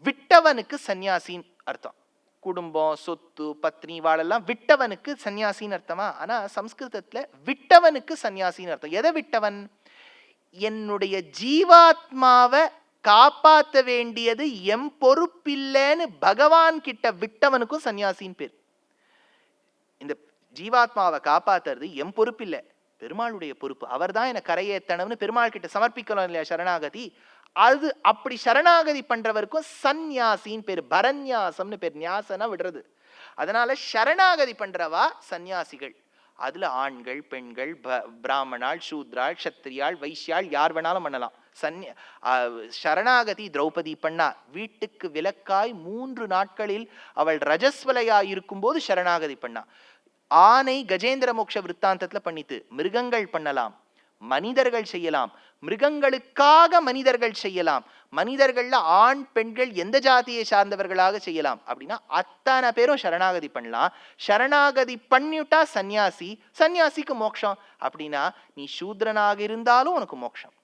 விட்டவனுக்கு சன்னியாசின்னு அர்த்தம். குடும்பம், சொத்து, பத்னி வாழெல்லாம் விட்டவனுக்கு சன்னியாசின்னு அர்த்தமா? ஆனா சம்ஸ்கிருதத்துல விட்டவனுக்கு சன்னியாசின்னு அர்த்தம். எதை விட்டவன்? என்னுடைய ஜீவாத்மாவை காப்பாற்ற வேண்டியது எம் பொறுப்பில்லைன்னு பகவான் கிட்ட விட்டவனுக்கும் சன்னியாசின்னு பேர். இந்த ஜீவாத்மாவை காப்பாத்துறது எம் பொறுப்பில்லை, பெருமாளுடைய பொறுப்பு. அவர் தான் என்ன கரையேத்தனம்னு பெருமாள் கிட்ட சமர்ப்பிக்கணும் இல்லையா சரணாகதி. அது அப்படி சரணாகதி பண்றவருக்கும் சந்நியாசின்னு பேரு. பரநியாசம்னு பேர். ஞாசனா விடுறது. அதனால சரணாகதி பண்றவா சந்நியாசிகள். அதுல ஆண்கள், பெண்கள், பிராமணாள், சூத்ராள், சத்திரியாள், வைசியாள் யார் வேணாலும் பண்ணலாம். சரணாகதி திரௌபதி பண்ணா. வீட்டுக்கு விலக்காய் 3 நாட்களில் அவள் ரஜஸ்வலையாய் இருக்கும்போது சரணாகதி பண்ணா. ஆனை கஜேந்திர மோட்ச விற்த்தாந்தத்துல பண்ணித்து. மிருகங்கள் பண்ணலாம், மனிதர்கள் செய்யலாம், மிருகங்களுக்காக மனிதர்கள் செய்யலாம், மனிதர்கள்ல ஆண் பெண்கள் எந்த ஜாதியை சார்ந்தவர்களாக செய்யலாம் அப்படின்னா அத்தனை பேரும் சரணாகதி பண்ணலாம். சரணாகதி பண்ணிவிட்டா சன்னியாசி, சன்னியாசிக்கு மோட்சம். அப்படின்னா நீ சூத்ரனாக இருந்தாலும் உனக்கு மோட்சம்,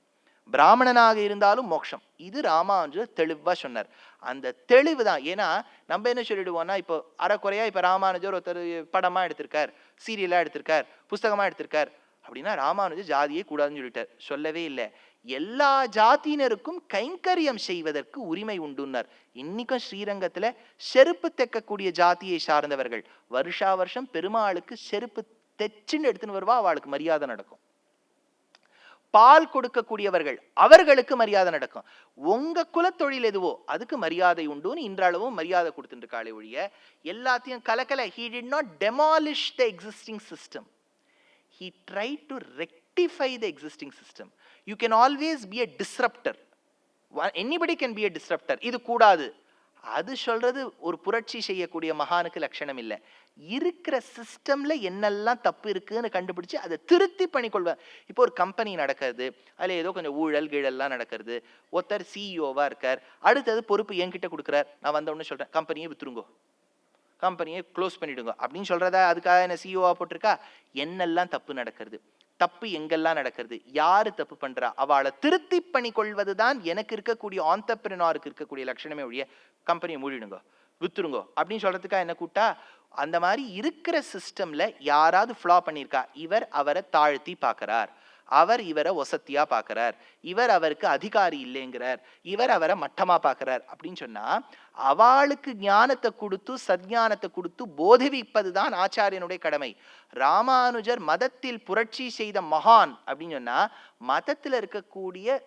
பிராமணனாக இருந்தாலும் மோட்சம். இது ராமானுஜர் தெளிவா சொன்னார். அந்த தெளிவு தான். ஏன்னா நம்ம என்ன சொல்லிடுவோம்னா, இப்போ அறக்குறையா இப்ப ராமானுஜர் ஒருத்தர் படமா எடுத்திருக்கார், சீரியலா எடுத்திருக்கார், புஸ்தகமா எடுத்திருக்கார் அப்படின்னா ராமானுஜர் ஜாதியே கூடாதுன்னு சொல்லிட்டார். சொல்லவே இல்லை. எல்லா ஜாதியினருக்கும் கைங்கரியம் செய்வதற்கு உரிமை உண்டுன்னார். இன்னைக்கும் ஸ்ரீரங்கத்துல செருப்பு தைக்கக்கூடிய ஜாதியை சார்ந்தவர்கள் வருஷா வருஷம் பெருமாளுக்கு செருப்பு தைச்சுன்னு எடுத்துன்னு வருவா, அவளுக்கு மரியாதை நடக்கும். பால் கொடுக்கக்கூடியவர்கள் அவர்களுக்கு மரியாதை நடக்கும். உங்க குலத்தொழில் எதுவோ அதுக்கு மரியாதை உண்டுன்னு இன்றளவும் மரியாதை கொடுத்துட்டு இருக்காளே ஒழிய எல்லாத்தையும் கலக்கல. He did not demolish the existing system. He tried to rectify the existing system. You can always be a disruptor. Anybody can be a disruptor. இது கூடாது அது சொல்றது ஒரு புரட்சி செய்யக்கூடிய மகானுக்கு லட்சணம் இல்லை. இருக்கிற சிஸ்டம்ல என்னெல்லாம் தப்பு இருக்குன்னு கண்டுபிடிச்சு அதை திருத்தி பண்ணிக்கொள்வேன். இப்போ ஒரு கம்பெனி நடக்கிறது, அதுல ஏதோ கொஞ்சம் ஊழல் கீழல்லாம் நடக்கிறது, ஒருத்தர் சிஇஓவா இருக்கார், அடுத்தது பொறுப்பு என்கிட்ட கொடுக்குறார். நான் வந்த உடனே சொல்றேன் கம்பெனியை வித்துருங்கோ, கம்பெனியை க்ளோஸ் பண்ணிடுங்க அப்படின்னு சொல்றதா அதுக்காக என்ன சிஇஓவா போட்டிருக்கா? என்னெல்லாம் தப்பு நடக்கிறது, தப்பு எங்கெல்லாம் நடக்கிறது, யாரு தப்பு பண்றா, அவளை திருத்தி பண்ணி கொள்வதுதான் எனக்கு இருக்கக்கூடிய ஆண்டர்பிரினருக்கு இருக்கக்கூடிய லட்சணமே ஒழிய கம்பெனியை மூடிடுங்க வித்துருங்க அப்படின்னு சொல்றதுக்காக என்ன கூட்டா? அந்த மாதிரி இருக்கிற சிஸ்டம்ல யாராவது ஃப்ளா பண்ணியிருக்கா, இவர் அவரை தாழ்த்தி பார்க்கிறார், அவர் இவரை ஒசத்தியா பார்க்கிறார், இவர் அவருக்கு அதிகாரி இல்லைங்கிறார், இவர் அவரை மட்டமா பார்க்கிறார் அப்படின்னு சொன்னா அவளுக்கு ஞானத்தை கொடுத்து சத்ஞானத்தை கொடுத்து போதிவிப்பதுதான் ஆச்சாரியனுடைய கடமை. ராமானுஜர் மதத்தில் புரட்சி செய்த மகான் அப்படின்னு சொன்னா மதத்தில் இருக்கக்கூடிய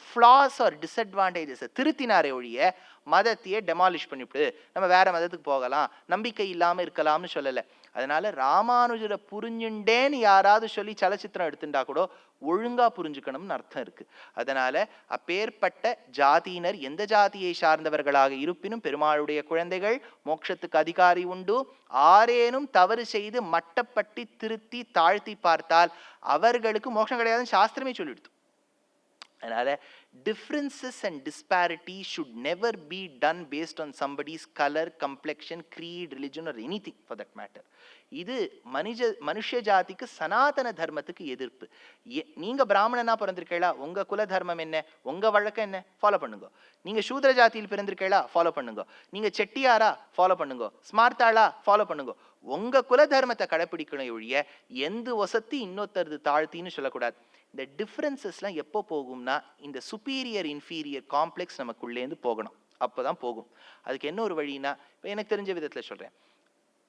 ஃப்ளாஸ் ஆர் டிஸ்அட்வான்டேஜஸ் திருத்தினாரே ஒழிய மதத்தையே டெமாலிஷ் பண்ணிவிட்டு நம்ம வேற மதத்துக்கு போகலாம், நம்பிக்கை இல்லாம இருக்கலாம்னு சொல்லலை. அதனால ராமானுஜரை புரிஞ்சுண்டேன்னு யாராவது சொல்லி சலச்சித்திரம் எடுத்துட்டா கூட ஒழுங்கா புரிஞ்சுக்கணும்னு அர்த்தம் இருக்கு. அதனால அப்பேற்பட்ட ஜாதியினர் எந்த ஜாதியை சார்ந்தவர்களாக இருப்பினும் பெருமாளுடைய குழந்தைகள், மோட்சத்துக்கு அதிகாரி உண்டு. ஆரேனும் தவறு செய்து மட்டப்பட்டி திருத்தி தாழ்த்தி பார்த்தால் அவர்களுக்கு மோட்சம் கிடையாதுன்னு சாஸ்திரமே சொல்லிடுது. அதனால differences and disparities should never be done based on somebody's color, complexion, creed, religion or anything for that matter. இது மனுஷ ஜாதிக்கு சனாதன தர்மத்துக்கு எதிர்ப்பு. நீங்க பிராமணனா பிறந்திருக்கீங்களா, உங்க குல தர்மம் என்ன, உங்க வழக்கம் என்ன, ஃபாலோ பண்ணுங்க. நீங்க சூத்ர ஜாதியில் பிறந்திருக்கீங்களா, ஃபாலோ பண்ணுங்க. நீங்க செட்டியாரா, ஃபாலோ பண்ணுங்க. ஸ்மார்த்தாளா, ஃபாலோ பண்ணுங்க. உங்க குல தர்மத்தை கடைப்பிடிக்கணும் ஒழிய எந்த வசதி இன்னொருத்தருது தாழ்த்தின்னு சொல்லக்கூடாது. இந்த டிஃபரன்சஸ்லாம் எப்போ போகும்னா இந்த சுப்பீரியர் இன்ஃபீரியர் காம்ப்ளெக்ஸ் நமக்குள்ளேருந்து போகணும், அப்போதான் போகும். அதுக்கு என்ன ஒரு வழின்னா, இப்போ எனக்கு தெரிஞ்ச விதத்தில் சொல்கிறேன்,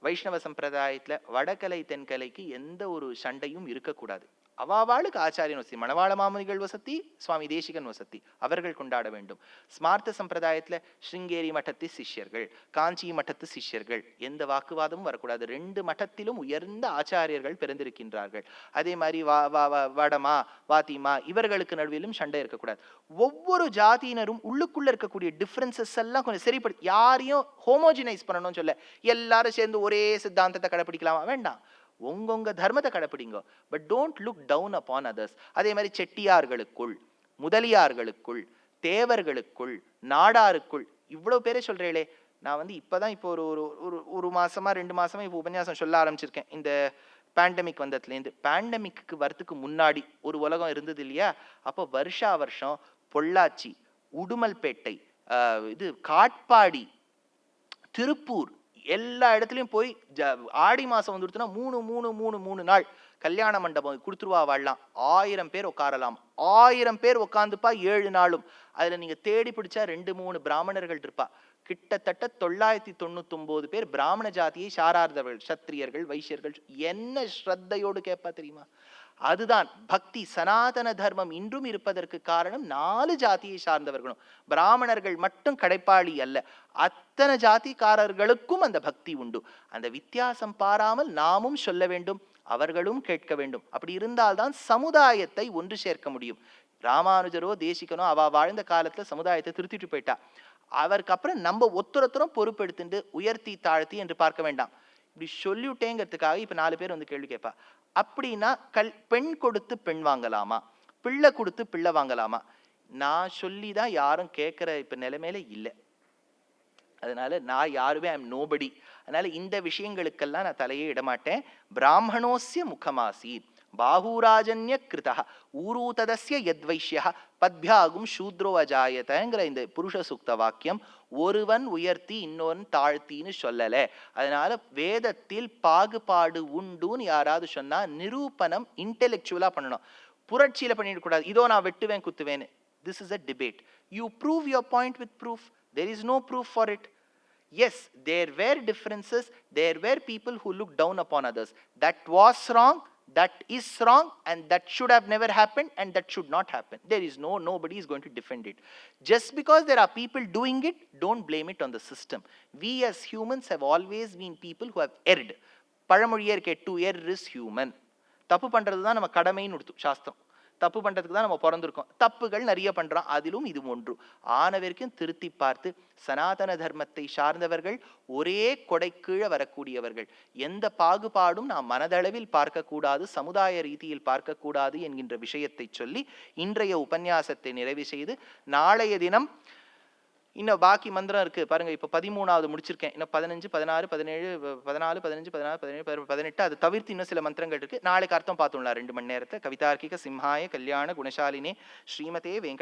வைஷ்ணவ சம்பிரதாயத்தில் வடகலை தென்கலைக்கு எந்த ஒரு சண்டையும் இருக்கக்கூடாது. அவாவாளுக்கு ஆச்சாரியன் வசதி, மணவாள மாமுனிகள் வசதி, சுவாமி தேசிகன் வசதி, அவர்கள் கொண்டாட வேண்டும். ஸ்மார்த்த சம்பிரதாயத்துல ஸ்ருங்கேரி மட்டத்து சிஷ்யர்கள், காஞ்சி மட்டத்து சிஷ்யர்கள், எந்த வாக்குவாதமும் வரக்கூடாது. 2 மட்டத்திலும் உயர்ந்த ஆச்சாரியர்கள் பிறந்திருக்கின்றார்கள். அதே மாதிரி வடமா வாத்திமா இவர்களுக்கு நடுவிலும் சண்டை இருக்கக்கூடாது. ஒவ்வொரு ஜாதியினரும் உள்ளுக்குள்ள இருக்கக்கூடிய டிஃபரன்சஸ் எல்லாம் கொஞ்சம் சரிப்படுத்தி, யாரையும் ஹோமோஜினைஸ் பண்ணணும்னு சொல்ல எல்லாரும் சேர்ந்து ஒரே சித்தாந்தத்தை கடைப்பிடிக்கலாமா? வேண்டாம். உங்க தர்மத்தை கடைப்பிடிங்க, but don't look down upon others. அதே மாதிரி செட்டியார்களுக்குள், முதலியார்களுக்குள், தேவர்களுக்குள், நாடாருக்குள் இவ்வளவு பேரே சொல்றேளே. நான் இப்பதான் இப்போ ஒரு மாசமா 2 மாசமா இப்போ உபன்யாசம் சொல்ல ஆரம்பிச்சிருக்கேன். இந்த பேண்டமிக் வந்ததுலேருந்து, பேண்டமிக்கு வரத்துக்கு முன்னாடி ஒரு உலகம் இருந்தது இல்லையா? அப்போ வருஷா வருஷம் பொள்ளாச்சி, உடுமல்பேட்டை, இது காட்பாடி, திருப்பூர் எல்லா இடத்துலையும் போய் ஆடி மாசம் வந்துடுத்துனா 3 நாள் கல்யாண மண்டபம் கொடுத்துருவா. வாழலாம் 1000 பேர் உட்காரலாம். 1000 பேர் உட்காந்துப்பா 7 நாளும். அதுல நீங்க தேடி பிடிச்சா 2-3 பிராமணர்கள் இருப்பா. கிட்டத்தட்ட 999 பேர் பிராமண ஜாதியை சாராதவர்கள், சத்திரியர்கள், வைசியர்கள். என்ன ஸ்ரத்தையோடு கேட்பா தெரியுமா? அதுதான் பக்தி. சனாதன தர்மம் இன்றும் இருப்பதற்கு காரணம் 4 ஜாதியை சார்ந்தவர்களும். பிராமணர்கள் மட்டும் கடைப்பாளி அல்ல, அத்தனை ஜாதிக்காரர்களுக்கும் அந்த பக்தி உண்டு. அந்த வித்தியாசம் பாராமல் நாமும் சொல்ல வேண்டும், அவர்களும் கேட்க வேண்டும். அப்படி இருந்தால்தான் சமுதாயத்தை ஒன்று சேர்க்க முடியும். ராமானுஜரோ தேசிகனோ அவ வாழ்ந்த காலத்துல சமுதாயத்தை திருத்திட்டு போயிட்டா. அவருக்கு அப்புறம் நம்ம ஒத்துரத்துறம் பொறுப்பெடுத்துட்டு உயர்த்தி தாழ்த்தி என்று பார்க்க வேண்டாம். இப்படி சொல்லிவிட்டேங்கிறதுக்காக இப்ப 4 பேர் வந்து கேள்வி கேட்பா. அப்படின்னா பெண் கொடுத்து பெண் வாங்கலாமா, பிள்ளை கொடுத்து பிள்ளை வாங்கலாமா? நான் சொல்லிதான் யாரும் கேட்கிற இப்ப நிலைமையில இல்லை. அதனால நான் யாருமே ஐ எம் நோபடி. அதனால இந்த விஷயங்களுக்கெல்லாம் நான் தலையே இடமாட்டேன். பிராமணோஸ்ய முகமாசீத் பாஹூராஜன்ய கிருதா ஊரூததஸ்ய யத்வைஷ்ய பத்பியாகும் சூத்ரோ அஜாயதங்கிற இந்த புருஷ சூக்த வாக்கியம் ஒருவன் உயர்த்தி இன்னொரு தாழ்த்தின்னு சொல்லல. அதனால வேதத்தில் பாகுபாடு உண்டுன்னு யாராவது சொன்னா நிரூபணம் இன்டெலெக்சுவலா பண்ணணும், புரட்சியில பண்ணிட கூடாது. இதோ நான் வெட்டுவேன் குத்துவேன்னு. This is a debate. You prove your point with proof. There is no proof for it. Yes, there were differences. There were people who looked down upon others. That was wrong. That is wrong, and that should have never happened, and that should not happen. There is nobody is going to defend it. Just because there are people doing it, don't blame it on the system. We as humans have always been people who have erred. பழமொழியே இருக்கே, to err is human. தப்பு பண்றது தான் நம்ம கடமைன்னு கொடுத்து சாஸ்திரம். தப்பு பண்றதுக்கு தான் நம்ம பிறந்திருக்கோம். தப்புகள் நிறைய பண்றோம், அதிலும் இது ஒன்று. ஆனவரைக்கும் திருத்தி பார்த்து சனாதன தர்மத்தை சார்ந்தவர்கள் ஒரே கொடை கீழே வரக்கூடியவர்கள். எந்த பாகுபாடும் நாம் மனதளவில் பார்க்கக்கூடாது, சமுதாய ரீதியில் பார்க்கக்கூடாது என்கின்ற விஷயத்தை சொல்லி இன்றைய உபன்யாசத்தை நிறைவு செய்து, நாளைய தினம் இன்னும் பாக்கி மந்திரம் இருக்கு பாருங்க. இப்ப 13வது முடிச்சிருக்கேன். இன்னும் 15, 16, 17, 14, 15, 16, 17, 18 அது தவிர்த்து இன்னும் சில மந்திரங்கள் இருக்கு. நாளைக்கு அர்த்தம் பார்த்துடலாம் 2 மணி நேரத்தை. கவிதார்க்கிக சிம்ஹாய கல்யாண குணசாலினே ஸ்ரீமதே வெங்கடே